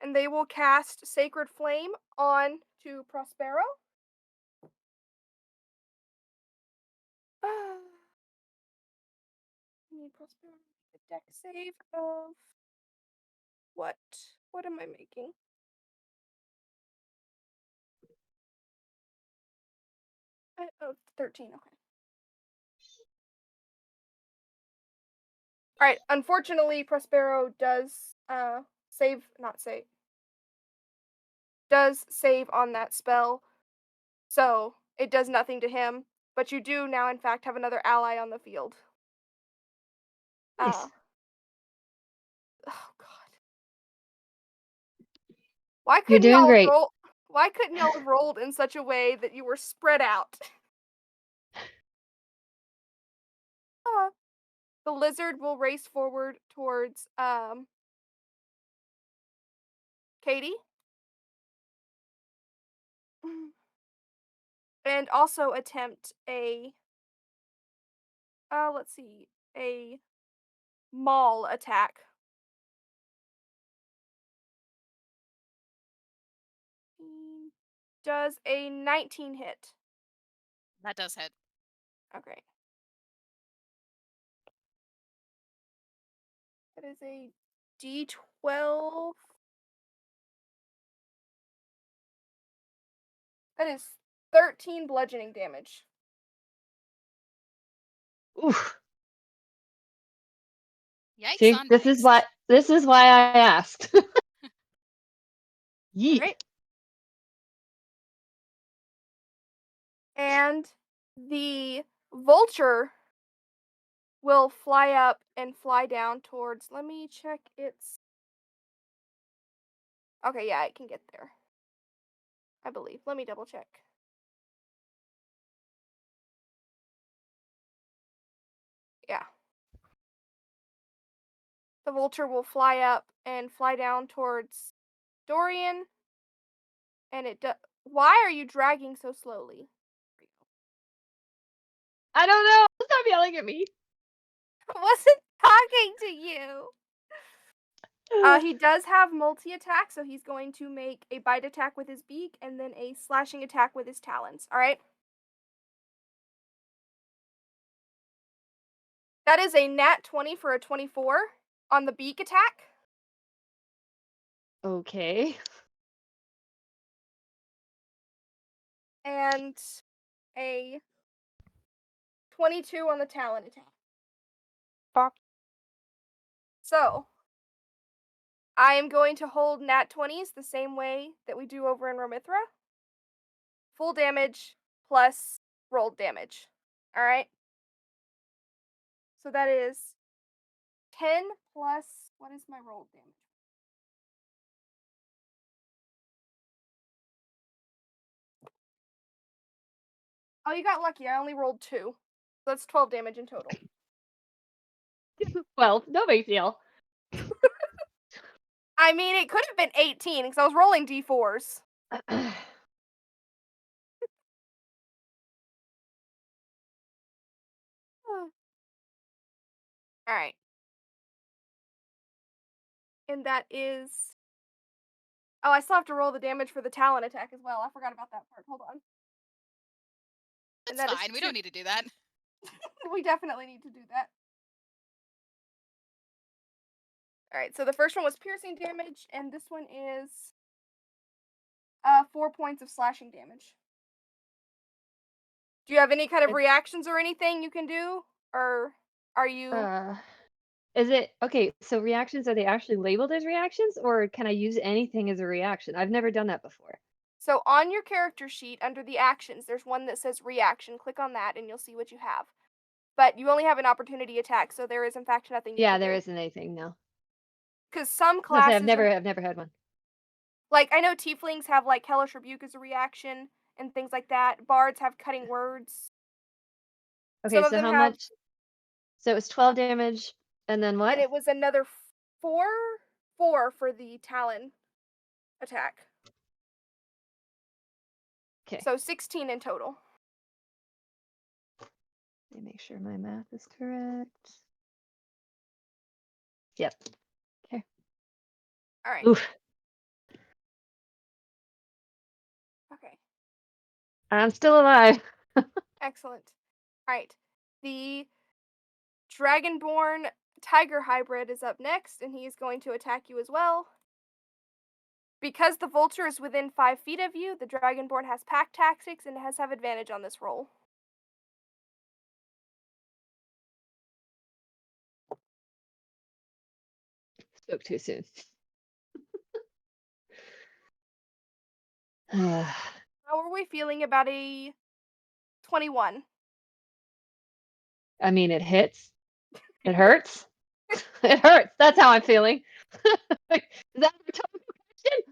and they will cast Sacred Flame on to Prospero. Need Prospero to make a deck save of what? What am I making? Oh, 13, okay. Alright, unfortunately, Prospero does does save on that spell, so it does nothing to him, but you do now, in fact, have another ally on the field. Nice. Oh, God. Why You're couldn't doing y'all great. roll? Why couldn't y'all have rolled in such a way that you were spread out? The lizard will race forward towards Katie. And also attempt a let's see, a maul attack. Does a 19 hit? That does hit. Okay. That is a D12. That is 13 bludgeoning damage. Oof. Yikes See, on this is why I asked. Yeet. Right. And the vulture will fly up and fly down towards. Let me check its. Okay, yeah, it can get there. I believe. Let me double check. Yeah. The vulture will fly up and fly down towards Dorian. And it does. Why are you dragging so slowly? I don't know. Stop yelling at me. I wasn't talking to you. He does have multi-attack, so he's going to make a bite attack with his beak and then a slashing attack with his talons. All right. That is a nat 20 for a 24 on the beak attack. Okay. And a 22 on the talon attack. Fuck. So, I am going to hold nat 20s the same way that we do over in Romithra. Full damage plus rolled damage. Alright? So that is 10 plus, what is my rolled damage? Oh, you got lucky. I only rolled 2. So that's 12 damage in total. Well, no big deal. I mean, it could have been 18 because I was rolling d4s. Alright. And that is. Oh, I still have to roll the damage for the talon attack as well. I forgot about that part. Hold on. That's fine. We don't need to do that. We definitely need to do that. Alright, so the first one was piercing damage, and this one is 4 points of slashing damage. Do you have any kind of reactions or anything you can do? Or are you Is it okay? So reactions, are they actually labeled as reactions, or can I use anything as a reaction? I've never done that before. So on your character sheet under the actions, there's one that says reaction. Click on that and you'll see what you have. But you only have an opportunity attack, so there is in fact nothing you Yeah, can there do. isn't anything, no. Because some Because classes I've never had one. like I know tieflings have like hellish rebuke as a reaction and things like that. Bards have cutting words. Okay, Some of so them how have, much? So it was 12 damage, and then what? and it was another 4 for the talon attack. Okay. So 16 in total. Let me make sure my math is correct. Yep. Okay. All right. Oof. Okay. I'm still alive. Excellent. All right. The Dragonborn Tiger Hybrid is up next, and he is going to attack you as well. Because the Vulture is within 5 feet of you, the Dragonborn has pack tactics and has have advantage on this roll. Spoke too soon. How are we feeling about a 21? I mean, it hits. It hurts. It hurts. That's how I'm feeling. Is that a rhetorical question?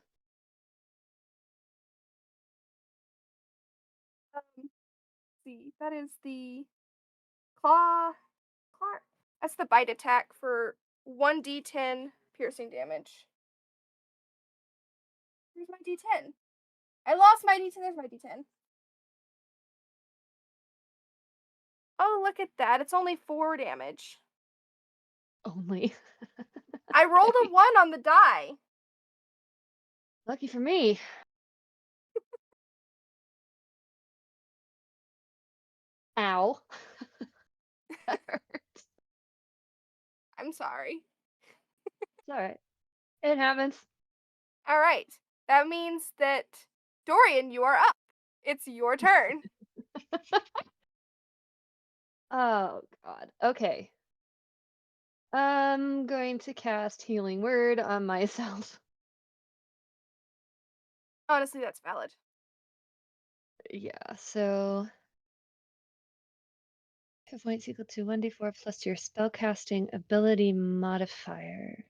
See, that is the claw. That's the bite attack for 1d10 piercing damage. Where's my d10? I lost my d10. There's my d10. Oh, look at that. It's only 4 damage. Only. I rolled a 1 on the die. Lucky for me. Ow. That hurts. I'm sorry. It's alright. It happens. All right. That means that Dorian, you are up. It's your turn. Oh, God. Okay. I'm going to cast Healing Word on myself. Honestly, that's valid. Yeah, so hit points equal to 1d4 plus your spellcasting ability modifier.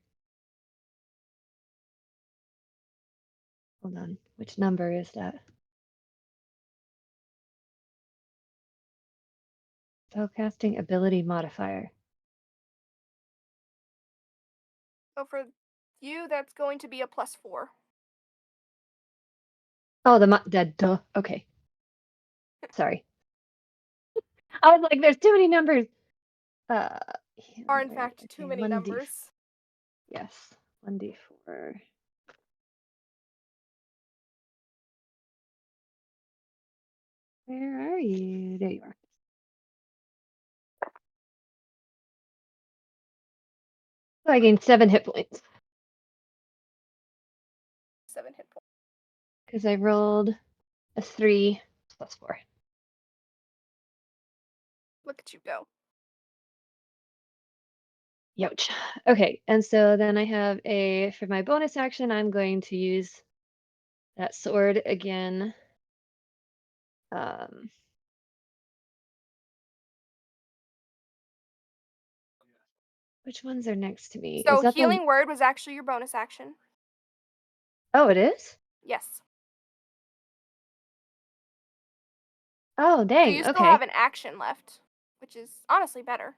Hold on, which number is that? Spellcasting ability modifier. So for you, that's going to be a +4. Oh, duh. Okay. Sorry. I was like, there's too many numbers. Are in fact too many 1d4. numbers. Yes, 1d4. Where are you? There you are. So I gained 7 hit points 7 hit points. because I rolled a 3 plus 4. Look at you go. Youch. Okay, and so then I have for my bonus action, I'm going to use that sword again. Which ones are next to me? So Is that Healing Word was actually your bonus action. Oh, it is? Yes. Oh, So dang. you still Okay. have an action left, which is honestly better.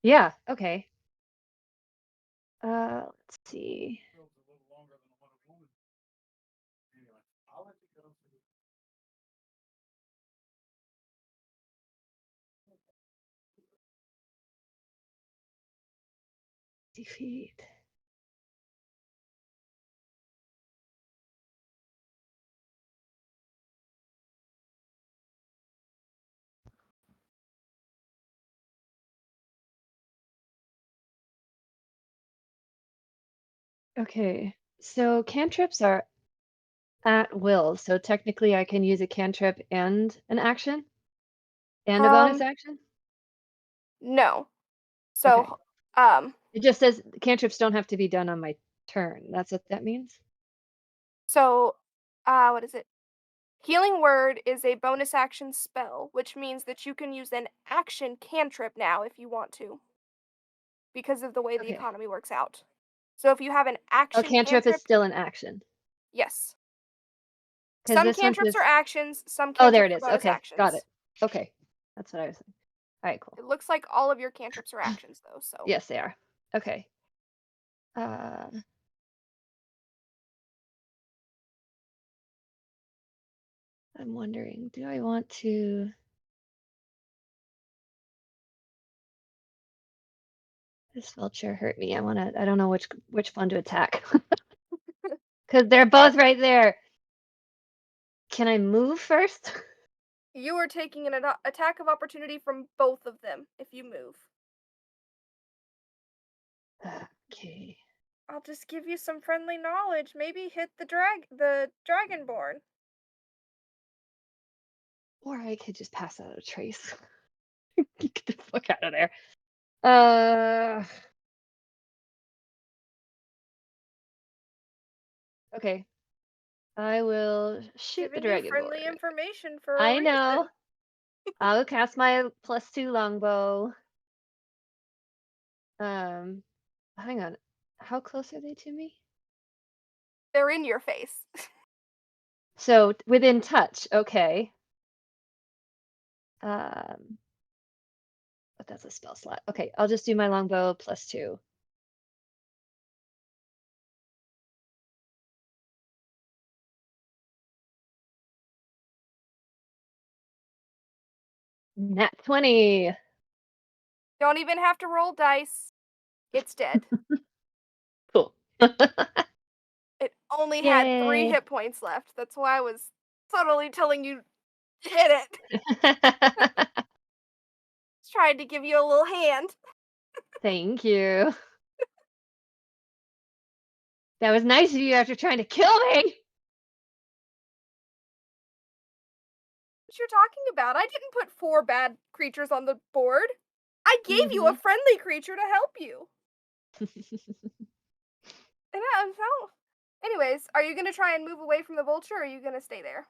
Yeah, okay. Let's see. Defeat. Okay, so cantrips are at will, so technically I can use a cantrip and an action? And a bonus action? No. So Okay. It just says cantrips don't have to be done on my turn. That's what that means? So, what is it? Healing Word is a bonus action spell, which means that you can use an action cantrip now if you want to, because of the way the Okay. economy works out. So if you have an Oh, action cantrip is still an action. yes. 'Cause Some this one cantrips says- are actions, some Oh, there cantrips it are is. bonus Okay, actions. got it. Okay, that's what I was saying. All right, cool. It looks like all of your cantrips are actions, though. So Yes, they are. Okay. I'm wondering, do I want to? This vulture hurt me. I don't know which one to attack. Because they're both right there. Can I move first? you are taking an attack of opportunity from both of them if you move. Okay. I'll just give you some friendly knowledge. Maybe hit the dragonborn. Or I could just pass out a trace. Get the fuck out of there. Okay. I will shoot the Giving you friendly dragonborn. information for a I reason. know. I'll cast my +2 longbow. Hang on. How close are they to me? They're in your face. So within touch, okay. But that's a spell slot. Okay, I'll just do my longbow +2. Nat 20. Don't even have to roll dice. It's dead. Cool. It only had 3 Yay. hit points left. That's why I was totally telling you hit it. Tried to give you a little hand. Thank you. That was nice of you after trying to kill me. What you're talking about? I didn't put 4 bad creatures on the board. I gave you a friendly creature to help you. So, anyways, are you gonna try and move away from the vulture, or are you gonna stay there?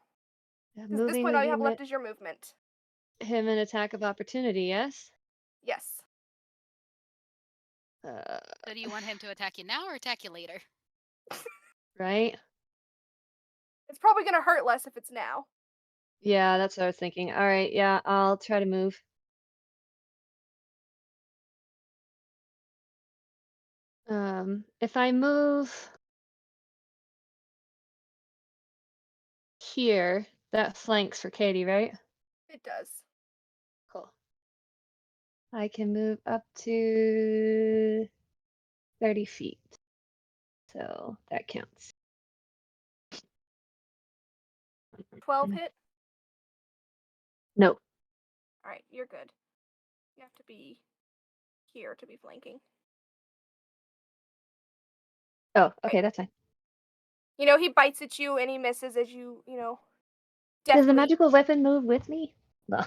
Because at this Moving point, would all you give have left is your movement. him an attack of opportunity, yes? Yes. So do you want him to attack you now or attack you later? Right? It's probably gonna hurt less if it's now. Yeah, that's what I was thinking. All right, yeah, I'll try to move. If I move here, that flanks for Katie, right? It does. Cool. I can move up to 30 feet. So that counts. 12 hit? No. Alright, you're good. You have to be here to be flanking. Oh, okay, that's fine. You know, he bites at you and he misses as you know, Does the deftly. magical weapon move with me? No.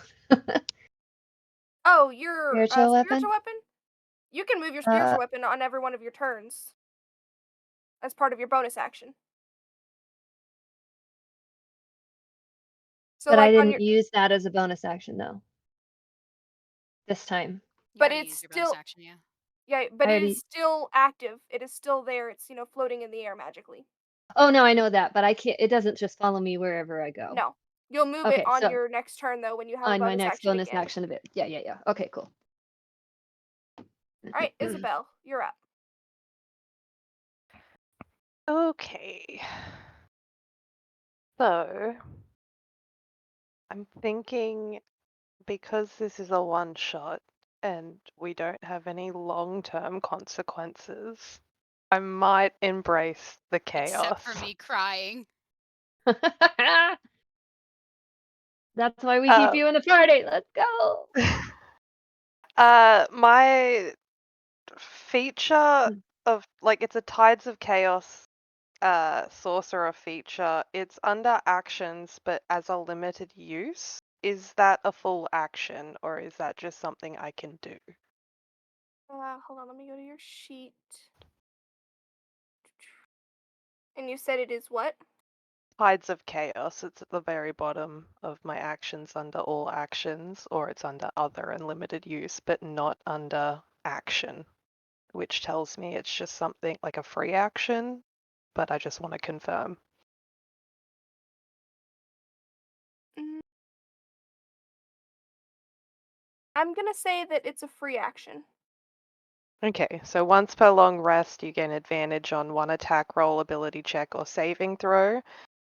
Oh, your Spiritual weapon? spiritual weapon? You can move your spiritual weapon on every one of your turns as part of your bonus action. So, But I like, on didn't your use that as a bonus action though. This time. but it's Your bonus still action, yeah. yeah, but I it already- is still active. It is still there. It's, you know, floating in the air magically. Oh no, I know that, but I can't. It doesn't just follow me wherever I go. No. You'll move Okay, it on so your next turn though when you have a on my bonus next action bonus again. action of it. Yeah. Okay, cool. Alright, Isobel, you're up. Okay. So, I'm thinking because this is a one shot and we don't have any long term consequences, I might embrace the chaos. Except for me crying. That's why we keep you in the party. Let's go. My feature of it's a Tides of Chaos sorcerer feature. It's under actions but as a limited use. Is that a full action or is that just something I can do? Hold on, let me go to your sheet. And you said it is what? Tides of Chaos. It's at the very bottom of my actions under all actions, or it's under other and limited use, but not under action, which tells me it's just something like a free action, but I just want to confirm. I'm gonna say that it's a free action. Okay, so once per long rest, you gain advantage on one attack roll, ability check, or saving throw.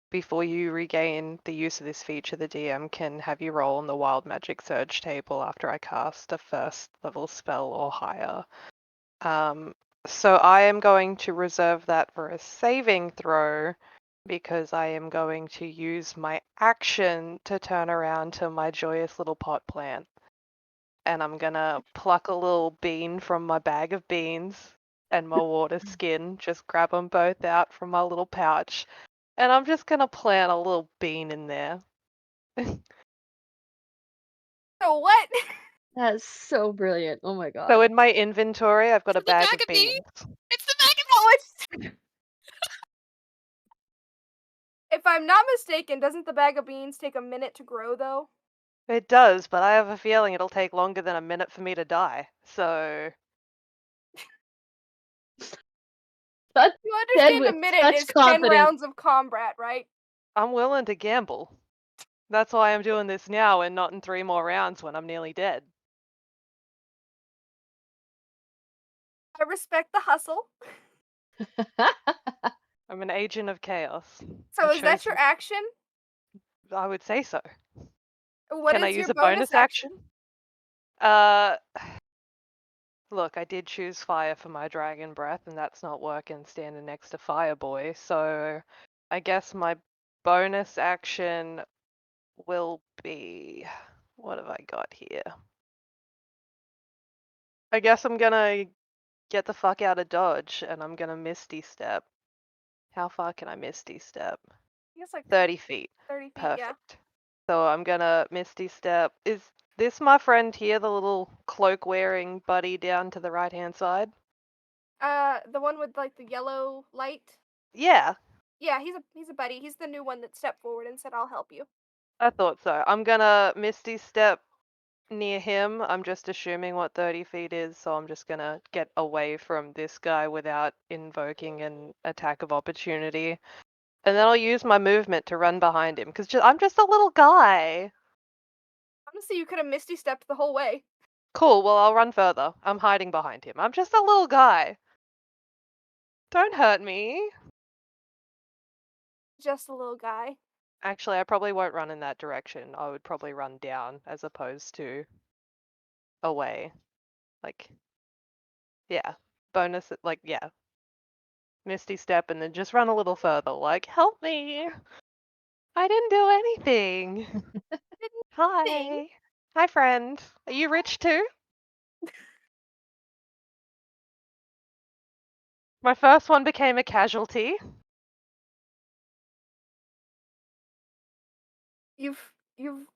Before you regain the use of this feature, the DM can have you roll on the Wild Magic Surge table after I cast a first level spell or higher. So I am going to reserve that for a saving throw because I am going to use my action to turn around to my joyous little pot plant. And I'm gonna pluck a little bean from my bag of beans and my water skin, just grab them both out from my little pouch. And I'm just gonna plant a little bean in there. So what? That's so brilliant. Oh my god. So in my inventory, I've got a bag of beans. It's the bag of beans! If I'm not mistaken, doesn't the bag of beans take a minute to grow, though? It does, but I have a feeling it'll take longer than a minute for me to die. So That's You said understand a with minute such is 10 confidence. rounds of combat, right? I'm willing to gamble. That's why I'm doing this now and not in 3 more rounds when I'm nearly dead. I respect the hustle. I'm an agent of chaos. So I is that chose your action? I would say so. What Can I is use your a bonus action? Look, I did choose fire for my dragon breath, and that's not working standing next to Fireboy, so I guess my bonus action will be... What have I got here? I guess I'm gonna get the fuck out of Dodge, and I'm gonna Misty Step. How far can I Misty Step? I guess like 30 feet. 30 feet, Perfect. yeah. So I'm gonna Misty Step. Is this my friend here, the little cloak-wearing buddy down to the right-hand side? The one with like the yellow light? Yeah, Yeah, he's a buddy. He's the new one that stepped forward and said, "I'll help you." I thought so. I'm gonna Misty Step near him. I'm just assuming what 30 feet is, so I'm just gonna get away from this guy without invoking an attack of opportunity. And then I'll use my movement to run behind him, because I'm just a little guy. Honestly, you could have Misty stepped the whole way. Cool, well, I'll run further. I'm hiding behind him. I'm just a little guy. Don't hurt me. Just a little guy. Actually, I probably won't run in that direction. I would probably run down as opposed to away. Like, yeah. Bonus, like, yeah. Misty Step and then just run a little further. Like, help me. I didn't do anything. Hi. Hi, friend. Are you rich too? My first one became a casualty. You've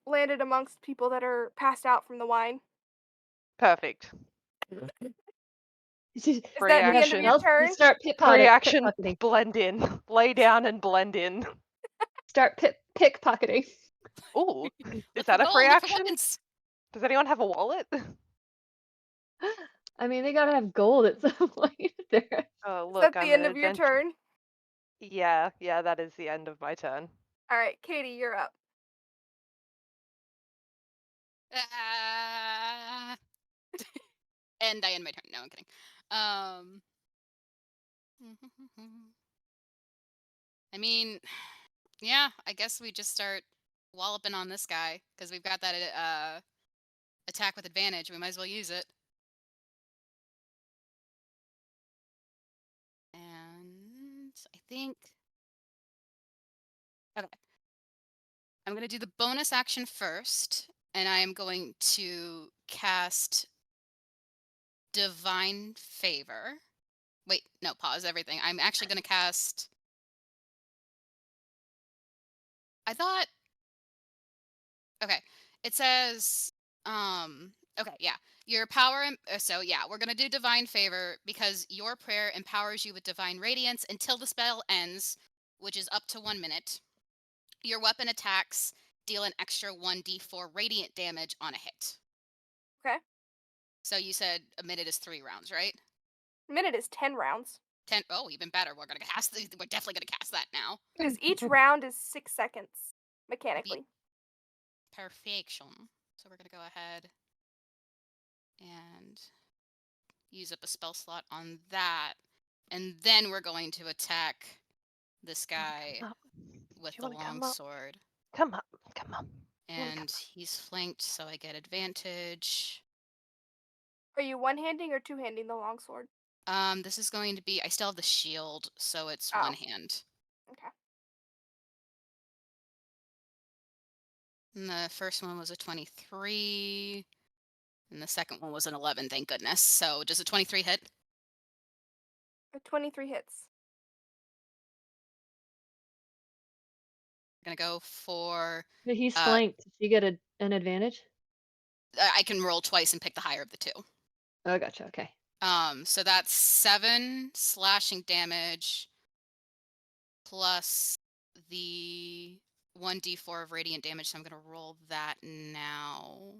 landed amongst people that are passed out from the wine. Perfect. Is that the end of your turn? Start Free action, pickpocketing. blend in. Lay down and blend in. Start pickpocketing. Ooh, is Look that for a free gold, look for action? weapons. Does anyone have a wallet? I mean, they gotta have gold at some point. There. Oh, Is look, that I'm the end an of your adventurer. turn? Yeah, that is the end of my turn. Alright, Katie, you're up. And I end my turn. No, I'm kidding. I mean, yeah, I guess we just start walloping on this guy because we've got that attack with advantage. We might as well use it. And I think... Okay. I'm going to do the bonus action first, and I am going to cast Divine Favor. Wait, no, pause everything. I'm actually going to cast... I thought... Okay, it says Okay, yeah. Your power, so yeah, we're going to do Divine Favor because your prayer empowers you with Divine Radiance until the spell ends, which is up to 1 minute. Your weapon attacks deal an extra 1d4 radiant damage on a hit. Okay. So you said a minute is 3 rounds, right? A minute is 10 rounds. 10. Oh, even better. We're definitely going to cast that now. Because each round is 6 seconds, mechanically. Perfection. So we're going to go ahead and use up a spell slot on that. And then we're going to attack this guy with the long sword. Come up, come up. And he's flanked, so I get advantage. Are you one-handing or two-handing the longsword? This is going to be, I still have the shield, so it's one hand. Okay. And the first one was a 23. And the second one was an 11, thank goodness. So does a 23 hit? A 23 hits. I'm going to go for... But he's flanked. Does he get an advantage? I can roll twice and pick the higher of the two. Oh, gotcha. Okay. So that's 7 slashing damage plus the 1d4 of radiant damage. So I'm going to roll that now.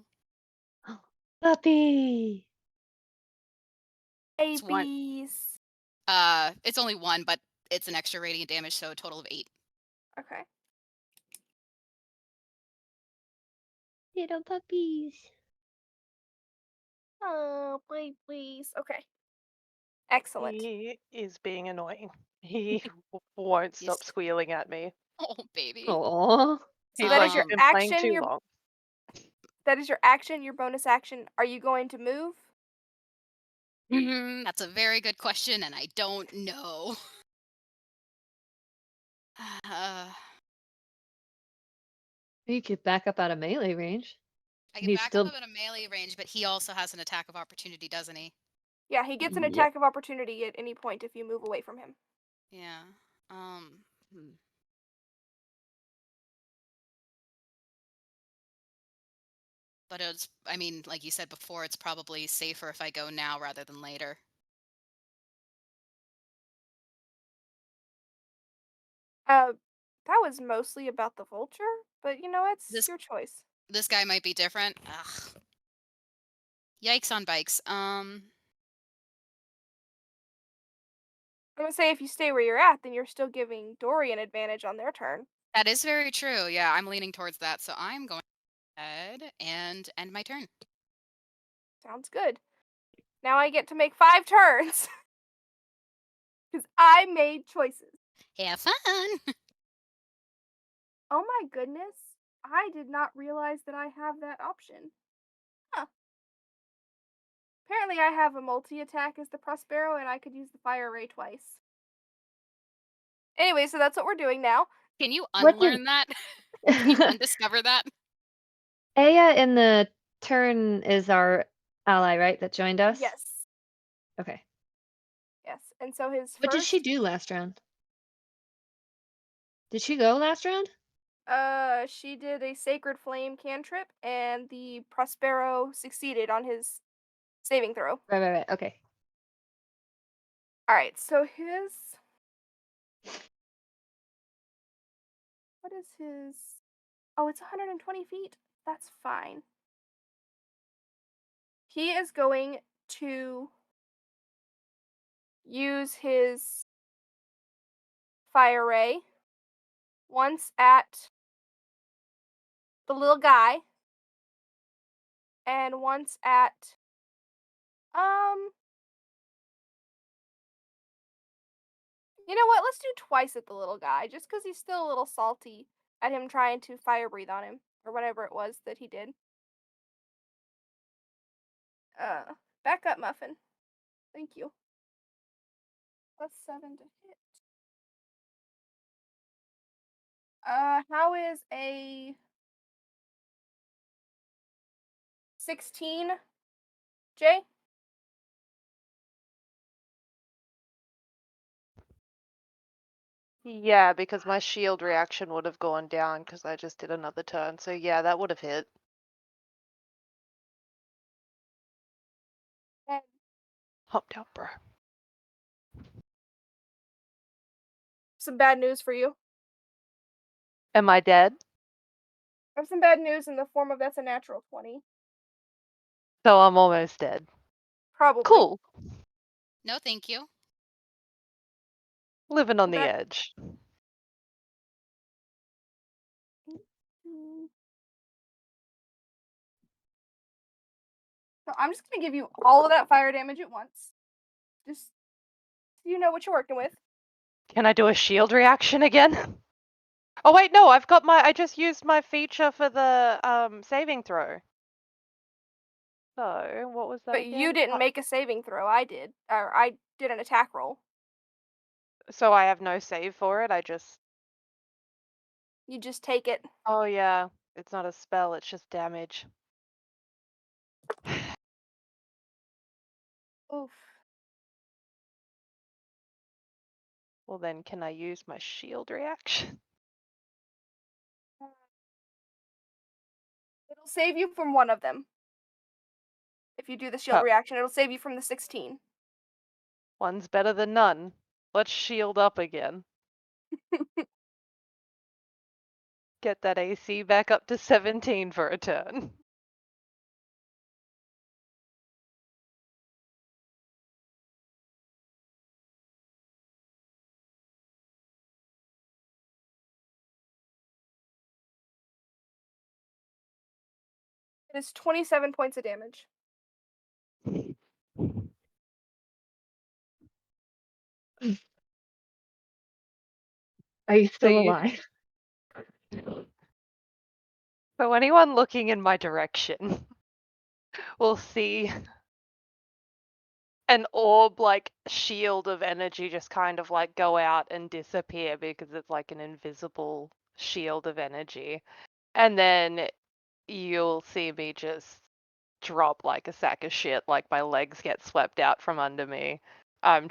Puppy! It's one. ABs. It's only 1, but it's an extra radiant damage, so a total of 8. Okay. Little puppies. Oh, please. Okay. Excellent. He is being annoying. He won't stop squealing at me. Oh, baby. Aww. So that is your been playing action. too long. That is your action. Your bonus action. Are you going to move? That's a very good question, and I don't know. You could back up out of melee range. I can back up at a melee range, but he also has an attack of opportunity, doesn't he? Yeah, he gets an attack of opportunity at any point if you move away from him. Yeah. But it's, I mean, like you said before, it's probably safer if I go now rather than later. That was mostly about the vulture, but you know, it's your choice. This guy might be different. Ugh. Yikes on bikes. I'm gonna say if you stay where you're at, then you're still giving Dorian advantage on their turn. That is very true. Yeah, I'm leaning towards that, so I'm going ahead and end my turn. Sounds good. Now I get to make 5 turns. Because I made choices. Have fun! Oh my goodness. I did not realize that I have that option. Huh. Apparently I have a multi-attack as the Prospero, and I could use the Fire Ray twice. Anyway, so that's what we're doing now. Can you unlearn that? Can you undiscover that? Aya in the turn is our ally, right? That joined us? Yes. Okay. Yes. And so his What did she do last round? Did she go last round? She did a Sacred Flame cantrip, and the Prospero succeeded on his saving throw. Right. Okay. Alright, so his... What is his... Oh, it's 120 feet? That's fine. He is going to use his Fire Ray once at the little guy, and once at you know what, let's do twice at the little guy, just because he's still a little salty at him trying to fire breathe on him, or whatever it was that he did. Back up, Muffin. Thank you. +7 to hit. How is a 16, Jay? Yeah, because my shield reaction would have gone down because I just did another turn. So yeah, that would have hit. Calm down, bro. Some bad news for you. Am I dead? I have some bad news in the form of that's a natural 20. So I'm almost dead. Probably. Cool. No, thank you. Living on the That- edge. So I'm just gonna give you all of that fire damage at once. Just so you know what you're working with. Can I do a shield reaction again? Oh wait, no, I just used my feature for the saving throw. So, what was that But again? you didn't make a saving throw. I did. Or I did an attack roll. So I have no save for it, You just take it. Oh yeah, it's not a spell, it's just damage. Oof. Well then, can I use my shield reaction? It'll save you from one of them. If you do the shield Oh. reaction, it'll save you from the 16. One's better than none. Let's shield up again. Get that AC back up to 17 for a turn. It is 27 points of damage. Are you still you- alive? So anyone looking in my direction will see an orb like shield of energy just kind of like go out and disappear because it's like an invisible shield of energy. And then you'll see me just drop like a sack of shit, like my legs get swept out from under me. I'm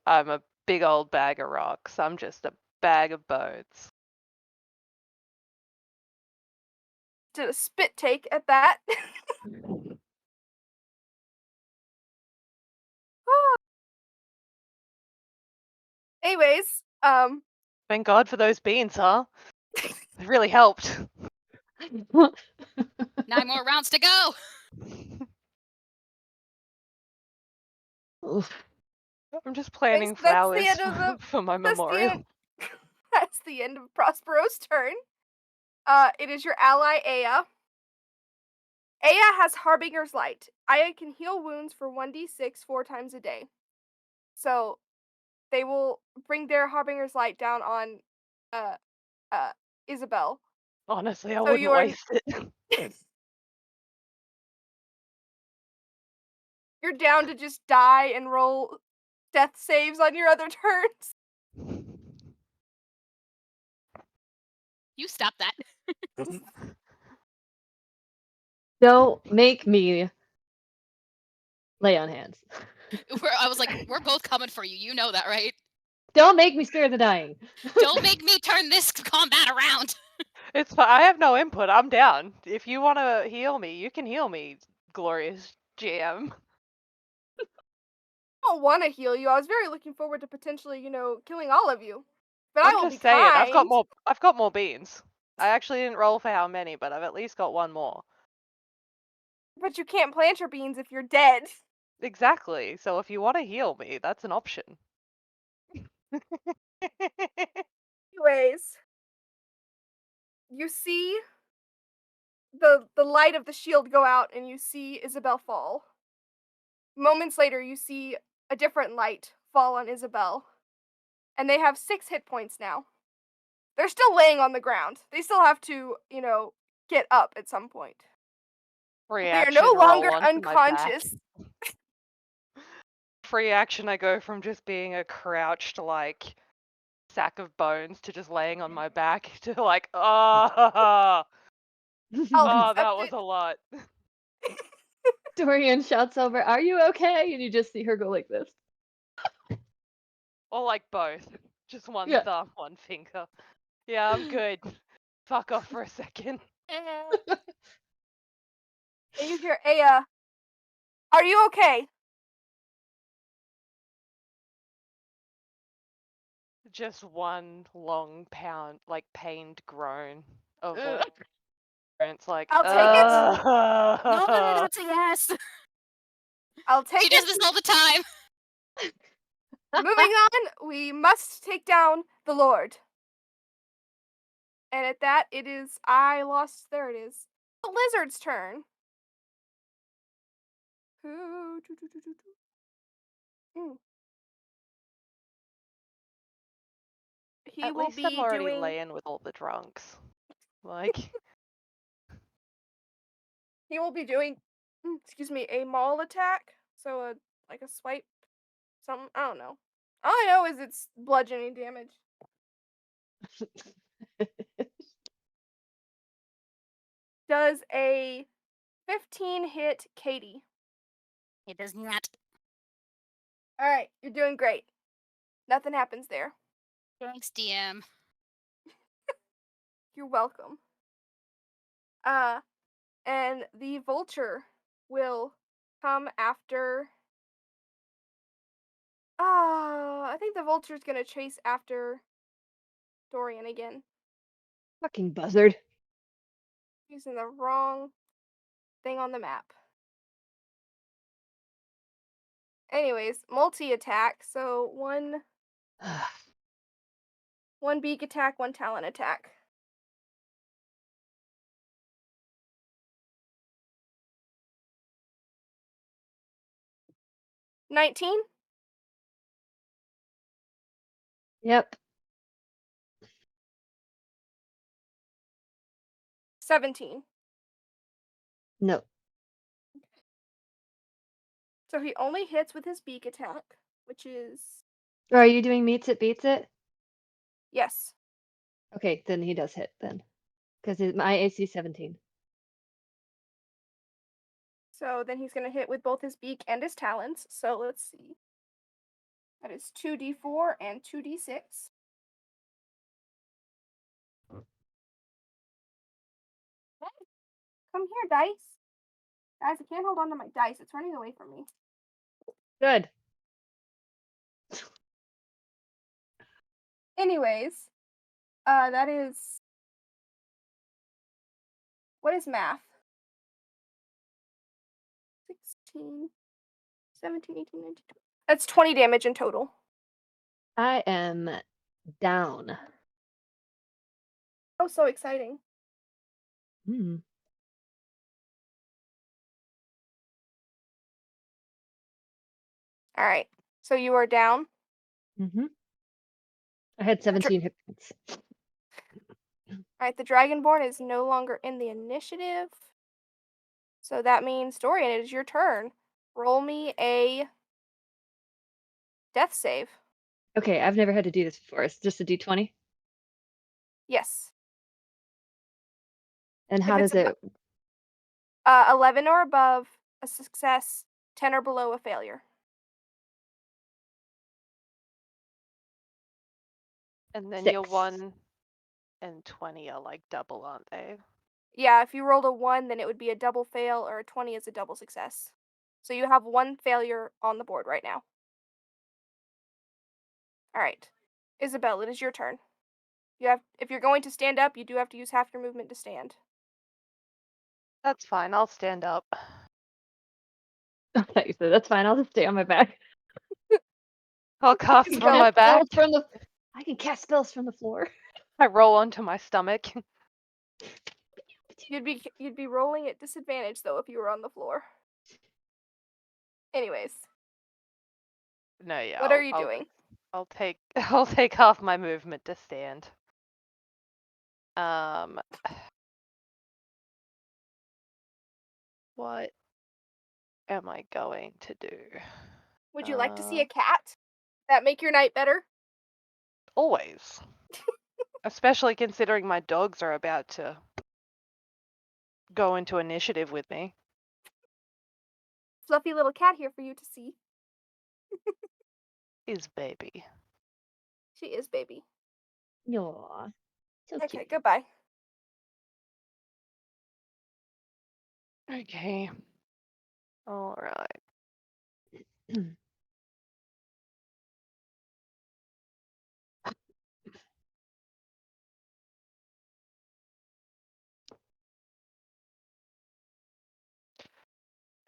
a big old bag of rocks. I'm just a bag of bones. Did a spit take at that. Anyways, Thank God for those beans, huh? It really helped. 9 more rounds to go. I'm just planting that's flowers the end of the for my that's memorial. that's the end of Prospero's turn. It is your ally Aya. Aya has Harbinger's Light. Aya can heal wounds for 1d6 4 times a day. So they will bring their Harbinger's Light down on Isobel. Honestly, I So wouldn't you are waste it. you're down to just die and roll death saves on your other turns. You stop that. Don't make me lay on hands. I was like, we're both coming for you. You know that, right? Don't make me spare the dying. Don't make me turn this combat around. It's fine. I have no input. I'm down. If you want to heal me, you can heal me, glorious GM. I don't want to heal you. I was very looking forward to potentially, killing all of you. But I I'm will just be saying, kind. I've got more beans. I actually didn't roll for how many, but I've at least got one more. But you can't plant your beans if you're dead. Exactly. So if you want to heal me, that's an option. Anyways, you see the light of the shield go out and you see Isobel fall. Moments later, you see a different light fall on Isobel. And they have 6 hit points now. They're still laying on the ground. They still have to, get up at some point. Free They are action, no longer roll onto my back. unconscious. Free action, I go from just being a crouched, like, sack of bones to just laying on my back to like, that was a lot. Dorian shouts over, "Are you okay?" And you just see her go like this. Or like both. Just one Yeah. thumb, one finger. Yeah, I'm good. Fuck off for a second. And you hear Aya, "Are you okay?" Just one long pound, like pained groan of Ugh. all. It's like, I'll take it. No, don't say yes. I'll take She it. does this all the time. Moving on, we must take down the Lord. And at that, it is there it is. The lizard's turn. He At will least be I'm already doing laying with all the drunks. Like, he will be doing a maul attack. So a swipe something, I don't know. All I know is it's bludgeoning damage. Does a 15 hit Katie? It does not. All right, you're doing great. Nothing happens there. Thanks, DM. You're welcome. And the vulture will come after. I think the vulture's gonna chase after Dorian again. Fucking buzzard. Using the wrong thing on the map. Anyways, multi-attack, so one beak attack, one talon attack. $19? Yep. 17. No. So he only hits with his beak attack, which is Or are you doing meets it beats it? yes. Okay, then he does hit then. Because my AC 17. So then he's gonna hit with both his beak and his talons. So let's see. That is 2d4 and 2d6. Hey, come here, dice. Guys, I can't hold on to my dice. It's running away from me. Good. Anyways, that is. What is math? 16, 17, 18, 19, 20. That's 20 damage in total. I am down. Oh, so exciting. Hmm. All right. So you are down. Mm-hmm. I had 17 hit points. All right. The Dragonborn is no longer in the initiative. So that means, Dorian, it is your turn. Roll me a death save. Okay, I've never had to do this before. It's just a d20. Yes. And how does it? 11 or above, a success. 10 or below, a failure. and then 6. your 1 and 20 are like double, aren't they? Yeah, if you rolled a 1, then it would be a double fail, or a 20 is a double success. So you have 1 failure on the board right now. All right. Isabel, it is your turn. If you're going to stand up, you do have to use half your movement to stand. That's fine. I'll stand up. I thought you said that's fine. I'll just stay on my back. I'll cast from my back. I can cast spells from the floor. I roll onto my stomach. You'd be rolling at disadvantage though if you were on the floor. Anyways. No, yeah. What are you doing? I'll take half my movement to stand. What am I going to do? Would you like to see a cat? That make your night better? Always. Especially considering my dogs are about to go into initiative with me. Fluffy little cat here for you to see. Is baby. She is baby. Aw. So okay, cute. goodbye. Okay. All right.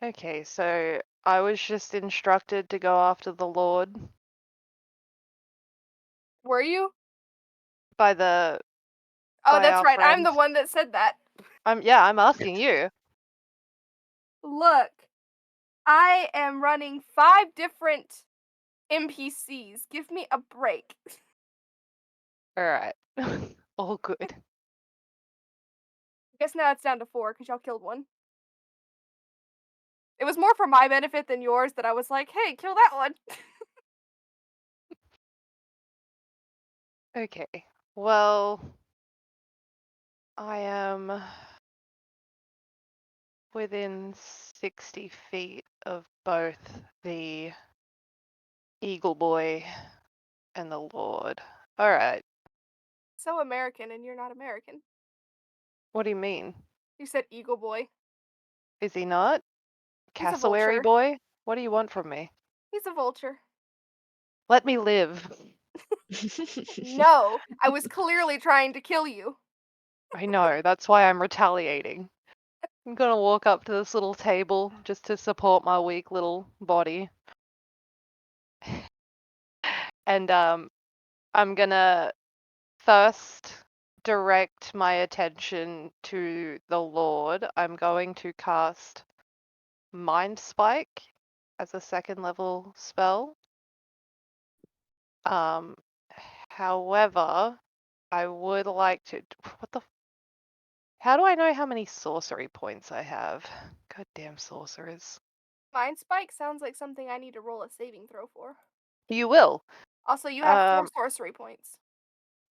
Okay, so I was just instructed to go after the Lord Were you? by the Oh, by that's our right. I'm friend. the one that said that. I'm asking you. Look, I am running 5 different NPCs. Give me a break. All right. All good. I guess now it's down to 4 because y'all killed one. It was more for my benefit than yours that I was like, hey, kill that one. Okay. Well, I am within 60 feet of both the Eagle Boy and the Lord. All right. So American, and you're not American. What do you mean? You said Eagle Boy. Is he not? He's a Cassowary vulture. boy? What do you want from me? He's a vulture. Let me live. No, I was clearly trying to kill you. I know, that's why I'm retaliating. I'm gonna walk up to this little table just to support my weak little body. And I'm gonna first direct my attention to the Lord. I'm going to cast Mind Spike as a 2nd level spell. However, I would like to. How do I know how many sorcery points I have? Goddamn sorcerers. Mind Spike sounds like something I need to roll a saving throw for. You will. Also, you have 4 sorcery points.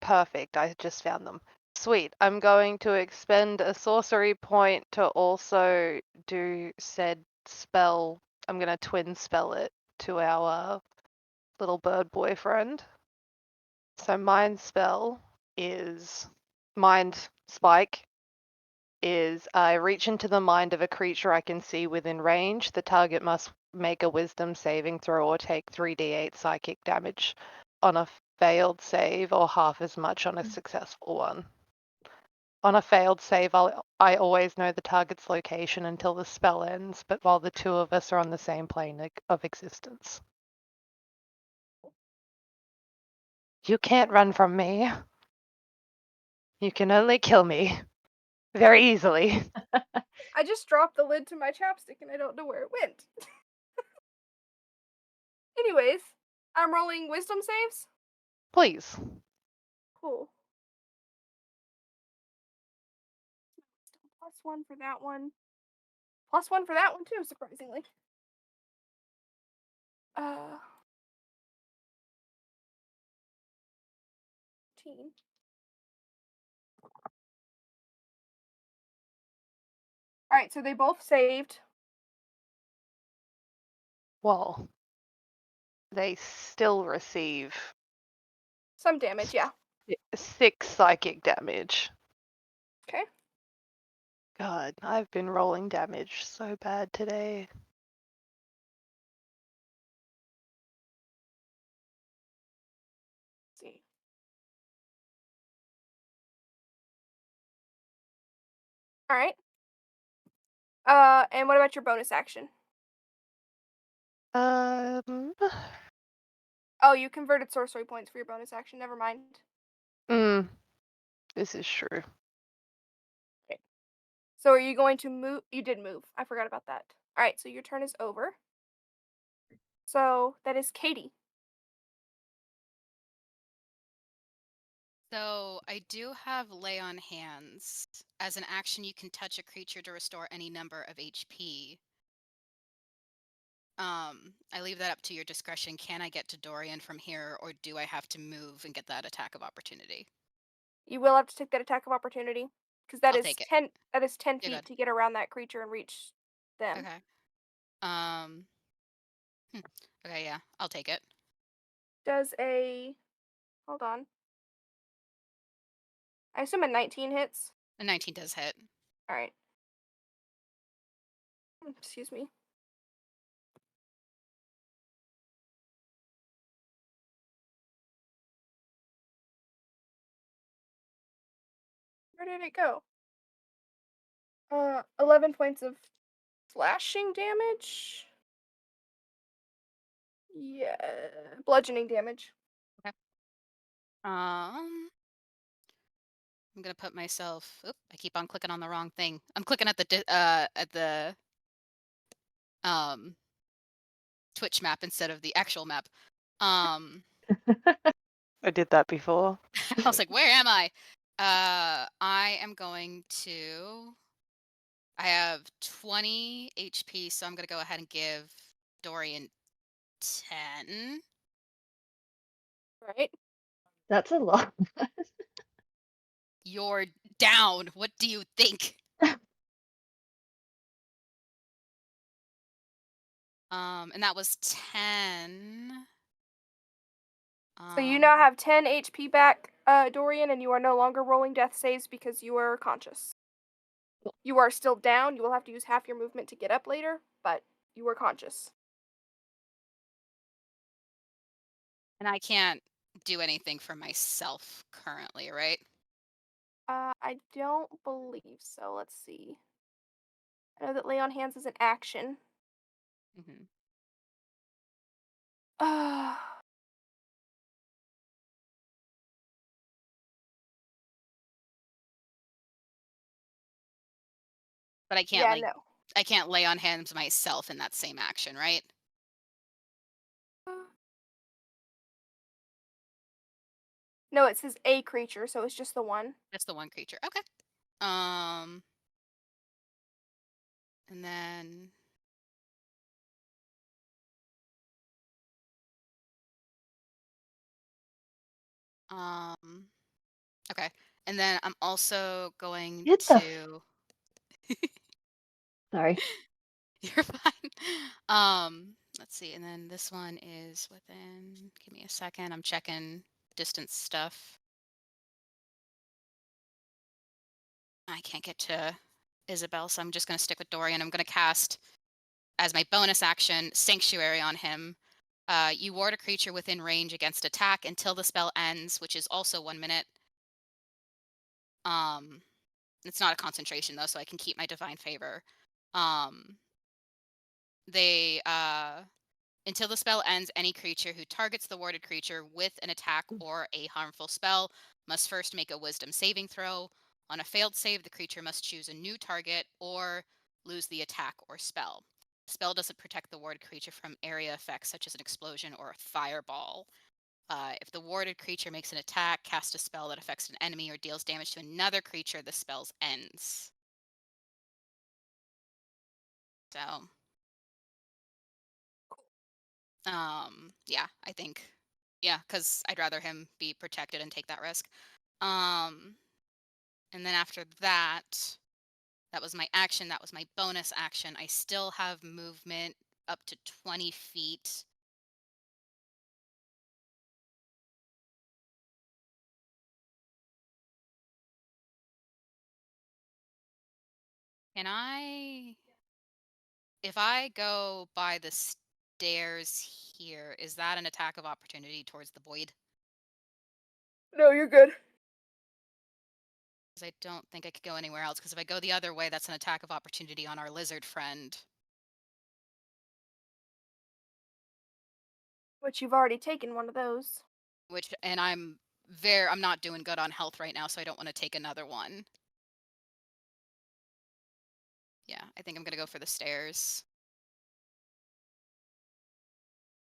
Perfect. I just found them. Sweet. I'm going to expend a sorcery point to also do said spell. I'm going to twin spell it to our little bird boyfriend. So Mind Spike is I reach into the mind of a creature I can see within range. The target must make a wisdom saving throw or take 3d8 psychic damage on a failed save or half as much on a successful one. On a failed save, I always know the target's location until the spell ends, but while the 2 of us are on the same plane of existence. You can't run from me. You can only kill me. Very easily. I just dropped the lid to my chapstick and I don't know where it went. Anyways, I'm rolling wisdom saves. Please. Cool. +1 for that one. +1 for that one too, surprisingly. 18. Alright, so they both saved. Well, they still receive Some damage, yeah. 6 psychic damage. Okay. God, I've been rolling damage so bad today. Let's see. Alright. And what about your bonus action? Oh, you converted sorcery points for your bonus action. Never mind. This is true. Okay. So are you going to move? You did move. I forgot about that. All right, so your turn is over. So that is Katie. So I do have Lay on Hands. As an action, you can touch a creature to restore any number of HP. I leave that up to your discretion. Can I get to Dorian from here, or do I have to move and get that attack of opportunity? You will have to take that attack of opportunity because that I'll is take it. 10. That is 10 You're feet good. to get around that creature and reach them. Okay. Okay, yeah, I'll take it. Does a hold on. I assume a 19 hits. A 19 does hit. All right. Excuse me. Where did it go? 11 points of slashing damage. Yeah, bludgeoning damage. Okay. I'm gonna put myself. Oop, I keep on clicking on the wrong thing. I'm clicking at the Twitch map instead of the actual map. I did that before. I was like, where am I? I am going to. I have 20 HP, so I'm gonna go ahead and give Dorian 10. Right. That's a lot. You're down. What do you think? And that was 10. So you now have 10 HP back, Dorian, and you are no longer rolling death saves because you are conscious. You are still down. You will have to use half your movement to get up later, but you are conscious. And I can't do anything for myself currently, right? I don't believe so. Let's see. I know that lay on hands is an action. Mm-hmm. But I can't Yeah, no. I can't lay on hands myself in that same action, right? No, it says a creature, so it's just the one. Just the one creature. Okay. And then okay. And then I'm also going to Sorry. You're fine. Let's see, and then this one is within. Give me a second. I'm checking distance stuff. I can't get to Isobel, so I'm just going to stick with Dorian. I'm going to cast, as my bonus action, Sanctuary on him. You ward a creature within range against attack until the spell ends, which is also 1 minute. It's not a concentration though, so I can keep my divine favor. Until the spell ends, any creature who targets the warded creature with an attack or a harmful spell must first make a wisdom saving throw. On a failed save, the creature must choose a new target or lose the attack or spell. The spell doesn't protect the warded creature from area effects such as an explosion or a fireball. If the warded creature makes an attack, cast a spell that affects an enemy, or deals damage to another creature, the spell ends. So, yeah, I think, yeah, because I'd rather him be protected and take that risk. And then after that, that was my action. That was my bonus action. I still have movement up to 20 feet. Can I, if I go by the stairs here, is that an attack of opportunity towards the void? No, you're good. Because I don't think I could go anywhere else, because if I go the other way, that's an attack of opportunity on our lizard friend. Which you've already taken one of those. And I'm not doing good on health right now, so I don't want to take another one. Yeah, I think I'm gonna go for the stairs.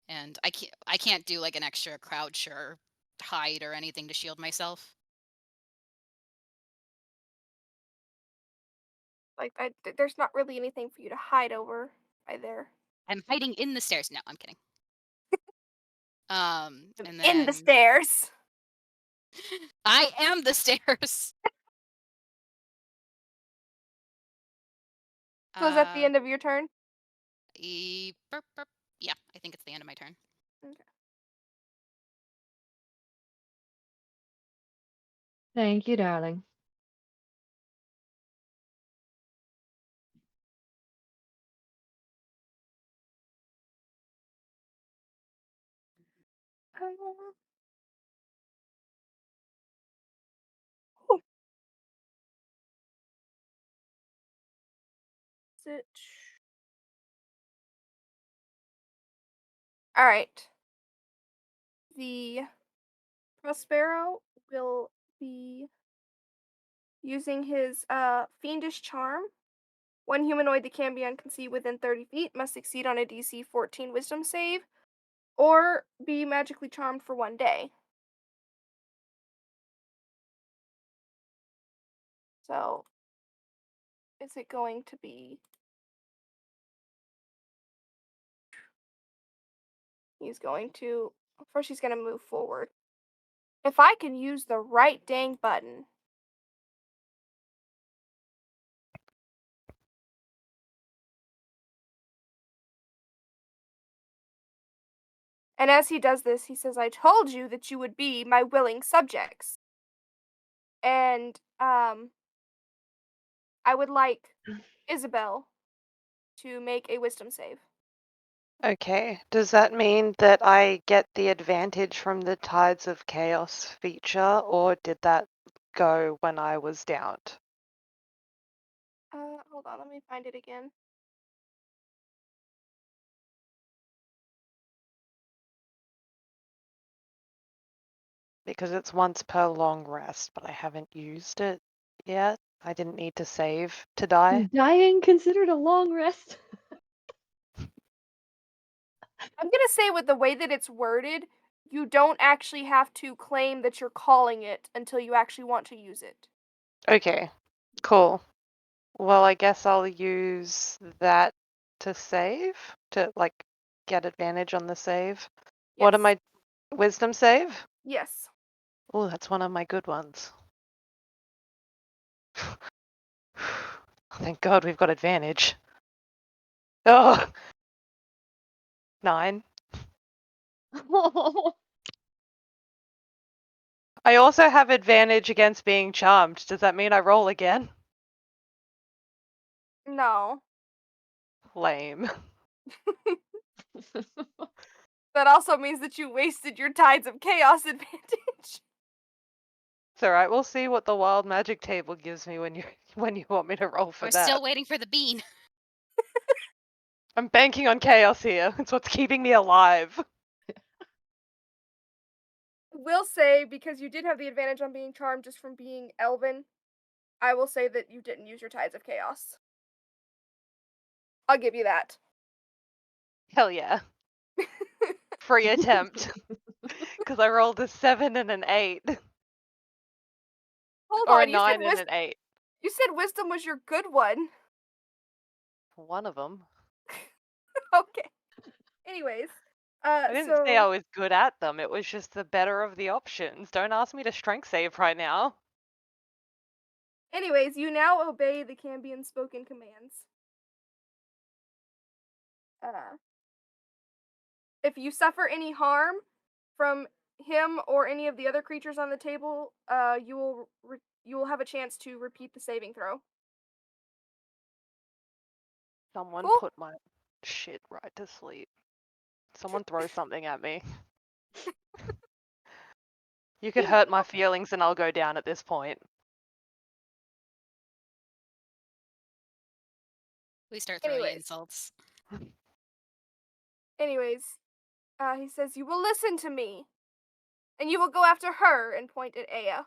And I can't do like an extra crouch or hide or anything to shield myself. Like, there's not really anything for you to hide over either. I'm hiding in the stairs. No, I'm kidding. And then in the stairs. I am the stairs. So is that the end of your turn? Yeah, I think it's the end of my turn. Okay. Thank you, darling. Is it? All right. The Prospero will be using his fiendish charm. One humanoid that can be see within 30 feet must succeed on a DC 14 wisdom save or be magically charmed for 1 day. So, is it going to be... He's going to... First, he's going to move forward. If I can use the right dang button... And as he does this, he says, I told you that you would be my willing subjects. And, I would like Isobel to make a wisdom save. Okay, does that mean that I get the advantage from the Tides of Chaos feature, or did that go when I was downed? Hold on, let me find it again. Because it's once per long rest, but I haven't used it yet. I didn't need to save to die. Dying considered a long rest? I'm gonna say with the way that it's worded, you don't actually have to claim that you're calling it until you actually want to use it. Okay, cool. Well, I guess I'll use that to save, to like get advantage on the save. What am I? Wisdom save? Yes. Oh, that's one of my good ones. Thank God we've got advantage. Oh, 9. I also have advantage against being charmed. Does that mean I roll again? No. Lame. That also means that you wasted your Tides of Chaos advantage. It's alright, we'll see what the wild magic table gives me when you want me to roll for We're that. still waiting for the bean. I'm banking on chaos here. It's what's keeping me alive. Will say, because you did have the advantage on being charmed just from being elven, I will say that you didn't use your Tides of Chaos. I'll give you that. Hell yeah. Free attempt. Because I rolled a 7 and an 8. Hold Or on, a 9 and an 8. You said wisdom was your good one. One of them. Okay. Anyways, I didn't say I was good at them. It was just the better of the options. Don't ask me to strength save right now. Anyways, you now obey the Cambion spoken commands. If you suffer any harm from him or any of the other creatures on the table, you will have a chance to repeat the saving throw. Someone Cool. put my shit right to sleep. Someone throw something at me. You could hurt my feelings and I'll go down at this point. We start throwing insults. Anyways, he says, you will listen to me, and you will go after her, and point at Aya.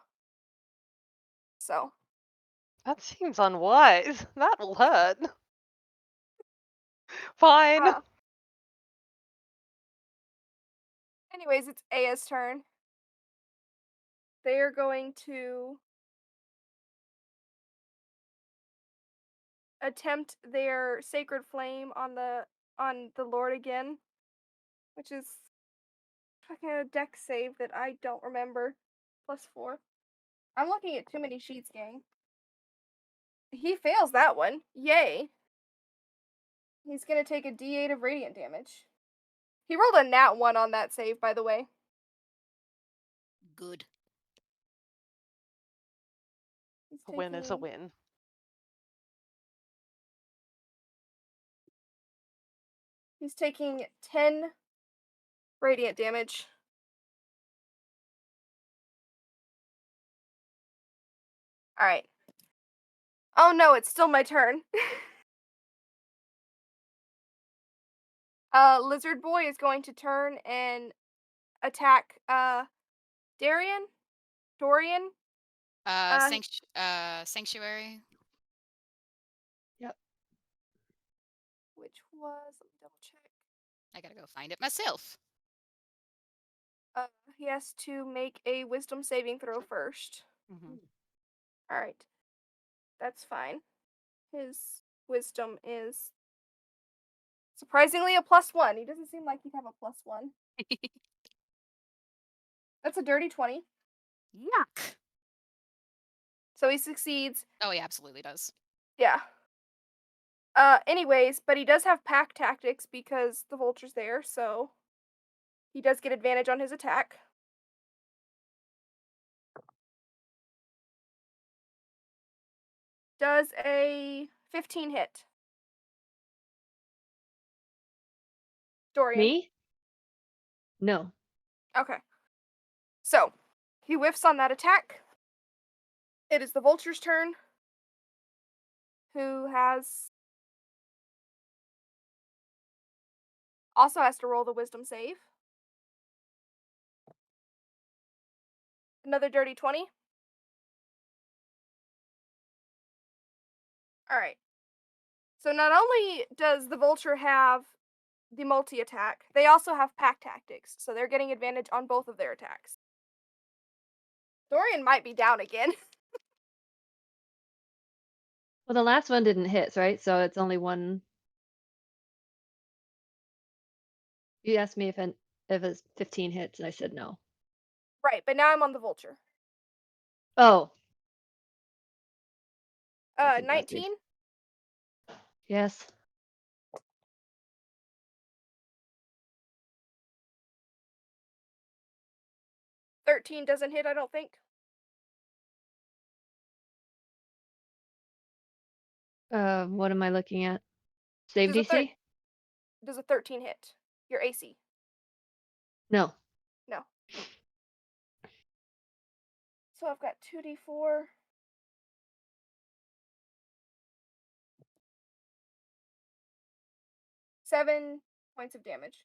So. That seems unwise. That will hurt. Fine. Anyways, it's Aya's turn. They are going to attempt their sacred flame on the Lord again, which is fucking a dex save that I don't remember. +4. I'm looking at too many sheets, gang. He fails that one. Yay. He's gonna take a d8 of radiant damage. He rolled a nat 1 on that save, by the way. Good. A win is a win. He's taking 10 radiant damage. Alright. Oh no, it's still my turn. Lizard Boy is going to turn and attack Dorian. Sanctuary. Yep. Which was, let me double check. I gotta go find it myself. He has to make a wisdom saving throw first. All right. That's fine. His wisdom is surprisingly a +1. He doesn't seem like he'd have a +1. That's a dirty 20. Yuck. So he succeeds. Oh, he absolutely does. Yeah. Anyways, but he does have pack tactics because the vulture's there, so he does get advantage on his attack. Does a 15 hit? Dorian. Me? No. Okay. So, he whiffs on that attack. It is the vulture's turn, who also has to roll the wisdom save. Another dirty 20. Alright. So not only does the vulture have the multi-attack, they also have pack tactics, so they're getting advantage on both of their attacks. Dorian might be down again. Well, the last one didn't hit, right? So it's only one. You asked me if it's 15 hits, and I said no. Right, but now I'm on the vulture. Oh. 19? Yes. $13 doesn't hit, I don't think. What am I looking at? Save DC? Does a 13 hit? Your AC? No. No. So I've got 2d4. Seven points of damage.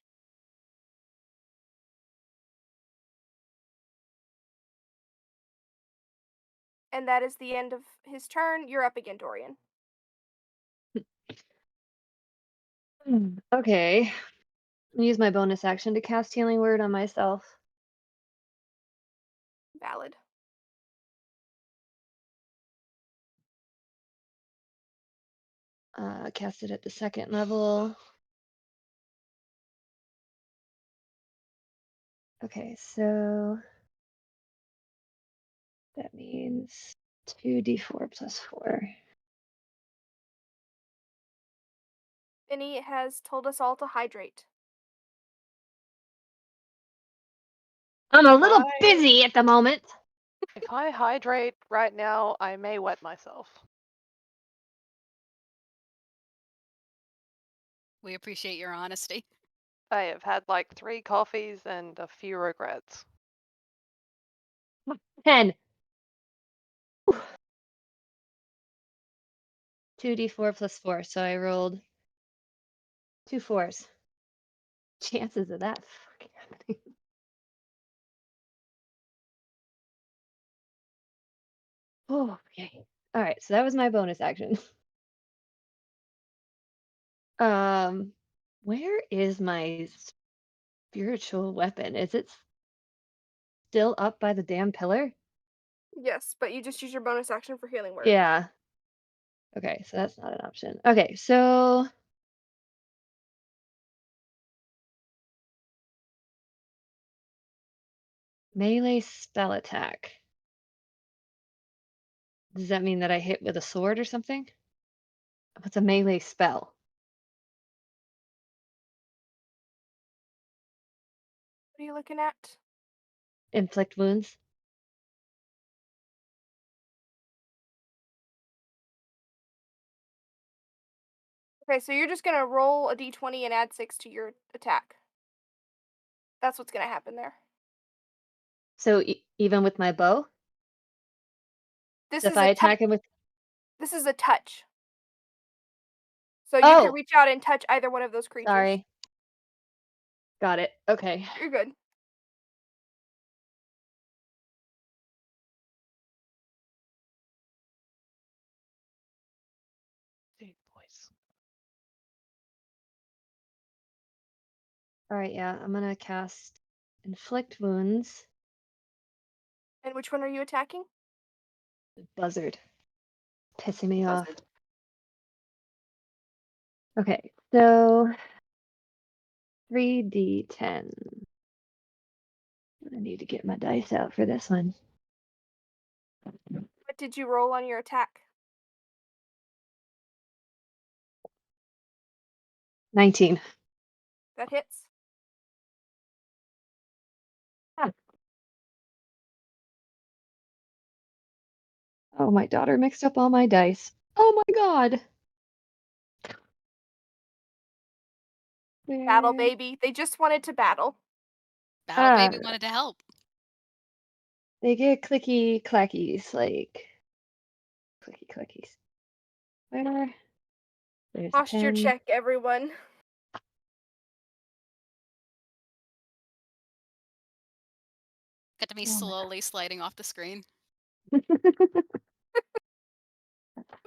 And that is the end of his turn. You're up again, Dorian. Okay. Use my bonus action to cast Healing Word on myself. Valid. Cast it at the 2nd level. Okay, so that means 2d4 plus 4. Benny has told us all to hydrate. I'm a little busy at the moment. If I hydrate right now, I may wet myself. We appreciate your honesty. I have had like 3 coffees and a few regrets. 10. 2d4 plus 4, so I rolled 2 4s. Chances of that fucking happening. Oh, okay. All right, so that was my bonus action. Where is my spiritual weapon? Is it still up by the damn pillar? Yes, but you just use your bonus action for Healing Word. Yeah. Okay, so that's not an option. Okay, so melee spell attack. Does that mean that I hit with a sword or something? What's a melee spell? What are you looking at? Inflict wounds. Okay, so you're just gonna roll a d20 and add 6 to your attack. That's what's gonna happen there. So even with my bow? This So is if I attack him with... This is a touch. So you can reach out and touch either one of those creatures. Sorry. Got it. Okay. You're good. All right, yeah, I'm gonna cast Inflict Wounds. And which one are you attacking? Buzzard. Pissing me off. Buzzard. Okay, so 3d10. I need to get my dice out for this one. What did you roll on your attack? 19. That hits. Ah. Oh, my daughter mixed up all my dice. Oh my god. Battle, Where- baby. They just wanted to battle. Battle Baby wanted to help. They get clicky clackies, like clicky clackies. Where? There's a Posture 10. check, everyone. Got to be slowly sliding off the screen. It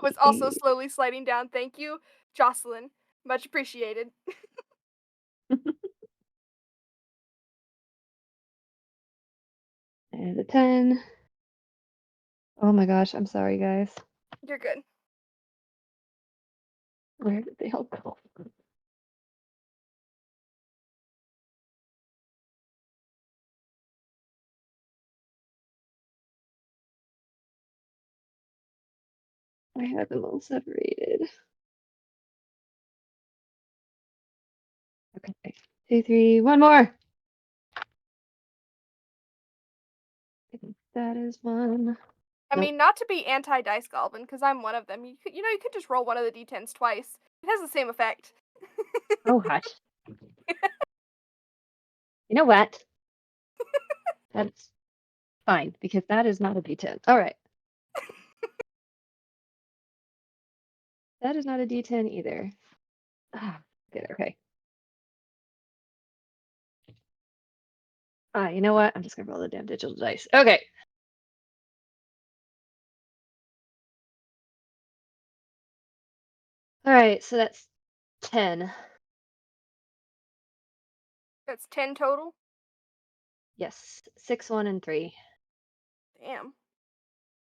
was also slowly sliding down. Thank you, Jocelyn. Much appreciated. And a 10. Oh my gosh, I'm sorry, guys. You're good. Where did they all go? I had them all separated. Okay, 2, 3, one more. I think that is one. I Nope. mean, not to be anti-dice goblin, because I'm one of them. You could just roll one of the d10s twice. It has the same effect. Oh, hush. You know what? That's fine, because that is not a d10. All right. That is not a d10 either. Ah, good, okay. You know what? I'm just gonna roll the damn digital dice. Okay. All right, so that's 10. That's 10 total. Yes, 6, 1, and 3. Damn.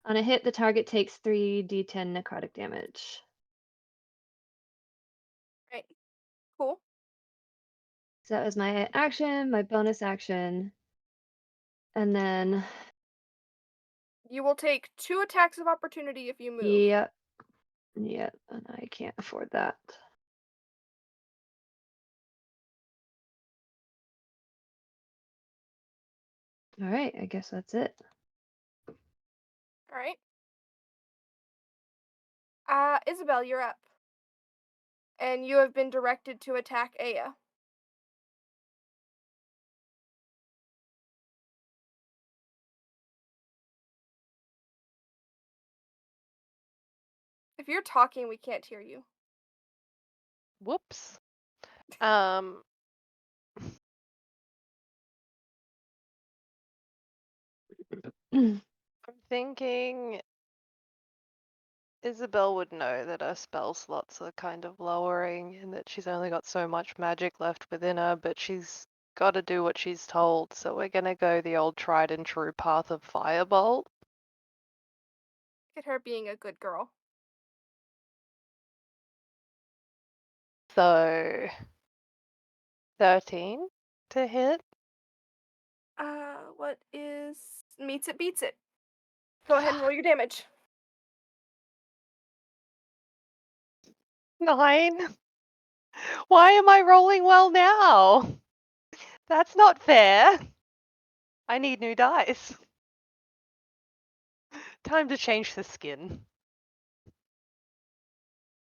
On a hit, the target takes 3d10 necrotic damage. Right. Cool. So that was my action, my bonus action, and then You will take 2 attacks of opportunity if you move. yep, and I can't afford that. All right, I guess that's it. All right. Isabel, you're up. And you have been directed to attack Aya. If you're talking, we can't hear you. Whoops. I'm thinking Isabel would know that her spell slots are kind of lowering and that she's only got so much magic left within her, but she's got to do what she's told, so we're going to go the old tried and true path of Firebolt. Look at her being a good girl. So 13 to hit. What is meets it beats it. Go ahead and roll your damage. 9. Why am I rolling well now? That's not fair. I need new dice. Time to change the skin.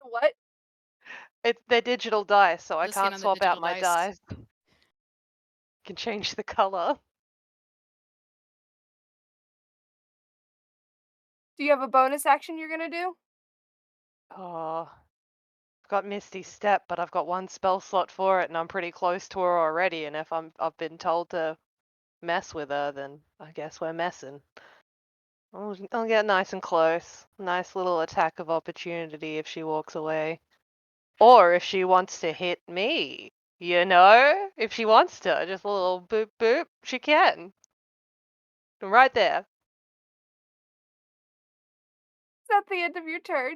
What? They're digital dice, so I The skin can't on the swap out digital my dice. dice. Can change the color. Do you have a bonus action you're gonna do? Oh, got Misty Step, but I've got one spell slot for it, and I'm pretty close to her already. And if I've been told to mess with her, then I guess we're messing. I'll get nice and close. Nice little attack of opportunity if she walks away. Or if she wants to hit me. You know? If she wants to, just a little boop boop, she can. I'm right there. Is that the end of your turn?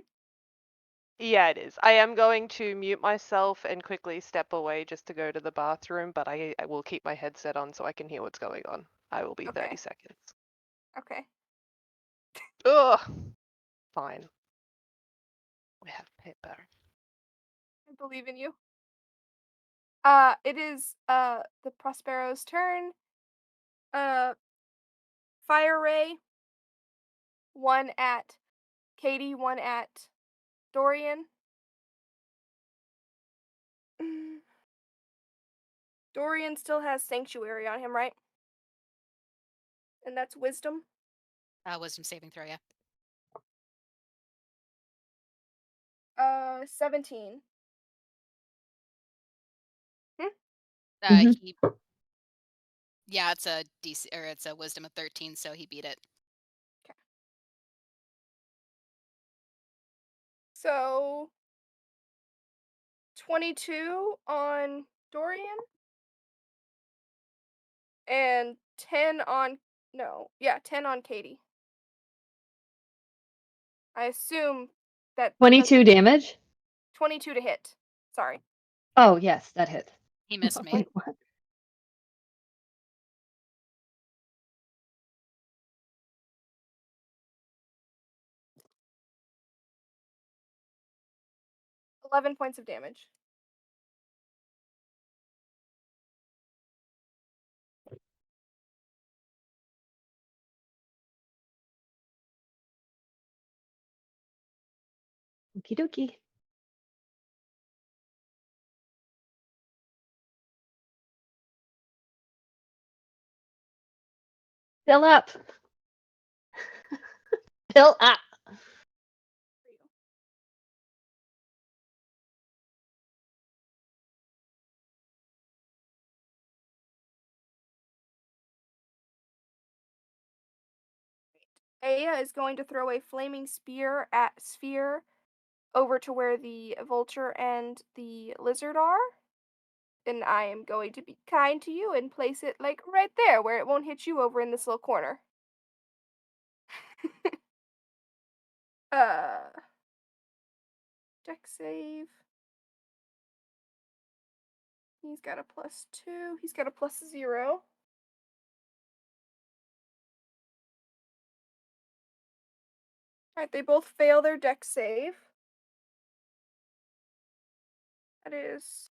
Yeah, it is. I am going to mute myself and quickly step away just to go to the bathroom, but I will keep my headset on so I can hear what's going on. I will be 30 seconds. Okay. Ugh. Fine. We have paper. I believe in you. It is the Prospero's turn. Fire ray. One at Katie, one at Dorian. Dorian still has Sanctuary on him, right? And that's Wisdom. Wisdom saving throw, yeah. 17. He. Yeah, it's a DC or it's a Wisdom of 13, so he beat it. Okay. So 22 on Dorian and 10 on 10 on Katie. I assume that 22 damage? 22 to hit. Sorry. Oh, yes, that hit. He missed I'm me. like, what? $11 points of damage. Okie dokie. Fill up. Fill up. Aya is going to throw a flaming spear at Sphere over to where the vulture and the lizard are. And I am going to be kind to you and place it like right there where it won't hit you over in this little corner. Deck save. He's got a +2. He's got a +0. Alright, they both fail their deck save. That is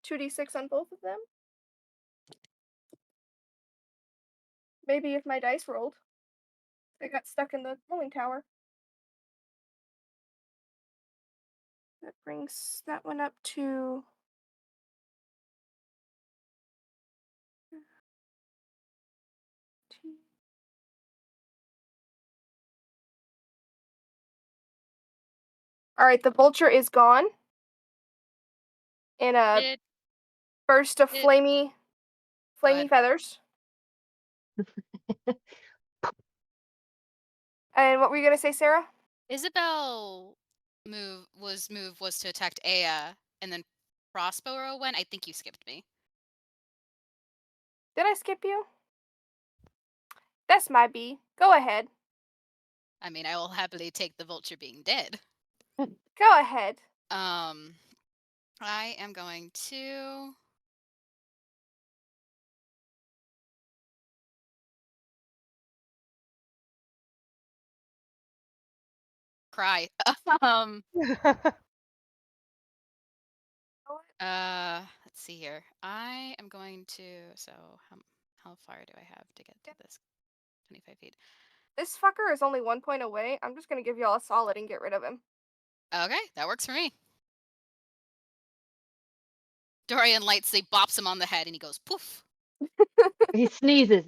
2d6 on both of them. Maybe if my dice rolled. I got stuck in the rolling tower. That brings that one up to Alright, the vulture is gone. In a burst of flamey feathers. And what were you gonna say, Sarah? Isobel was to attack Aya, and then Prospero went. I think you skipped me. Did I skip you? That's my B. Go ahead. I mean, I will happily take the vulture being dead. Go ahead. I am going to cry. Let's see here. I am going to. So how far do I have to get to this? 25 feet. This fucker is only 1 point away. I'm just gonna give y'all a solid and get rid of him. Okay, that works for me. Dorian lightly bops him on the head, and he goes poof. He sneezes.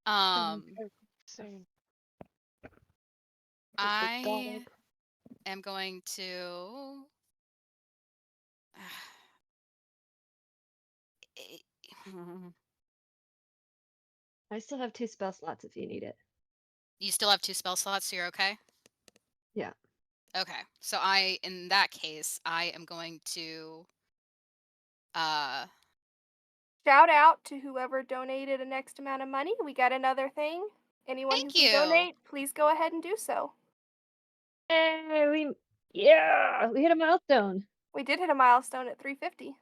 I am going to. I still have 2 spell slots if you need it. You still have 2 spell slots, so you're okay? Yeah. Okay. So in that case, I am going to Shout out to whoever donated a next amount of money. We got another thing. Anyone who Thank can you. donate, please go ahead and do so. Hey, we hit a milestone. We did hit a milestone at 350.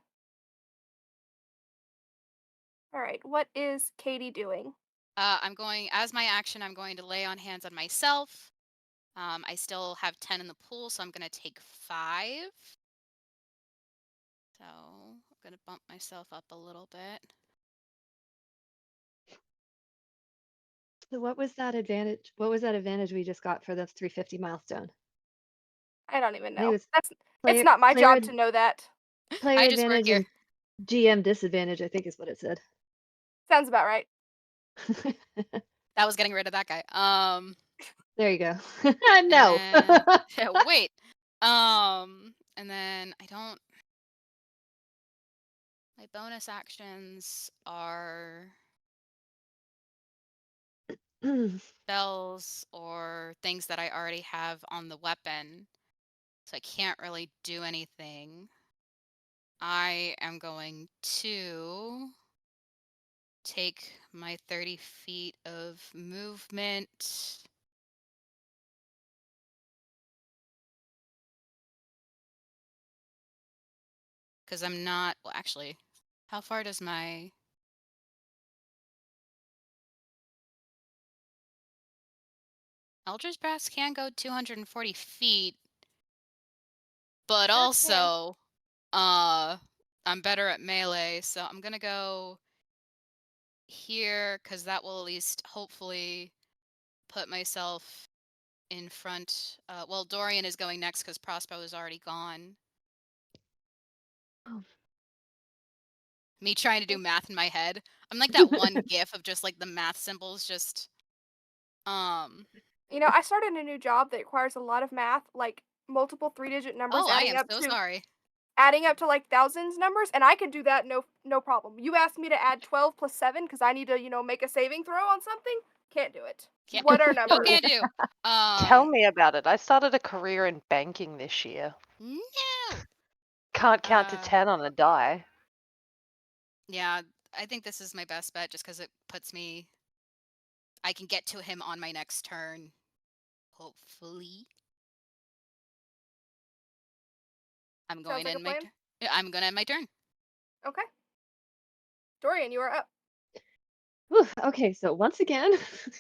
All right, what is Katie doing? I'm going, as my action, I'm going to lay on hands on myself. I still have 10 in the pool, so I'm going to take 5. So I'm going to bump myself up a little bit. So what was that advantage? What was that advantage we just got for the 350 milestone? I don't even I think it know. was It's not my player job to know that. player I just work advantage here. and GM disadvantage, I think is what it said. Sounds about right. That was getting rid of that guy. There you go. And No. then, wait. And then I don't. My bonus actions are spells or things that I already have on the weapon. So I can't really do anything. I am going to take my 30 feet of movement. Because I'm not, well, actually, how far does my. Eldritch Blast can go 240 feet. But also, I'm better at melee, so I'm gonna go here because that will at least hopefully put myself in front. Well, Dorian is going next because Prospo is already gone. Oh. Me trying to do math in my head. I'm like that one gif of just like the math symbols just. You know, I started a new job that requires a lot of math, like multiple 3-digit numbers Oh, I adding am up so to sorry. adding up to like thousands numbers, and I could do that no problem. You asked me to add 12 plus 7 because I need to, make a saving throw on something. Can't do it. Can't, What are no, numbers? can't do. Tell me about it. I started a career in banking this year. No. Can't count to 10 on a die. Yeah, I think this is my best bet just because it puts me. I can get to him on my next turn. Hopefully. I'm going Sounds like to a end my plan. turn. Yeah, I'm going to end my turn. Okay. Dorian, you are up. Whew, okay, so once again,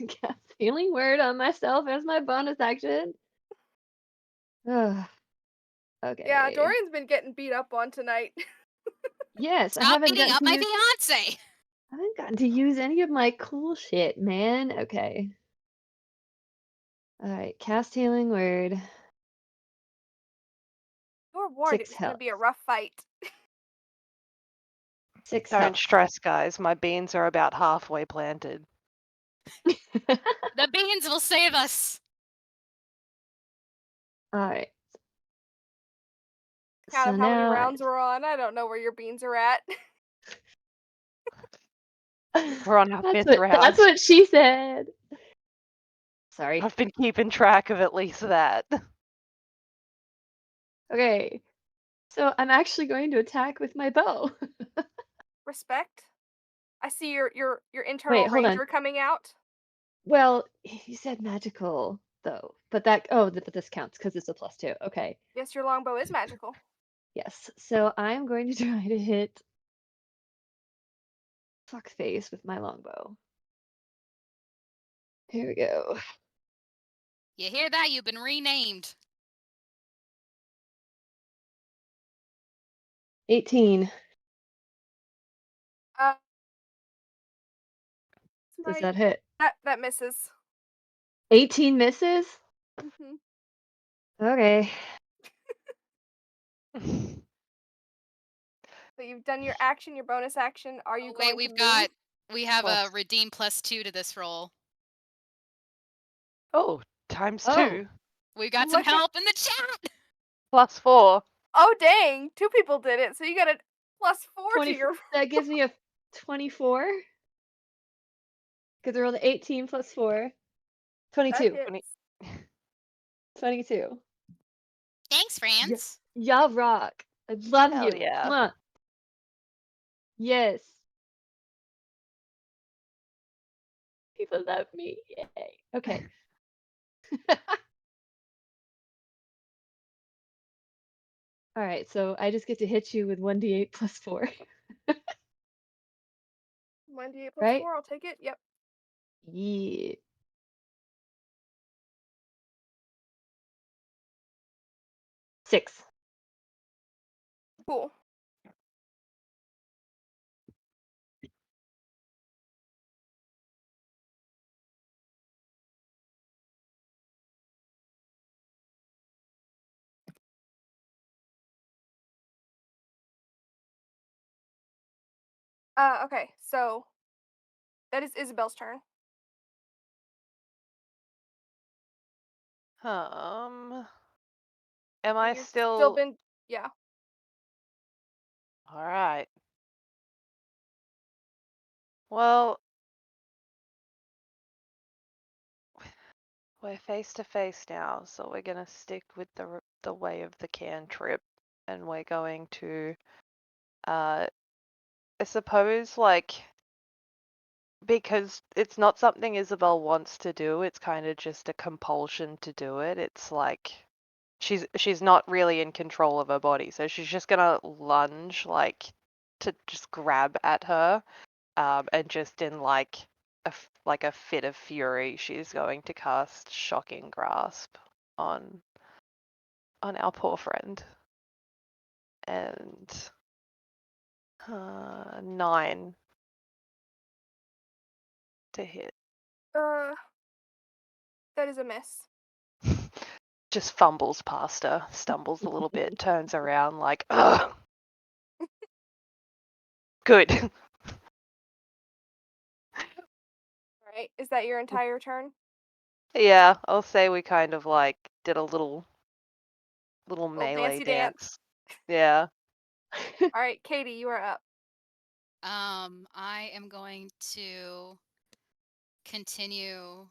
cast Healing Word on myself as my bonus action. Okay. Yeah, Dorian's been getting beat up on tonight. Yes, I Stop haven't beating gotten up to my use, fiance. I haven't gotten to use any of my cool shit, man. Okay. All right, cast Healing Word. You were warned 6 it was going health. to be a rough fight. 6 Don't health. stress, guys. My beans are about halfway planted. The beans will save us. All right. Count So of how many now rounds we're on. I don't know where your beans are at. We're on our that's 5th round. That's what she said. Sorry. I've been keeping track of at least that. Okay. So I'm actually going to attack with my bow. Respect. I see your internal Wait, hold on. ranger coming out. Well, you said magical though, but this counts because it's a +2. Okay. Yes, your longbow is magical. Yes. So I'm going to try to hit fuckface with my longbow. Here we go. You hear that? You've been renamed. 18. Does that hit? That misses. 18 misses? Mhm. Okay. So you've done your action, your bonus action. Are you going to We have a redeem +2 to this roll. Oh, times 2. We got some help in the chat. +4. Oh dang! 2 people did it, so you got a +4 to your. That gives me a 24. Because I rolled an 18 plus 4. 22. That hits. 22. Thanks, friends. Y'all rock. I love Hell you. yeah. Mwah. Yes. People love me. Yay. Okay. All right, so I just get to hit you with 1d8 plus 4. 1d8 plus Right? 4. I'll take it. Yep. Yeah. Six. Cool. Okay, so that is Isabel's turn. Am I You've still been, yeah. All right. Well, we're face to face now, so we're gonna stick with the way of the cantrip, and we're going to, I suppose, like, because it's not something Isabel wants to do. It's kind of just a compulsion to do it. It's like she's not really in control of her body, so she's just gonna lunge, like, to just grab at her, and just in like a fit of fury, she's going to cast Shocking Grasp on our poor friend, and 9 to hit. That is a miss. Just fumbles past her, stumbles a little bit, turns around like, ugh. Good. Alright, is that your entire turn? Yeah, I'll say we kind of like did a little melee dancey dance. Yeah. Alright, Katie, you are up. I am going to continue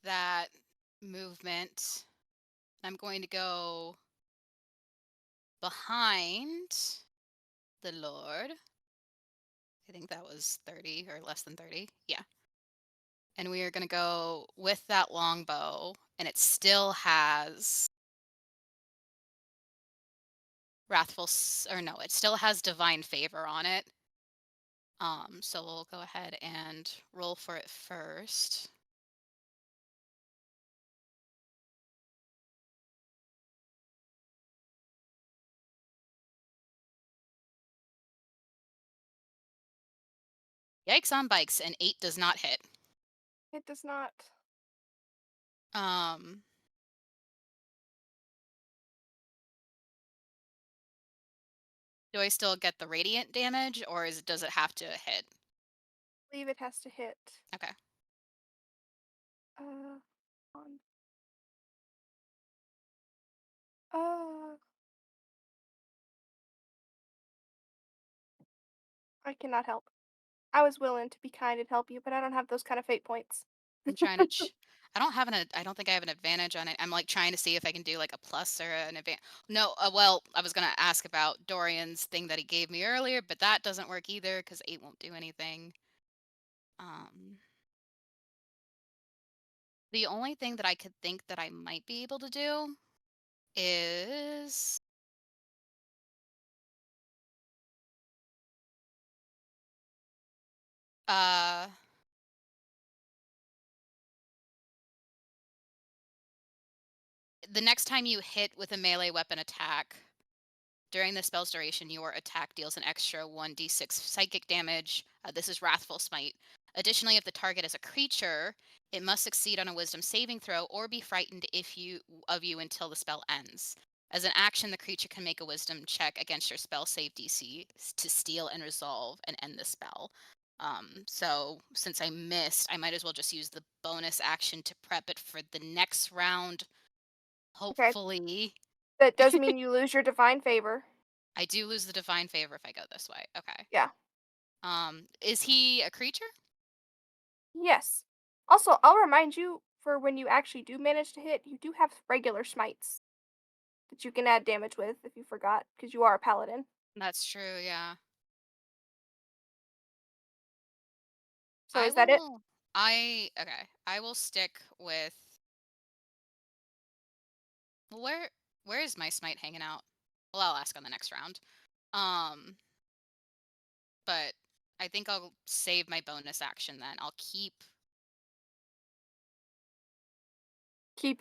that movement. I'm going to go behind the Lord. I think that was 30 or less than 30. Yeah. And we are going to go with that longbow, and it still has it still has divine favor on it. So we'll go ahead and roll for it first. Yikes on bikes, and 8 does not hit. It does not. Do I still get the radiant damage, or does it have to hit? I believe it has to hit. Okay. I cannot help. I was willing to be kind and help you, but I don't have those kind of fate points. I'm trying to. I don't think I have an advantage on it. I'm like trying to see if I can do like a plus or an advantage. No, well, I was gonna ask about Dorian's thing that he gave me earlier, but that doesn't work either because 8 won't do anything. The only thing that I could think that I might be able to do is the next time you hit with a melee weapon attack, during the spell's duration, your attack deals an extra 1d6 psychic damage. This is Wrathful Smite. Additionally, if the target is a creature, it must succeed on a wisdom saving throw or be frightened of you until the spell ends. As an action, the creature can make a wisdom check against your spell save DC to steal and resolve and end the spell. So since I missed, I might as well just use the bonus action to prep it for the next round. Okay. Hopefully. That does mean you lose your divine favor. I do lose the divine favor if I go this way. Okay. Yeah. Is he a creature? Yes. Also, I'll remind you for when you actually do manage to hit, you do have regular smites that you can add damage with if you forgot, because you are a paladin. That's true, yeah. So is that it? Okay. I will stick with where is my smite hanging out? Well, I'll ask on the next round. But I think I'll save my bonus action then. I'll keep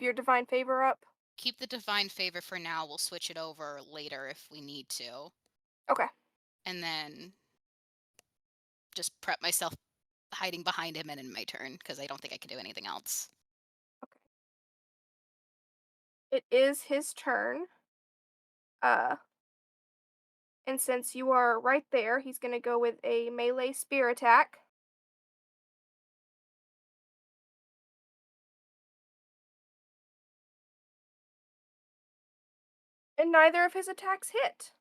your divine favor up. Keep the divine favor for now. We'll switch it over later if we need to. Okay. And then just prep myself hiding behind him and in my turn because I don't think I can do anything else. It is his turn. And since you are right there, he's going to go with a melee spear attack. And neither of his attacks hit.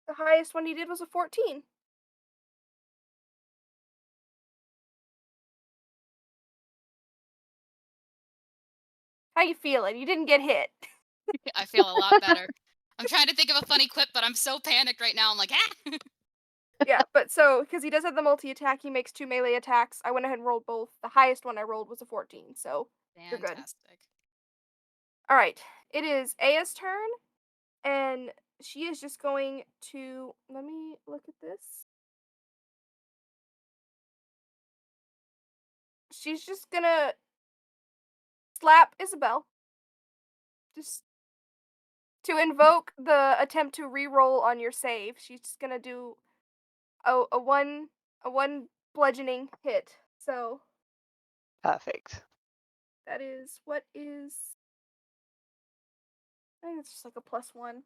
The highest one he did was a 14. How you feeling? You didn't get hit. I feel a lot better. I'm trying to think of a funny quip, but I'm so panicked right now. I'm like, ah! Yeah, but so, because he does have the multi-attack, he makes 2 melee attacks. I went ahead and rolled both. The highest one I rolled was a 14, so you're good. Fantastic. Alright, it is Aya's turn, and she is just going to, let me look at this. She's just gonna slap Isobel. Just to invoke the attempt to re-roll on your save. She's just gonna do a one bludgeoning hit. So Perfect. that is what is, I think it's just like a +1.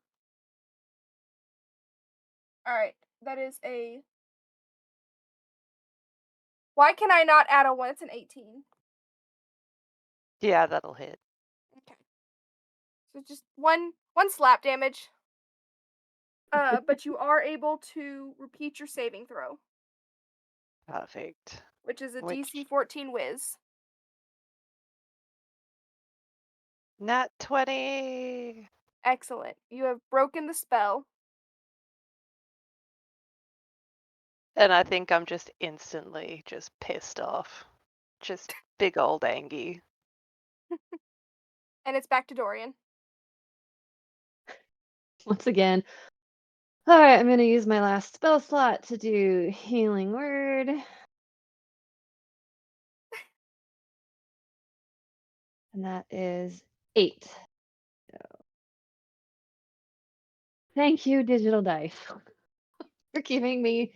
Alright, that is a, why can I not add a 1? It's an 18. Yeah, that'll hit. Okay. So just one slap damage. But you are able to repeat your saving throw. Perfect. Which is a DC 14 whiz. Nat 20. Excellent. You have broken the spell. And I think I'm just instantly just pissed off. Just big old Angie. And it's back to Dorian. Once again. Alright, I'm gonna use my last spell slot to do Healing Word. And that is 8. So. Thank you, Digital Dice, for giving me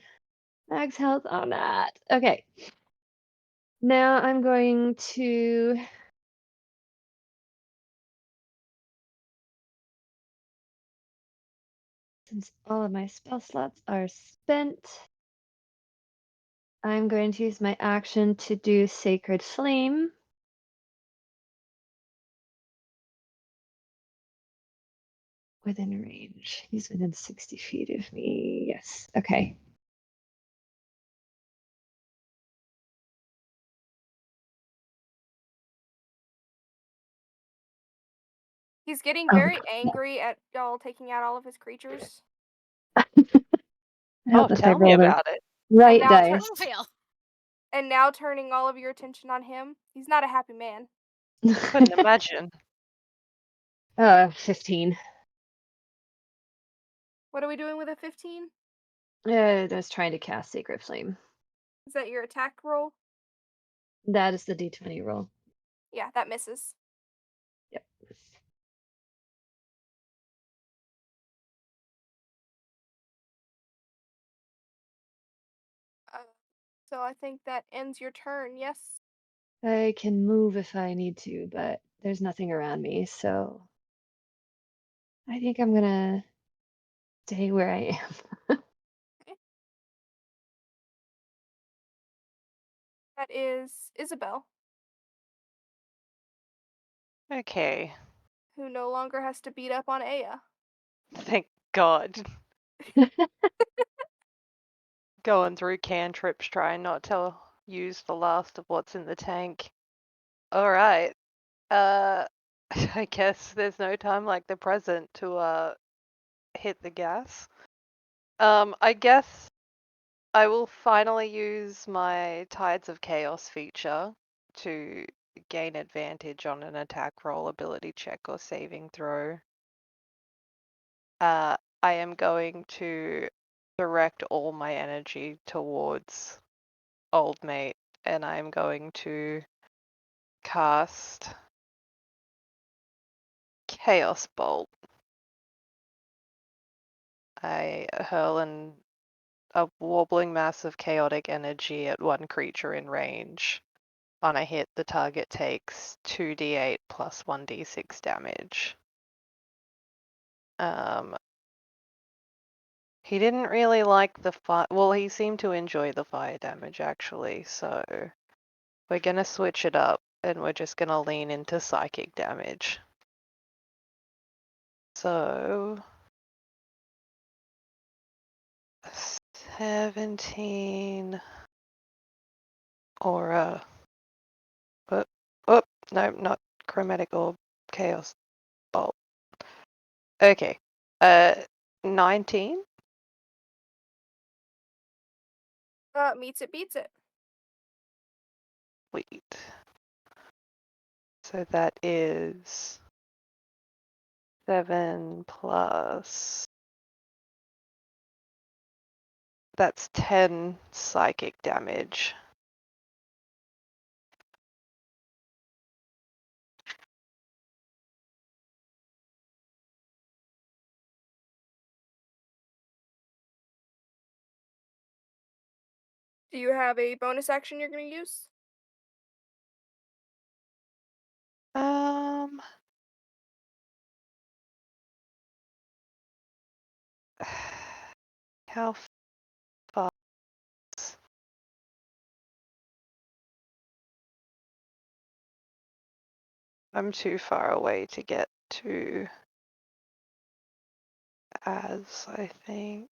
max health on that. Okay. Now I'm going to since all of my spell slots are spent, I'm going to use my action to do Sacred Flame. Within range. He's within 60 feet of me. Yes. Okay. He's getting very angry at y'all taking out all of his creatures. Oh, tell me about it. Right and now dice. and now turning all of your attention on him. He's not a happy man. Couldn't imagine. 15. What are we doing with a 15? I was trying to cast Sacred Flame. Is that your attack roll? That is the D20 roll. Yeah, that misses. Yep. So I think that ends your turn, yes? I can move if I need to, but there's nothing around me, so I think I'm gonna stay where I am. That is Isabel, Okay. who no longer has to beat up on Aya. Thank God. Going through cantrips, trying not to use the last of what's in the tank. Alright. I guess there's no time like the present to hit the gas. I guess I will finally use my Tides of Chaos feature to gain advantage on an attack roll, ability check, or saving throw. I am going to direct all my energy towards Old Mate, and I'm going to cast Chaos Bolt. I hurl a wobbling mass of chaotic energy at one creature in range. On a hit, the target takes 2d8 plus 1d6 damage. He didn't really like the fire. Well, he seemed to enjoy the fire damage actually, so we're gonna switch it up and we're just gonna lean into psychic damage. So 17 or oh no, not chromatic orb, chaos bolt. Okay. 19. Meets it, beats it. Sweet. So that is 7 plus. That's 10 psychic damage. Do you have a bonus action you're going to use? How far? I'm too far away to get to I think.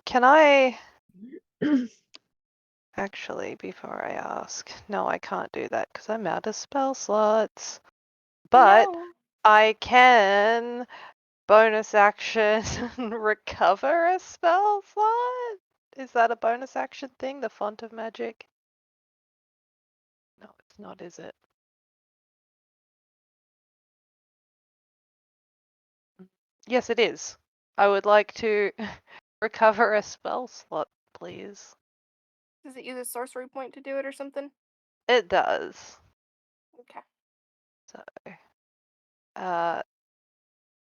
Can I actually, before I ask, no, I can't do that because I'm out of spell slots. But No. I can bonus action recover a spell slot? Is that a bonus action thing? The font of magic? No, it's not, is it? Yes, it is. I would like to recover a spell slot, please. Does it use a sorcery point to do it or something? It does. Okay. So,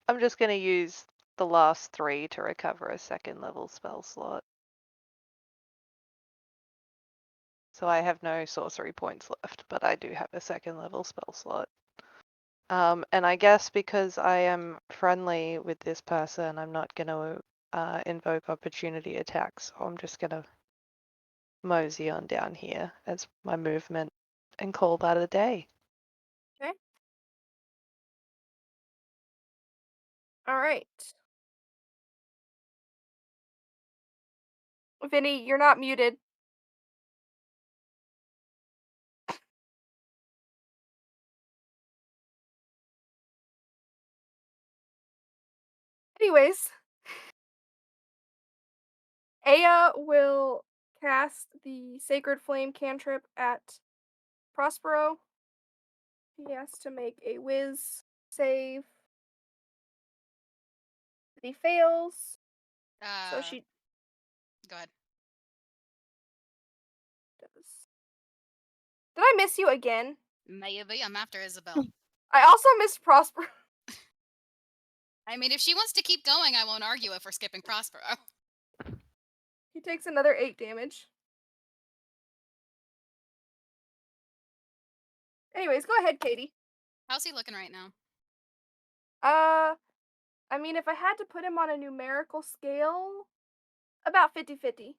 I'm just going to use the last 3 to recover a second level spell slot. So I have no sorcery points left, but I do have a second level spell slot. And I guess because I am friendly with this person, I'm not going to invoke opportunity attacks. So I'm just going to mosey on down here as my movement and call that a day. Okay. All right. Vinny, you're not muted. Anyways, Aya will cast the Sacred Flame cantrip at Prospero. He has to make a whiz save. He fails. So she Go ahead. does. Did I miss you again? Maybe I'm after Isabel. I also missed Prospero. I mean, if she wants to keep going, I won't argue if we're skipping Prospero. He takes another 8 damage. Anyways, go ahead, Katie. How's he looking right now? I mean, if I had to put him on a numerical scale, about 50-50.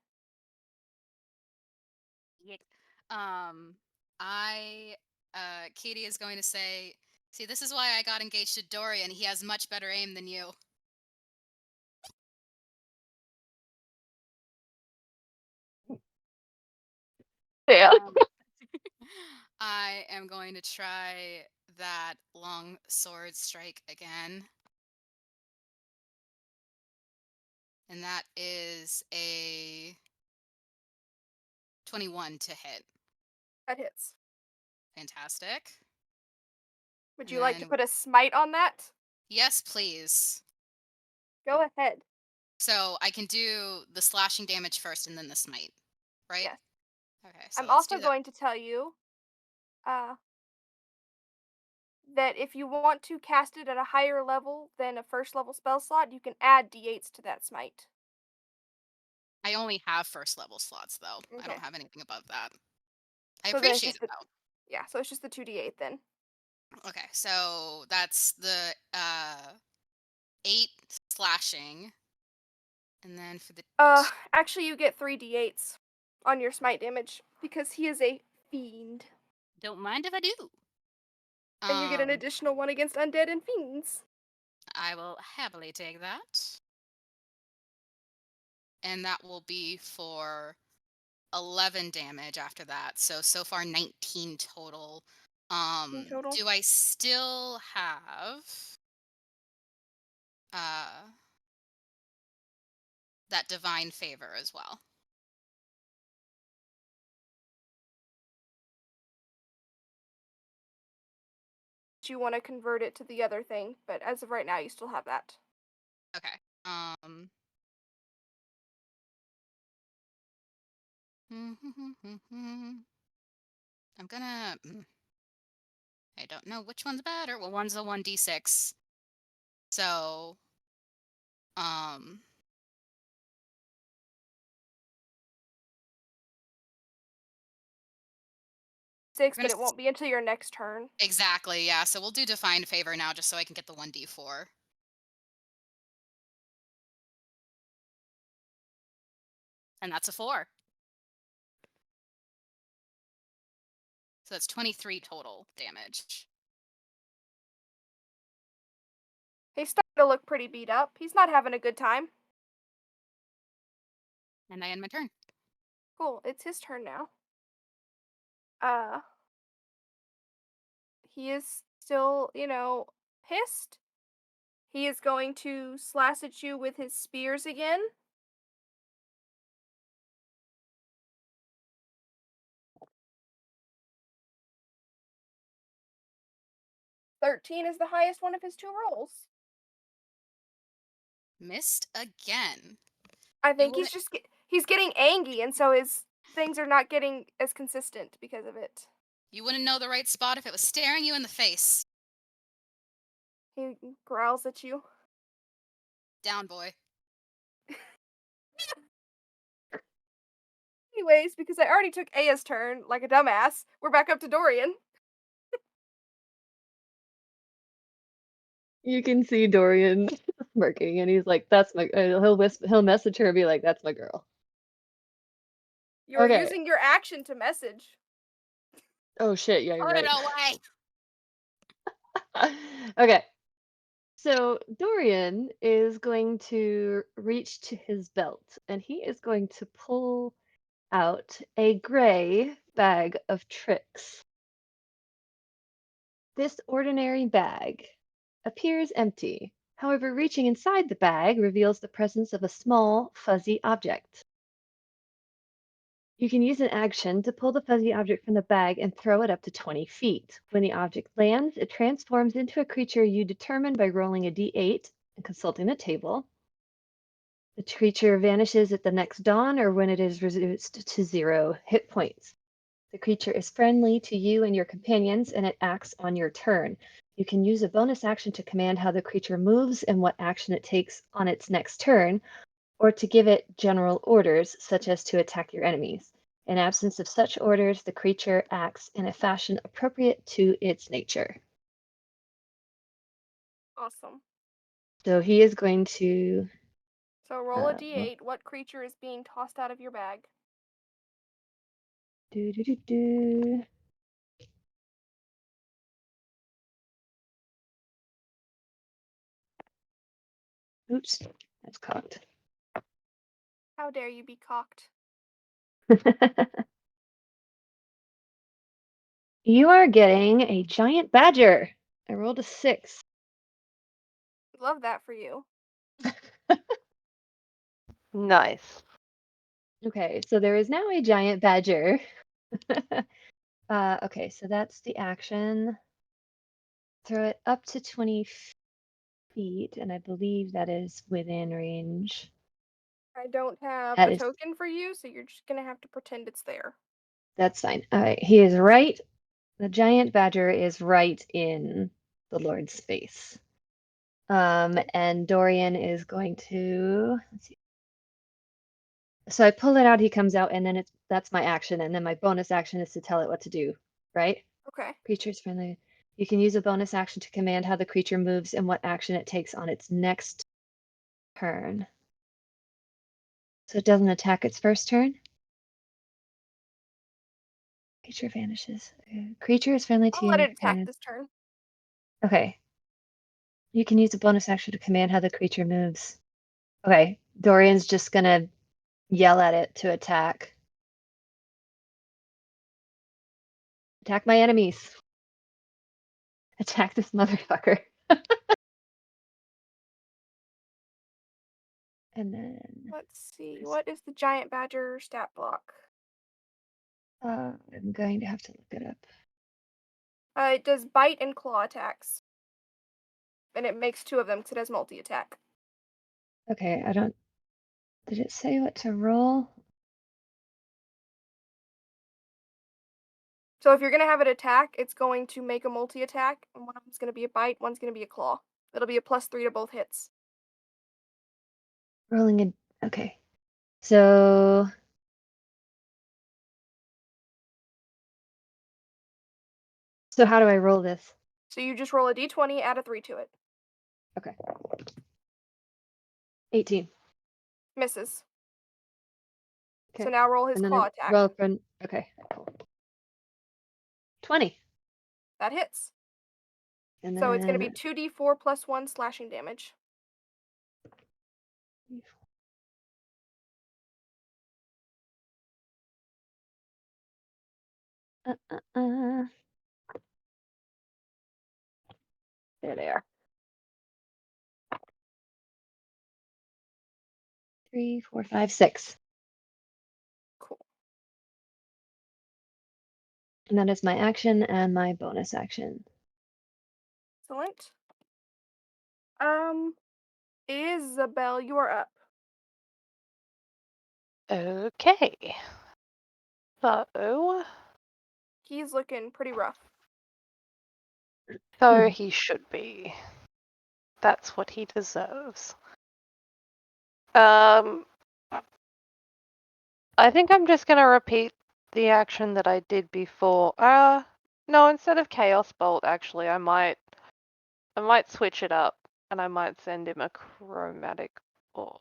Katie is going to say, see, this is why I got engaged to Dorian. He has much better aim than you. Yeah. I am going to try that long sword strike again. And that is a 21 to hit. That hits. Fantastic. Would And you like to then- put a smite on that? Yes, please. Go ahead. So I can do the slashing damage first and then the smite, right? Yes. Okay, so I'm let's also do that. going to tell you that if you want to cast it at a higher level than a first level spell slot, you can add d8s to that smite. I only have first level slots though. I Okay. don't have anything above that. I So then it's appreciate just it though. Yeah, so it's just the 2d8 then. Okay, so that's the 8 slashing. And then for the Actually you get 3d8s on your smite damage because he is a fiend. Don't mind if I do. And you get an additional one against undead and fiends. I will happily take that. And that will be for 11 damage after that. So far 19 total. Total. Do I still have that divine favor as well? Do you want to convert it to the other thing? But as of right now, you still have that. Okay. I'm gonna. I don't know which one's better. Well, one's a 1d6. So, 6, but it won't be until your next turn. Exactly, yeah. So we'll do divine favor now just so I can get the 1d4. And that's a 4. So that's 23 total damage. He's starting to look pretty beat up. He's not having a good time. And I end my turn. Cool, it's his turn now. He is still, pissed. He is going to slash at you with his spears again. "13 is the highest one of his 2 rolls. Missed again. I think he's getting angry, and so his things are not getting as consistent because of it. You wouldn't know the right spot if it was staring you in the face. He growls at you. Down, boy. Anyways, because I already took Aya's turn like a dumbass, we're back up to Dorian. You can see Dorian smirking, and he's like, "That's my." He'll message her and be like, "That's my girl." You're Okay. using your action to message. Oh shit! Yeah, you're Put right. it away. Okay. So Dorian is going to reach to his belt, and he is going to pull out a gray bag of tricks. This ordinary bag appears empty. However, reaching inside the bag reveals the presence of a small, fuzzy object. You can use an action to pull the fuzzy object from the bag and throw it up to 20 feet. When the object lands, it transforms into a creature you determine by rolling a d8 and consulting the table. The creature vanishes at the next dawn or when it is reduced to 0 hit points. The creature is friendly to you and your companions, and it acts on your turn. You can use a bonus action to command how the creature moves and what action it takes on its next turn, or to give it general orders, such as to attack your enemies. In absence of such orders, the creature acts in a fashion appropriate to its nature. Awesome. So he is going to... So roll a d8. What creature is being tossed out of your bag? Do, do, do, do. Oops, that's cocked. How dare you be cocked? You are getting a giant badger. I rolled a 6. Love that for you. Nice. Okay, so there is now a giant badger. Okay, so that's the action. Throw it up to 20 feet, and I believe that is within range. I don't have That a is, token for you, so you're just gonna have to pretend it's there. that's fine. All right, he is right. The giant badger is right in the Lord's space. And Dorian is going to, let's see. So I pull it out, he comes out, and then that's my action, and then my bonus action is to tell it what to do, right? Okay. Creature's friendly. You can use a bonus action to command how the creature moves and what action it takes on its next turn. So it doesn't attack its first turn. Creature vanishes. Creature is friendly to I'll let you. it attack this turn. Okay. You can use a bonus action to command how the creature moves. Okay. Dorian's just gonna yell at it to attack. Attack my enemies. Attack this motherfucker. And then Let's see. What is the giant badger stat block? I'm going to have to look it up. It does bite and claw attacks. And it makes 2 of them because it has multi-attack. Okay, I don't. Did it say what to roll? So if you're gonna have it attack, it's going to make a multi-attack, and one of them's gonna be a bite, one's gonna be a claw. It'll be a +3 to both hits. Rolling a. Okay. So. So how do I roll this? So you just roll a d20, add a 3 to it. Okay. 18. Misses. Okay. So now roll his And then claw I attack. roll for. Okay. 20. That hits. And So it's gonna be then 2d4 + 1 slashing damage. There they are. 3, 4, 5, 6. Cool. And that is my action and my bonus action. Excellent. Isabel, you are up. Okay. So. He's looking pretty rough. So he should be. That's what he deserves. I think I'm just gonna repeat the action that I did before. No, instead of Chaos Bolt, actually, I might switch it up, and I might send him a chromatic or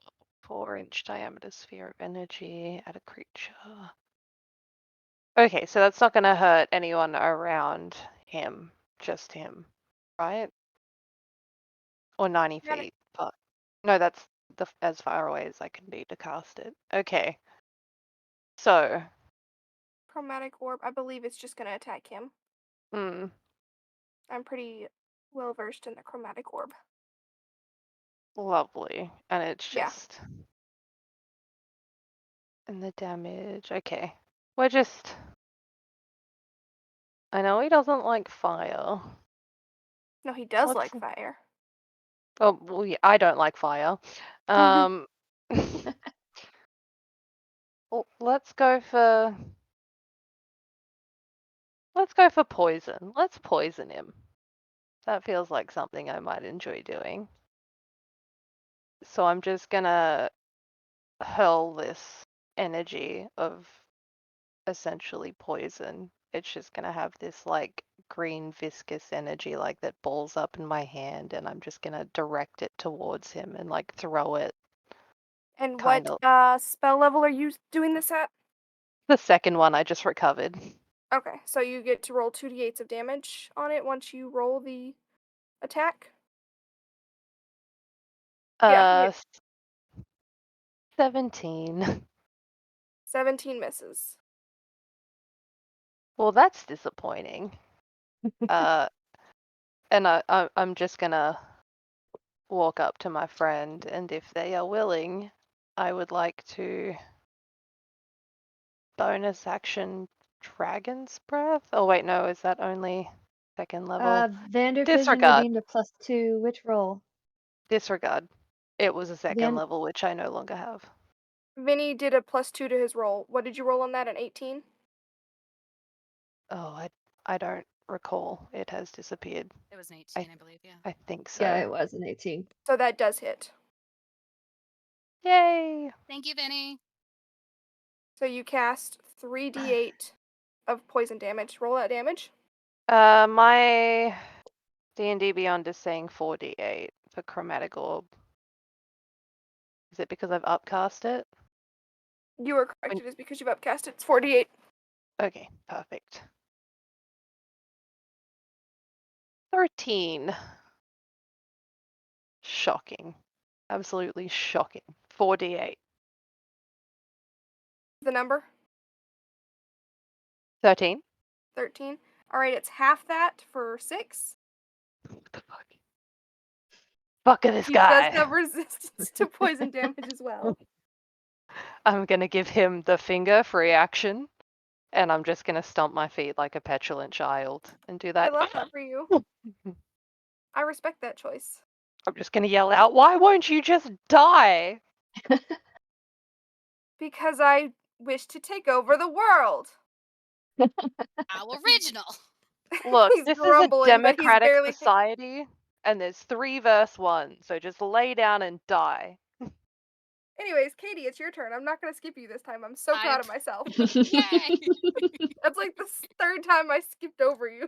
4-inch diameter sphere of energy at a creature. Okay, so that's not gonna hurt anyone around him, just him, right? Or 90 feet. But no, that's as far away as I can be to cast it. Okay. So. Chromatic orb, I believe it's just gonna attack him. I'm pretty well versed in the chromatic orb. Lovely. And it's just. Yeah. And the damage. Okay. We're just. I know he doesn't like fire. No, he does like fire. Oh, well, yeah, I don't like fire. Well, let's go for poison. Let's poison him. That feels like something I might enjoy doing. So I'm just gonna hurl this energy of essentially poison. It's just gonna have this like green viscous energy like that balls up in my hand, and I'm just gonna direct it towards him and like throw it. And what spell level are you doing this at? The second one I just recovered. Okay, so you get to roll 2d8s of damage on it once you roll the attack. Yeah, 17. 17 misses. Well, that's disappointing. And I'm just gonna walk up to my friend, and if they are willing, I would like to bonus action Dragon's Breath. Oh wait, no, is that only second level? Vandervision Disregard. redeemed a +2. Which roll? Disregard. It was a second Van- level, which I no longer have. Vinny did a +2 to his roll. What did you roll on that? An 18? Oh, I don't recall. It has disappeared. It was an 18, I believe, yeah. I think so. Yeah, it was an 18. So that does hit. Yay! Thank you, Vinny. So you cast 3d8 of poison damage. Roll that damage. My D&D Beyond is saying 4d8 for Chromatic Orb. Is it because I've upcast it? You are correct. It is because you've upcast it. It's 4d8. Okay, perfect. 13. Shocking. Absolutely shocking. 4d8. The number? 13. 13. Alright, it's half that for 6. Fuck this He guy. does have resistance to poison damage as well. I'm gonna give him the finger for reaction, and I'm just gonna stomp my feet like a petulant child and do I that. love that for you. I respect that choice. I'm just gonna yell out, "Why won't you just die?" Because I wish to take over the world. How original. Look, He's this is a grumbling, but he's democratic barely society, and there's 3 versus 1, so just lay down and die. Anyways, Katie, it's your turn. I'm not gonna skip you this time. I'm so proud of myself. Yay! That's like the third time I skipped over you.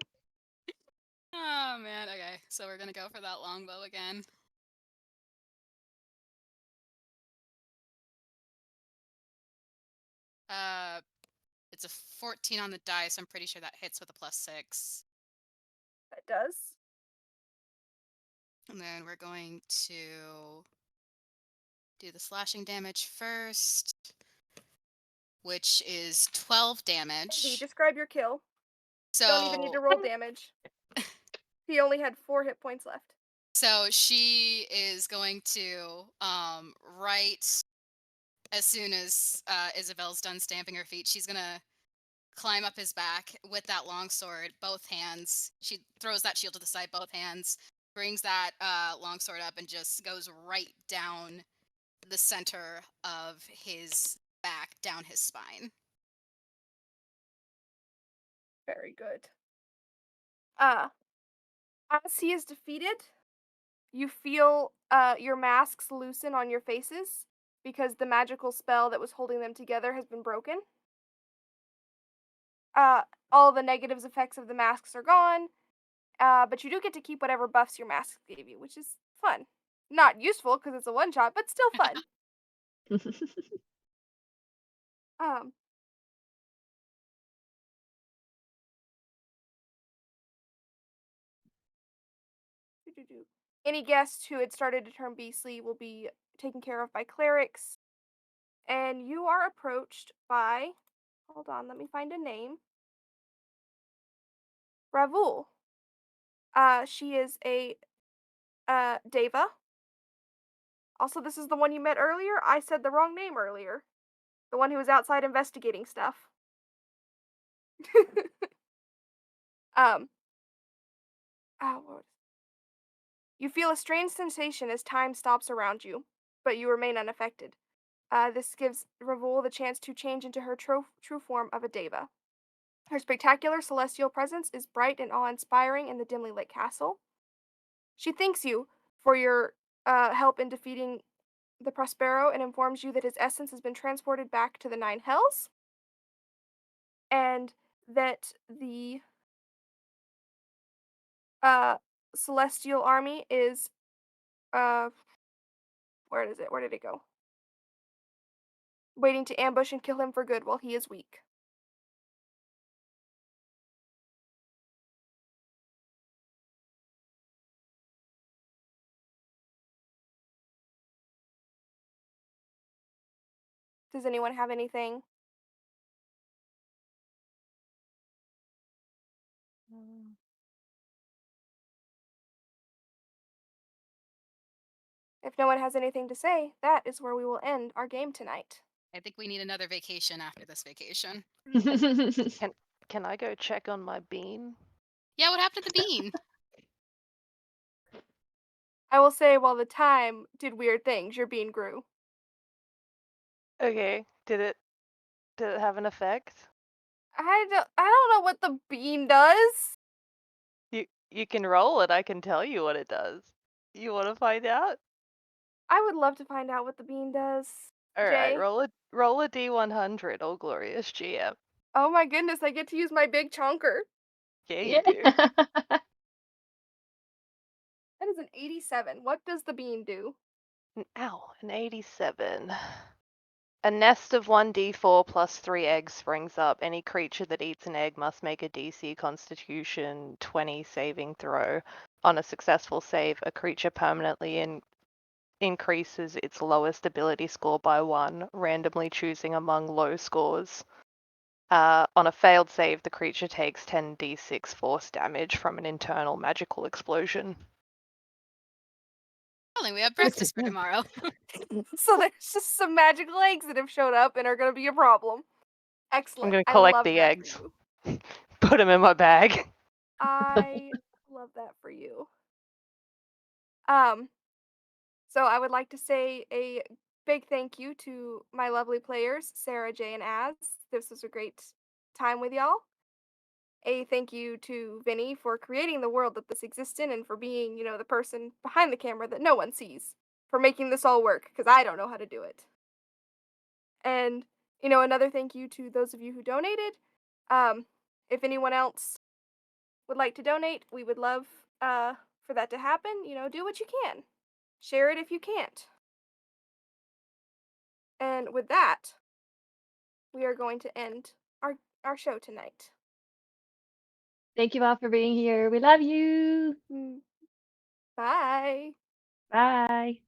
Oh, man. Okay, so we're going to go for that longbow again. It's a 14 on the dice. I'm pretty sure that hits with a +6. That does. And then we're going to do the slashing damage first, which is 12 damage. Katie, describe your kill. So Don't even need to roll damage. He only had 4 hit points left. So she is going to, right as soon as Isabel's done stamping her feet, she's going to climb up his back with that longsword, both hands. She throws that shield to the side, both hands, brings that longsword up, and just goes right down the center of his back, down his spine. Very good. As he is defeated, you feel your masks loosen on your faces because the magical spell that was holding them together has been broken. All the negative effects of the masks are gone, but you do get to keep whatever buffs your masks gave you, which is fun. Not useful because it's a one-shot, but still fun. um, Any guests who had started to turn beastly will be taken care of by clerics. And you are approached by, hold on, let me find a name. Ravul. She is a Deva. Also, this is the one you met earlier. I said the wrong name earlier. The one who was outside investigating stuff. um. You feel a strange sensation as time stops around you, but you remain unaffected. This gives Ravul the chance to change into her true form of a Deva. Her spectacular celestial presence is bright and awe-inspiring in the dimly lit castle. She thanks you for your help in defeating the Prospero and informs you that his essence has been transported back to the Nine Hells, and that the Celestial Army is where is it? Where did it go? waiting to ambush and kill him for good while he is weak. Does anyone have anything? If no one has anything to say, that is where we will end our game tonight. I think we need another vacation after this vacation. Can I go check on my bean? Yeah, what happened to the bean? I will say while the time did weird things, your bean grew. Okay. Did it have an effect? I don't know what the bean does. You can roll it. I can tell you what it does. You want to find out? I would love to find out what the bean does. All right, Jay? roll a D100, oh glorious GM. Oh my goodness, I get to use my big chunker. Yeah, you do. That is an 87. What does the bean do? An 87. A nest of 1d4 plus 3 eggs springs up. Any creature that eats an egg must make a DC Constitution 20 saving throw. On a successful save, a creature permanently increases its lowest ability score by 1, randomly choosing among low scores. On a failed save, the creature takes 10d6 force damage from an internal magical explosion. Only we have breakfast for tomorrow. So there's just some magical eggs that have showed up and are going to be a problem. Excellent. I'm going to I collect love the that eggs. for you. Put them in my bag. I love that for you. So I would like to say a big thank you to my lovely players, Sarah, Jay, and Az. This was a great time with y'all. A thank you to Vinny for creating the world that this exists in and for being, the person behind the camera that no one sees, for making this all work, because I don't know how to do it. And, another thank you to those of you who donated. If anyone else would like to donate, we would love for that to happen. Do what you can. Share it if you can't. And with that, we are going to end our show tonight. Thank you all for being here. We love you. Bye. Bye.